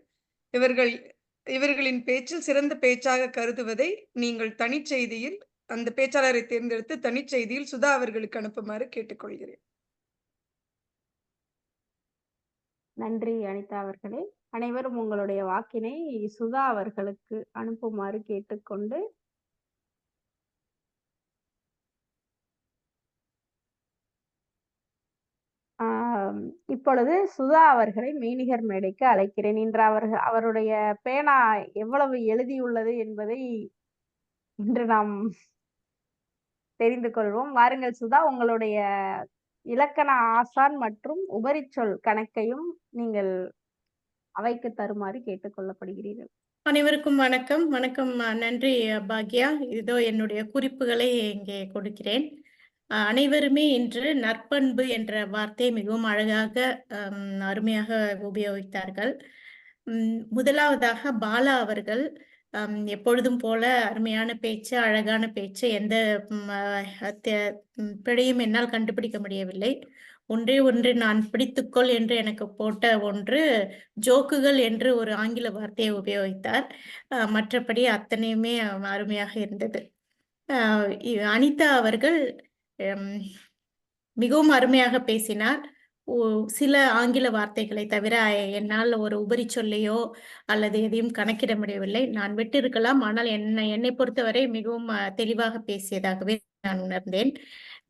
இவர்களின் பேச்சில் சிறந்த பேச்சாக கருதுவதை நீங்கள் தனிச்செய்தியில் அந்த பேச்சாளரை தேர்ந்தெடுத்து தனிச்செய்தியில் சுதா அவர்களுக்கு அனுப்புமாறு கேட்டுக்கொள்கிறேன். நன்றி அனிதா அவர்களே. அனைவரும் உங்களுடைய வாக்கினை சுதா அவர்களுக்கு அனுப்புமாறு கேட்டுக்கொண்டு இப்பொழுது சுதா அவர்களை மெய்நிகர் மேடைக்கு அழைக்கிறேன். இன்று அவருடைய பேனா எவ்வளவு எழுதியுள்ளது என்பதை இன்று நாம் தெரிந்து கொள்வோம். வாருங்கள் சுதா, உங்களுடைய இலக்கண ஆசான் மற்றும் உபரிச்சொல் கணக்கையும் நீங்கள் அவைக்கு தருமாறு கேட்டுக்கொள்ளப்படுகிறீர்கள். அனைவருக்கும் வணக்கம். வணக்கம். நன்றி பாக்யா. இதோ என்னுடைய குறிப்புகளை இங்கே கொடுக்கிறேன். அனைவருமே இன்று நற்பண்பு என்ற வார்த்தை மிகவும் அழகாக அருமையாக உபயோகித்தார்கள். முதலாவதாக பாலா அவர்கள் எப்பொழுதும் போல அருமையான பேச்சு, அழகான பேச்சு, எந்த பிழையும் என்னால் கண்டுபிடிக்க முடியவில்லை. ஒன்றே ஒன்று நான் பிடித்துக்கொள் என்று எனக்கு போட்ட ஒன்று ஜோக்குகள் என்று ஒரு ஆங்கில வார்த்தையை உபயோகித்தார். மற்றபடி அத்தனையுமே அருமையாக இருந்தது. அனிதா அவர்கள் மிகவும் அருமையாக பேசினார். சில ஆங்கில வார்த்தைகளை தவிர என்னால் ஒரு உபரி சொல்லையோ அல்லது எதையும் கணக்கிட முடியவில்லை. நான் விட்டிருக்கலாம், ஆனால் என்னை பொறுத்தவரை மிகவும் தெளிவாக பேசியதாகவே நான் உணர்ந்தேன்.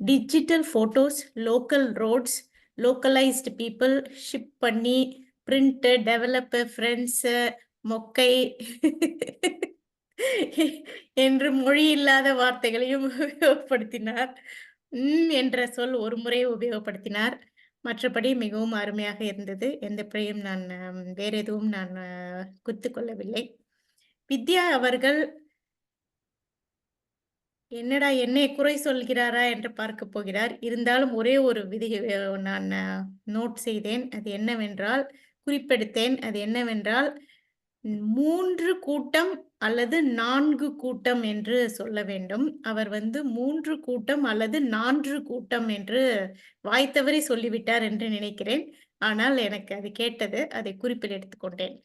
Digital photos, local roads, localised people, ship பண்ணி, பிரிண்ட், டெவலப்பர், ஃப்ரெண்ட்ஸ், மொக்கை என்று மொழி இல்லாத வார்த்தைகளையும் உபயோகப்படுத்தினார். என்ற சொல் ஒரு முறை உபயோகப்படுத்தினார். மற்றபடி மிகவும் அருமையாக இருந்தது. எந்த பிழையும் நான் வேற எதுவும் நான் குறித்து கொள்ளவில்லை. வித்யா அவர்கள் என்னடா என்னை குறை சொல்கிறாரா என்று பார்க்க போகிறார். இருந்தாலும் ஒரே ஒரு விதி நான் நோட் செய்தேன். அது என்னவென்றால், குறிப்பெடுத்தேன். அது என்னவென்றால் 3 கூட்டம் அல்லது 4 கூட்டம் என்று சொல்ல வேண்டும். அவர் 3 கூட்டம் அல்லது 4 கூட்டம் என்று வாய்த்தவரை சொல்லிவிட்டார் என்று நினைக்கிறேன். ஆனால் எனக்கு அது கேட்டது. அதை குறிப்பில் எடுத்துக்கொண்டேன்.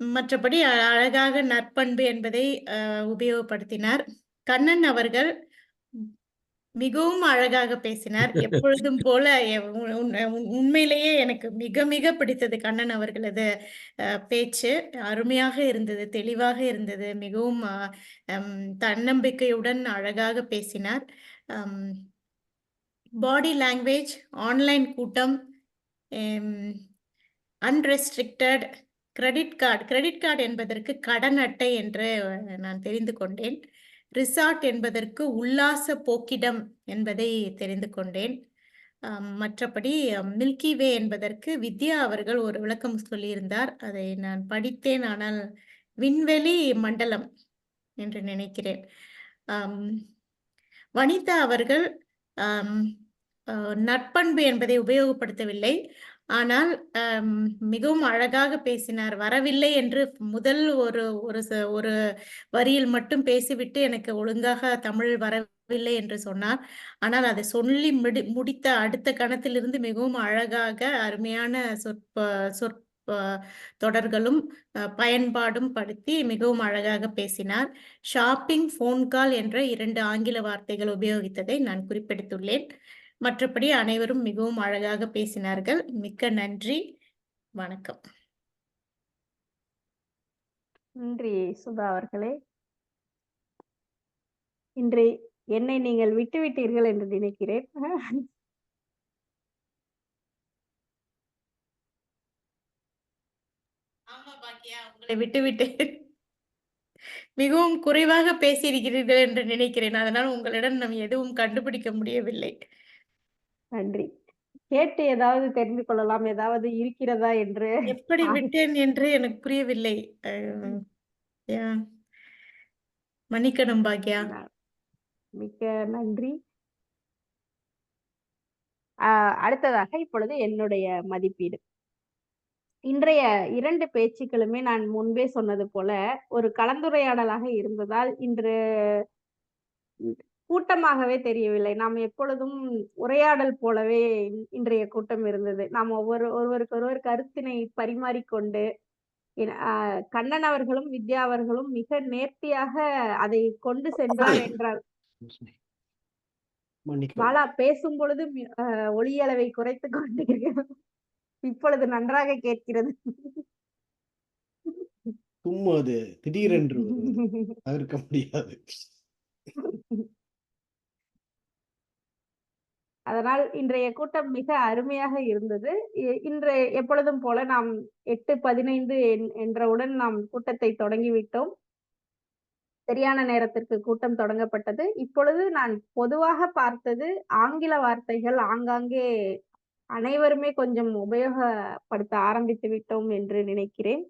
மற்றபடி அழகாக நற்பண்பு என்பதை உபயோகப்படுத்தினார். கண்ணன் அவர்கள் மிகவும் அழகாக பேசினார். எப்பொழுதும் போல உண்மையிலேயே எனக்கு மிக மிக பிடித்தது கண்ணன் அவர்களது பேச்சு. அருமையாக இருந்தது, தெளிவாக இருந்தது. மிகவும் தன்னம்பிக்கையுடன் அழகாக பேசினார். பாடி லாங்குவேஜ், ஆன்லைன் கூட்டம், அன்ரெஸ்ட்ரிக்டட், கிரெடிட் கார்டு என்பதற்கு கடன் அட்டை என்று நான் தெரிந்து கொண்டேன். ரிசார்ட் என்பதற்கு உல்லாச போக்கிடம் என்பதை தெரிந்து கொண்டேன். மற்றபடி மில்கி வே என்பதற்கு வித்யா அவர்கள் ஒரு விளக்கம் சொல்லியிருந்தார். அதை நான் படித்தேன், ஆனால் விண்வெளி மண்டலம் என்று நினைக்கிறேன். வனிதா அவர்கள் நற்பண்பு என்பதை உபயோகப்படுத்தவில்லை. ஆனால் மிகவும் அழகாக பேசினார். வரவில்லை என்று முதல் ஒரு வரியில் மட்டும் பேசிவிட்டு எனக்கு ஒழுங்காக தமிழ் வரவில்லை என்று சொன்னார். ஆனால் அதை சொல்லி முடித்த அடுத்த கணத்திலிருந்து மிகவும் அழகாக அருமையான சொற்ப தொடர்களும் பயன்பாடும் படுத்தி மிகவும் அழகாக பேசினார். ஷாப்பிங், ஃபோன் கால் என்ற 2 ஆங்கில வார்த்தைகள் உபயோகித்ததை நான் குறிப்பிட்டுள்ளேன். மற்றபடி அனைவரும் மிகவும் அழகாக பேசினார்கள். மிக்க நன்றி. வணக்கம். நன்றி சுதா அவர்களே. இன்று என்னை நீங்கள் விட்டுவிட்டீர்கள் என்று நினைக்கிறேன். ஆமா பாக்கியா, உங்களை விட்டுவிட்டு மிகவும் குறைவாக பேசியிருக்கிறீர்கள் என்று நினைக்கிறேன். அதனால் உங்களிடம் நாம் எதுவும் கண்டுபிடிக்க முடியவில்லை. நன்றி. கேட்டு ஏதாவது தெரிந்து கொள்ளலாம், ஏதாவது இருக்கிறதா என்று. எப்படி விட்டேன் என்று எனக்கு புரியவில்லை. மன்னிக்கணும் பாக்கியா. மிக்க நன்றி. அடுத்ததாக இப்பொழுது என்னுடைய மதிப்பீடு. இன்றைய 2 பேச்சுக்களுமே நான் முன்பே சொன்னது போல ஒரு கலந்துரையாடலாக இருந்ததால் இன்று கூட்டமாகவே தெரியவில்லை. நாம் எப்பொழுதும் உரையாடல் போலவே இன்றைய கூட்டம் இருந்தது. நாம் ஒருவருக்கொருவர் கருத்தினை பரிமாறிக்கொண்டு கண்ணன் அவர்களும் வித்யா அவர்களும் மிக நேர்த்தியாக அதை கொண்டு சென்றார் என்றால் பாலா பேசும் பொழுது ஒலி அளவை குறைத்து கொண்டிருக்கிறது. இப்பொழுது நன்றாக கேட்கிறது. தும்முவது திடீரென்று தவிர்க்க முடியாது. அதனால் இன்றைய கூட்டம் மிக அருமையாக இருந்தது. இன்று எப்பொழுதும் போல நாம் 8:15 என்றவுடன் நாம் கூட்டத்தை தொடங்கிவிட்டோம். சரியான நேரத்திற்கு கூட்டம் தொடங்கப்பட்டது. இப்பொழுது நான் பொதுவாக பார்த்தது ஆங்கில வார்த்தைகள் ஆங்காங்கே அனைவருமே கொஞ்சம் உபயோகப்படுத்த ஆரம்பித்து விட்டோம் என்று நினைக்கிறேன்.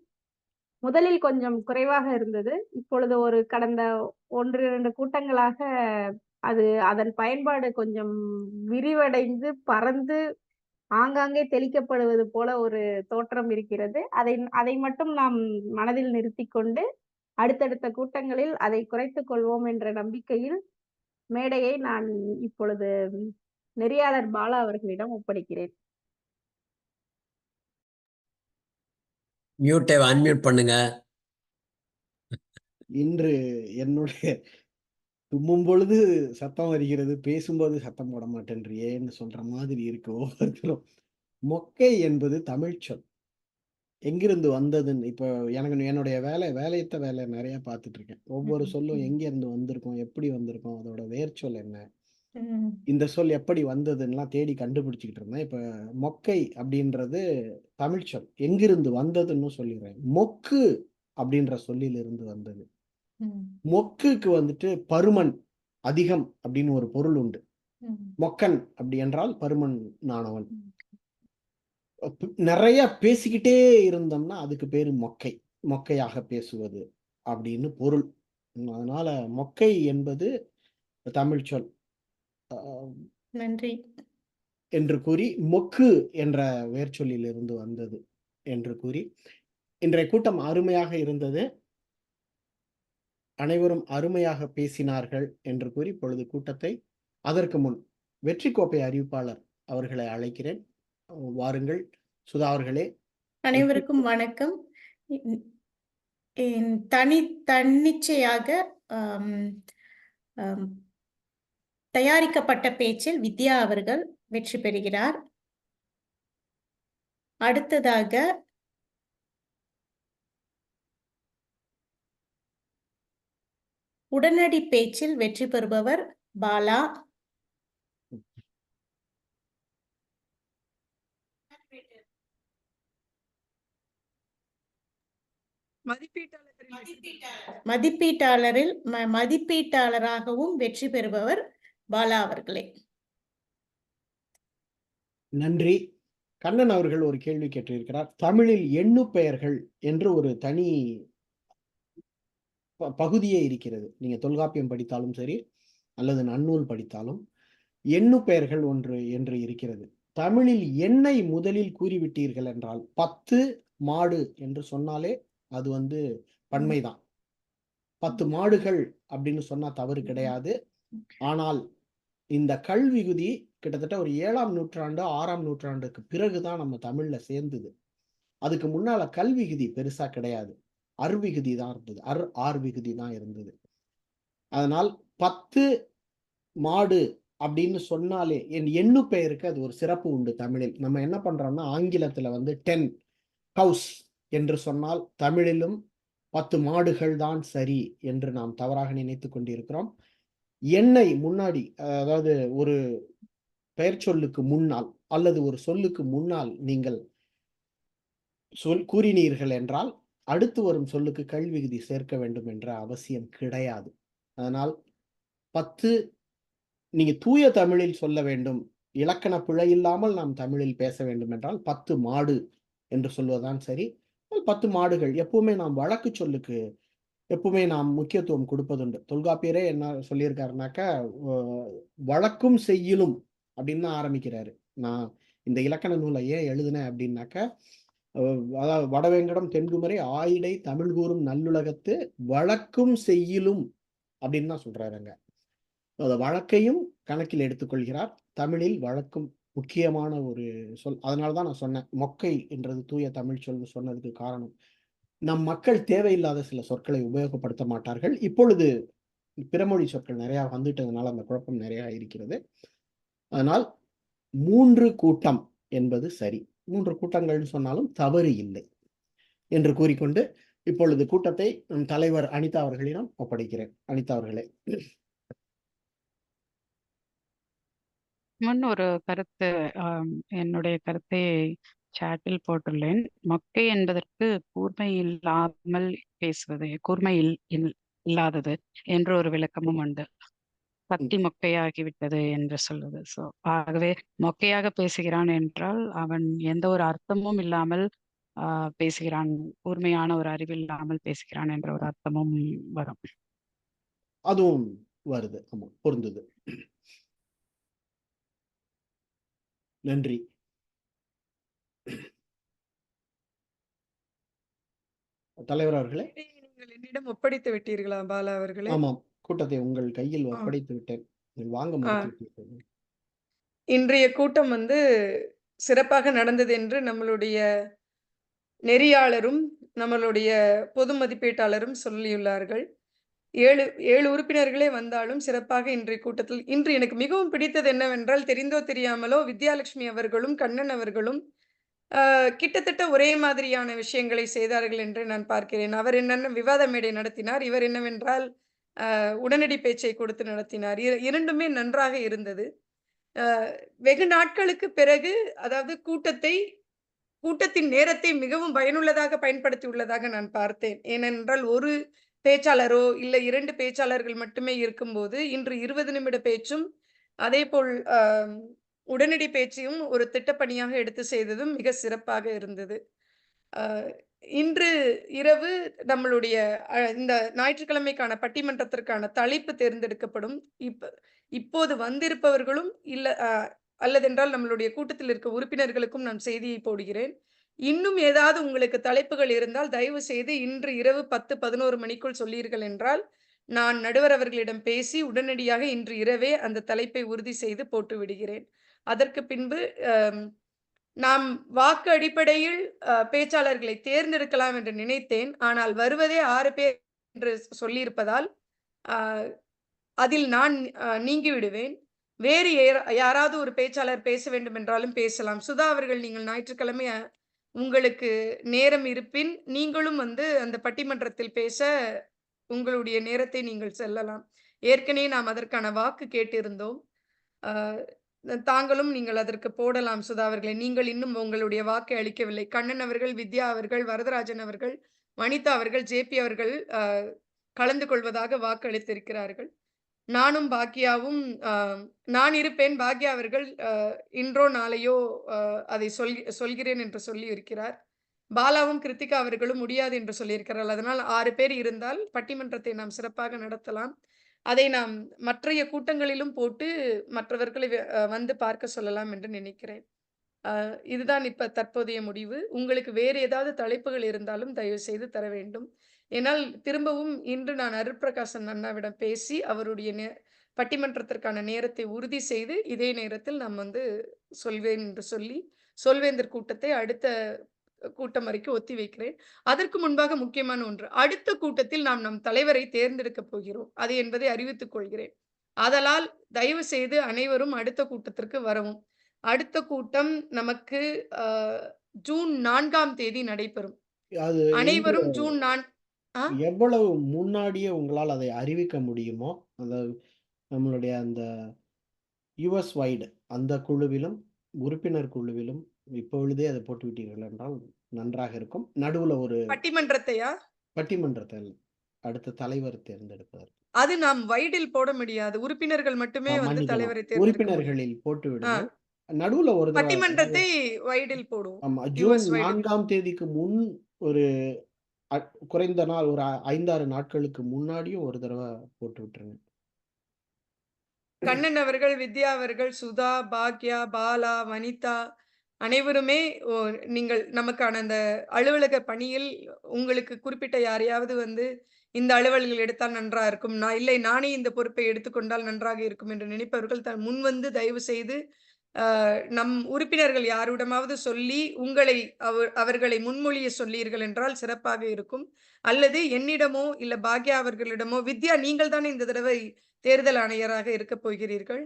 முதலில் கொஞ்சம் குறைவாக இருந்தது. இப்பொழுது ஒரு கடந்த 1-2 கூட்டங்களாக அதன் பயன்பாடு கொஞ்சம் விரிவடைந்து பறந்து ஆங்காங்கே தெளிக்கப்படுவது போல ஒரு தோற்றம் இருக்கிறது. அதை மட்டும் நாம் மனதில் நிறுத்திக் கொண்டு அடுத்தடுத்த கூட்டங்களில் அதை குறைத்துக் கொள்வோம் என்ற நம்பிக்கையில் மேடையை நான் இப்பொழுது நெறியாளர் பாலா அவர்களிடம் ஒப்படைக்கிறேன். மியூட்டை அன்மியூட் பண்ணுங்க. இன்று என்னுடைய தும்மும் பொழுது சத்தம் வருகிறது, பேசும்போது சத்தம் போட மாட்டேன்றியேன்னு சொல்ற மாதிரி இருக்கு ஒவ்வொருத்தரும். மொக்கை என்பது தமிழ் சொல். எங்கிருந்து வந்ததுன்னு இப்போ எனக்கு என்னுடைய வேலையத்த வேலை நிறைய பார்த்துட்டு இருக்கேன். ஒவ்வொரு சொல்லும் எங்க இருந்து வந்திருக்கும், எப்படி வந்திருக்கும், அதோட வேர்ச்சொல் என்ன, இந்த சொல் எப்படி வந்ததுன்னெலாம் தேடி கண்டுபிடிச்சிக்கிட்டு இருந்தேன். இப்போ மொக்கை அப்படின்றது தமிழ் சொல். எங்கிருந்து வந்ததுன்னு சொல்லிடுறேன். மொக்கு அப்படின்ற சொல்லிலிருந்து வந்தது. மொக்குக்கு வந்துட்டு பருமன் அதிகம் அப்படின்னு ஒரு பொருள் உண்டு. மொக்கன் அப்படி என்றால் பருமன் நானவன். நிறைய பேசிக்கிட்டே இருந்தோம்னா அதுக்கு பேரு மொக்கை, மொக்கையாக பேசுவது அப்படின்னு பொருள். அதனால மொக்கை என்பது தமிழ் சொல். நன்றி என்று கூறி மொக்கு என்ற வேர்ச்சொல்லில் இருந்து வந்தது என்று கூறி இன்றைய கூட்டம் அருமையாக இருந்தது. அனைவரும் அருமையாக பேசினார்கள் என்று கூறி பொழுது கூட்டத்தை அதற்கு முன் வெற்றி கோப்பை அறிவிப்பாளர் அவர்களை அழைக்கிறேன். வாருங்கள் சுதா அவர்களே. அனைவருக்கும் வணக்கம். தன்னிச்சையாக தயாரிக்கப்பட்ட பேச்சில் வித்யா அவர்கள் வெற்றி பெறுகிறார். அடுத்ததாக உடனடி பேச்சில் வெற்றி பெறுபவர் பாலா. மதிப்பீட்டாளராகவும் வெற்றி பெறுபவர் பாலா அவர்களே. நன்றி. கண்ணன் அவர்கள் ஒரு கேள்வி கேட்டிருக்கிறார். தமிழில் எண்ணு பெயர்கள் என்று ஒரு தனி பகுதியே இருக்கிறது. நீங்க தொல்காப்பியம் படித்தாலும் சரி, அல்லது நன்னூல் படித்தாலும் எண்ணு பெயர்கள் ஒன்று என்று இருக்கிறது. தமிழில் எண்ணை முதலில் கூறிவிட்டீர்கள் என்றால் 10 மாடு என்று சொன்னாலே அது வந்து பன்மைதான். 10 மாடுகள் அப்படின்னு சொன்னா தவறு கிடையாது. ஆனால் இந்த கல்விகுதி கிட்டத்தட்ட ஒரு 7ஆம் நூற்றாண்டு 6ஆம் நூற்றாண்டுக்கு பிறகுதான் நம்ம தமிழ்ல சேர்ந்தது. அதுக்கு முன்னால கல்விகுதி பெருசா கிடையாது. அர்விகுதி தான் இருந்தது. ஆர் விகுதி தான் இருந்தது. அதனால் 10 மாடு அப்படின்னு சொன்னாலே என் எண்ணு பெயருக்கு அது ஒரு சிறப்பு உண்டு தமிழில். நம்ம என்ன பண்றோம்னா ஆங்கிலத்துல வந்து 10 கவுஸ் என்று சொன்னால் தமிழிலும் 10 மாடுகள் தான் சரி என்று நாம் தவறாக நினைத்துக் கொண்டிருக்கிறோம். எண்ணை முன்னாடி, அதாவது ஒரு பெயர் சொல்லுக்கு முன்னால் அல்லது ஒரு சொல்லுக்கு முன்னால் நீங்கள் கூறினீர்கள் என்றால் அடுத்து வரும் சொல்லுக்கு கல்விகுதி சேர்க்க வேண்டும் என்ற அவசியம் கிடையாது. அதனால் 10 நீங்க தூய தமிழில் சொல்ல வேண்டும், இலக்கண பிழை இல்லாமல் நாம் தமிழில் பேச வேண்டும் என்றால் 10 மாடு என்று சொல்வதுதான் சரி. 10 மாடுகள் எப்பவுமே நாம் வழக்கு சொல்லுக்கு எப்பவுமே நாம் முக்கியத்துவம் கொடுப்பதுண்டு. தொல்காப்பியரே என்ன சொல்லியிருக்காருனாக்கா, வழக்கும் செய்யுளும் அப்படின்னு தான் ஆரம்பிக்கிறாரு. நான் இந்த இலக்கண நூலை ஏன் எழுதினேன் அப்படின்னாக்கா, அதாவது வடவேங்கடம் தென்குமரை ஆயிடை தமிழ் கூறும் நல்லுலகத்து வழக்கும் செய்யுளும் அப்படின்னு தான் சொல்றாருங்க. வழக்கையும் கணக்கில் எடுத்துக்கொள்கிறார். தமிழில் வழக்கும் முக்கியமான ஒரு சொல். அதனாலதான் நான் சொன்னேன் மொக்கை என்றது தூய தமிழ் சொல்னு சொன்னதுக்கு காரணம். நம் மக்கள் தேவையில்லாத சில சொற்களை உபயோகப்படுத்த மாட்டார்கள். இப்பொழுது பிறமொழி சொற்கள் நிறைய வந்துட்டதுனால அந்த குழப்பம் நிறைய இருக்கிறது. அதனால் 3 கூட்டம் என்பது சரி. 3 கூட்டங்கள்னு சொன்னாலும் தவறு இல்லை என்று கூறிக்கொண்டு இப்பொழுது கூட்டத்தை தலைவர் அனிதா அவர்களிடம் ஒப்படைக்கிறேன். அனிதா அவர்களே. முன் ஒரு கருத்து, என்னுடைய கருத்தை சாட்டில் போட்டுள்ளேன். மொக்கை என்பதற்கு கூர்மை இல்லாமல் பேசுவது, கூர்மை இல்லாதது என்ற ஒரு விளக்கமும் உண்டு. கத்தி மொக்கையாகிவிட்டது என்று சொல்வது. ஸோ ஆகவே மொக்கையாக பேசுகிறான் என்றால் அவன் எந்த ஒரு அர்த்தமும் இல்லாமல் பேசுகிறான், கூர்மையான ஒரு அறிவு இல்லாமல் பேசுகிறான் என்ற ஒரு அர்த்தமும் வரும். அதுவும் வருது. ஆமா, பொருந்தது. நன்றி. தலைவர் அவர்களே. நீங்கள் என்னிடம் ஒப்படைத்து விட்டீர்களா பாலா அவர்களே? ஆமாம், கூட்டத்தை உங்கள் கையில் ஒப்படைத்து விட்டேன். வாங்க மறுத்து. இன்றைய கூட்டம் வந்து சிறப்பாக நடந்தது என்று நம்மளுடைய நெறியாளரும் நம்மளுடைய பொது மதிப்பீட்டாளரும் சொல்லியுள்ளார்கள். 7 உறுப்பினர்களே வந்தாலும் சிறப்பாக இன்றைய கூட்டத்தில் இன்று எனக்கு மிகவும் பிடித்தது என்னவென்றால், தெரிந்தோ தெரியாமலோ வித்யாலட்சுமி அவர்களும் கண்ணன் அவர்களும் கிட்டத்தட்ட ஒரே மாதிரியான விஷயங்களை செய்தார்கள் என்று நான் பார்க்கிறேன். அவர் என்னென்ன விவாத மேடை நடத்தினார், இவர் என்னவென்றால் உடனடி பேச்சை கொடுத்து நடத்தினார். இரண்டுமே நன்றாக இருந்தது. வெகு நாட்களுக்கு பிறகு, அதாவது கூட்டத்தின் நேரத்தை மிகவும் பயனுள்ளதாக பயன்படுத்தியுள்ளதாக நான் பார்த்தேன். ஏனென்றால் ஒரு பேச்சாளரோ இல்ல 2 பேச்சாளர்கள் மட்டுமே இருக்கும்போது, இன்று 20 நிமிட பேச்சும் அதேபோல் உடனடி பேச்சையும் ஒரு திட்டப்பணியாக எடுத்து செய்ததும் மிக சிறப்பாக இருந்தது. இன்று இரவு நம்மளுடைய இந்த ஞாயிற்றுக்கிழமைக்கான பட்டிமன்றத்திற்கான தலைப்பு தேர்ந்தெடுக்கப்படும். இப்போது வந்திருப்பவர்களும் இல்ல அல்லதென்றால் நம்மளுடைய கூட்டத்தில் இருக்க உறுப்பினர்களுக்கும் நான் செய்தியை போடுகிறேன். இன்னும் ஏதாவது உங்களுக்கு தலைப்புகள் இருந்தால் தயவு செய்து இன்று இரவு 10, 11 மணிக்குள் சொல்லீர்கள் என்றால், நான் நடுவர் அவர்களிடம் பேசி உடனடியாக இன்று இரவே அந்த தலைப்பை உறுதி செய்து போட்டு விடுகிறேன். அதற்கு பின்பு நாம் வாக்கு அடிப்படையில் பேச்சாளர்களை தேர்ந்தெடுக்கலாம் என்று நினைத்தேன். ஆனால் வருவதே 6 பேர் என்று சொல்லியிருப்பதால் அதில் நான் நீங்கி விடுவேன். வேறு யாராவது ஒரு பேச்சாளர் பேச வேண்டும் என்றாலும் பேசலாம். சுதா அவர்கள், நீங்கள் ஞாயிற்றுக்கிழமை உங்களுக்கு நேரம் இருப்பின் நீங்களும் வந்து அந்த பட்டிமன்றத்தில் பேச உங்களுடைய நேரத்தை நீங்கள் செல்லலாம். ஏற்கனவே நாம் அதற்கான வாக்கு கேட்டிருந்தோம். தாங்களும் நீங்கள் அதற்கு போடலாம் சுதா அவர்களே. நீங்கள் இன்னும் உங்களுடைய வாக்கை அளிக்கவில்லை. கண்ணன் அவர்கள், வித்யா அவர்கள், வரதராஜன் அவர்கள், வனிதா அவர்கள், ஜேபி அவர்கள் கலந்து கொள்வதாக வாக்கு அளித்திருக்கிறார்கள். நானும் பாக்கியாவும் நான் இருப்பேன். பாக்கியா அவர்கள் இன்றோ நாளையோ அதை சொல்கிறேன் என்று சொல்லி இருக்கிறார். பாலாவும் கிருத்திகா அவர்களும் முடியாது என்று சொல்லியிருக்கிறார்கள். அதனால் 6 பேர் இருந்தால் பட்டிமன்றத்தை நாம் சிறப்பாக நடத்தலாம். அதை நாம் மற்றைய கூட்டங்களிலும் போட்டு மற்றவர்களை வந்து பார்க்க சொல்லலாம் என்று நினைக்கிறேன். இதுதான் இப்ப தற்போதைய முடிவு. உங்களுக்கு வேறு ஏதாவது தலைப்புகள் இருந்தாலும் தயவு செய்து தர வேண்டும். ஏனால் திரும்பவும் இன்று நான் அருட்பிரகாசன் அண்ணாவிடம் பேசி அவருடைய பட்டிமன்றத்திற்கான நேரத்தை உறுதி செய்து, இதே நேரத்தில் நாம் வந்து சொல்வேன் என்று சொல்லி, சொல்வேந்தர் கூட்டத்தை அடுத்த கூட்டம் வரைக்கும் ஒத்தி வைக்கிறேன். அதற்கு முன்பாக முக்கியமான ஒன்று. அடுத்த கூட்டத்தில் நாம் நம் தலைவரை தேர்ந்தெடுக்கப் போகிறோம். அது என்பதை அறிவித்துக் கொள்கிறேன். ஆதலால் தயவு செய்து அனைவரும் அடுத்த கூட்டத்திற்கு வரவும். அடுத்த கூட்டம் நமக்கு ஜூன் 4ஆம் தேதி நடைபெறும். அது அனைவரும் ஜூன் எவ்வளவு முன்னாடியே உங்களால் அதை அறிவிக்க முடியுமோ, அதாவது நம்மளுடைய அந்த யுஎஸ் வைடு அந்த குழுவிலும், உறுப்பினர் குழுவிலும் இப்பொழுதே அதை போட்டுவிட்டீர்கள் என்றால் நன்றாக இருக்கும். நடுவுல ஒரு பட்டிமன்றத்தையா? பட்டிமன்றத்தை இல்ல. அடுத்த தலைவர் தேர்ந்தெடுப்பதற்கு. அது நாம் வைடில் போட முடியாது. உறுப்பினர்கள் மட்டுமே வந்து தலைவரை உறுப்பினர்களில் போட்டு விடுங்கள். நடுவுல ஒரு பட்டிமன்றத்தை வைடில் போடுவோம். ஆமா, ஜூன் 4ஆம் தேதிக்கு முன் ஒரு குறைந்த நாள் ஒரு 5-6 நாட்களுக்கு முன்னாடியும் ஒரு தடவை போட்டு விட்டுருங்க. கண்ணன் அவர்கள், வித்யா அவர்கள், சுதா, பாக்யா, பாலா, வனிதா அனைவருமே நீங்கள் நமக்கான அந்த அலுவலக பணியில் உங்களுக்கு குறிப்பிட்ட யாரையாவது வந்து இந்த அலுவல்கள் எடுத்தால் நன்றா இருக்கும், நானே இந்த பொறுப்பை எடுத்துக்கொண்டால் நன்றாக இருக்கும் என்று நினைப்பவர்கள் முன் வந்து தயவு செய்து நம் உறுப்பினர்கள் யாரிடமாவது சொல்லி உங்களை அவர்களை முன்மொழிய சொல்லீர்கள் என்றால் சிறப்பாக இருக்கும். அல்லது என்னிடமோ இல்ல பாக்யா அவர்களிடமோ, வித்யா நீங்கள் தானே இந்த தடவை தேர்தல் ஆணையராக இருக்க போகிறீர்கள்,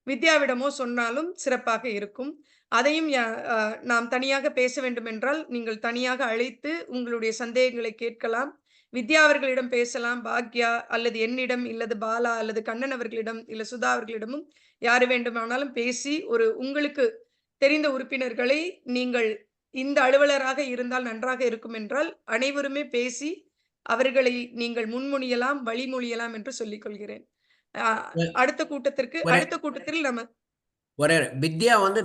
வித்யாவிடமோ சொன்னாலும் சிறப்பாக இருக்கும். அதையும் நாம் தனியாக பேச வேண்டும் என்றால் நீங்கள் தனியாக அழைத்து உங்களுடைய சந்தேகங்களை கேட்கலாம். வித்யா அவர்களிடம் பேசலாம், பாக்யா அல்லது என்னிடம், இல்லது பாலா அல்லது கண்ணன் அவர்களிடம், இல்ல சுதா அவர்களிடமும் யாரு வேண்டுமானாலும் பேசி உங்களுக்கு தெரிந்த உறுப்பினர்களை நீங்கள் இந்த அலுவலராக இருந்தால் நன்றாக இருக்கும் என்றால் அனைவருமே பேசி அவர்களை நீங்கள் முன்மொழியலாம், வழிமொழியலாம் என்று சொல்லிக் கொள்கிறேன். அடுத்த கூட்டத்தில் நம்ம ஒரு வித்யா வந்து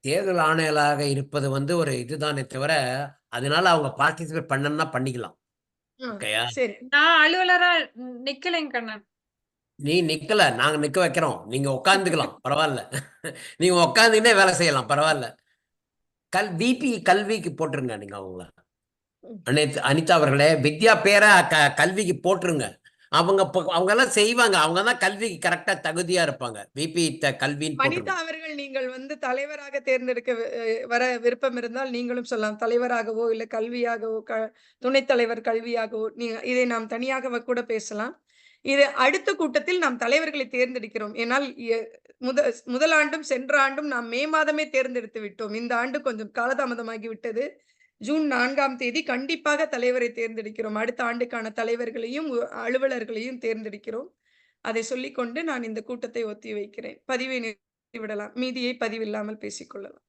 தேர்தல் ஆணையராக இருப்பது வந்து ஒரு இதுதானே தவிர, அதனால அவங்க பார்ட்டிசிபேட் பண்ணணும்னா பண்ணிக்கலாம். சரி, நான் அலுவலரா நிக்கலைங்க கண்ணன். நீ நிக்கல, நாங்க நிக்க வைக்கிறோம். நீங்க உட்காந்துக்கலாம், பரவாயில்ல. நீங்க உட்காந்துக்கிட்டே வேலை செய்யலாம், பரவாயில்ல. பிபி கல்விக்கு போட்டுருங்க நீங்க அவங்கள. அனிதா அவர்களே, வித்யா பேரை கல்விக்கு போட்டுருங்க. அவங்க எல்லாம் செய்வாங்க. அவங்க தான் கல்விக்கு கரெக்டா தகுதியா இருப்பாங்க. விபி கல்வின்னு வனிதா அவர்கள் நீங்கள் வந்து தலைவராக தேர்ந்தெடுக்க வர விருப்பம் இருந்தால் நீங்களும் சொல்லலாம். தலைவராகவோ இல்ல கல்வியாகவோ துணைத் தலைவர் கல்வியாகவோ இதை நாம் தனியாக கூட பேசலாம். இது அடுத்த கூட்டத்தில் நாம் தலைவர்களை தேர்ந்தெடுக்கிறோம். ஏனால் முதல் ஆண்டும் சென்ற ஆண்டும் நாம் மே மாதமே தேர்ந்தெடுத்து விட்டோம். இந்த ஆண்டு கொஞ்சம் காலதாமதமாகி விட்டது. ஜூன் 4ஆம் தேதி கண்டிப்பாக தலைவரை தேர்ந்தெடுக்கிறோம். அடுத்த ஆண்டுக்கான தலைவர்களையும் அலுவலர்களையும் தேர்ந்தெடுக்கிறோம். அதை சொல்லிக்கொண்டு நான் இந்த கூட்டத்தை ஒத்தி வைக்கிறேன். பதிவை நிறுத்திவிடலாம். மீதியை பதிவில்லாமல் பேசிக்கொள்ளலாம்.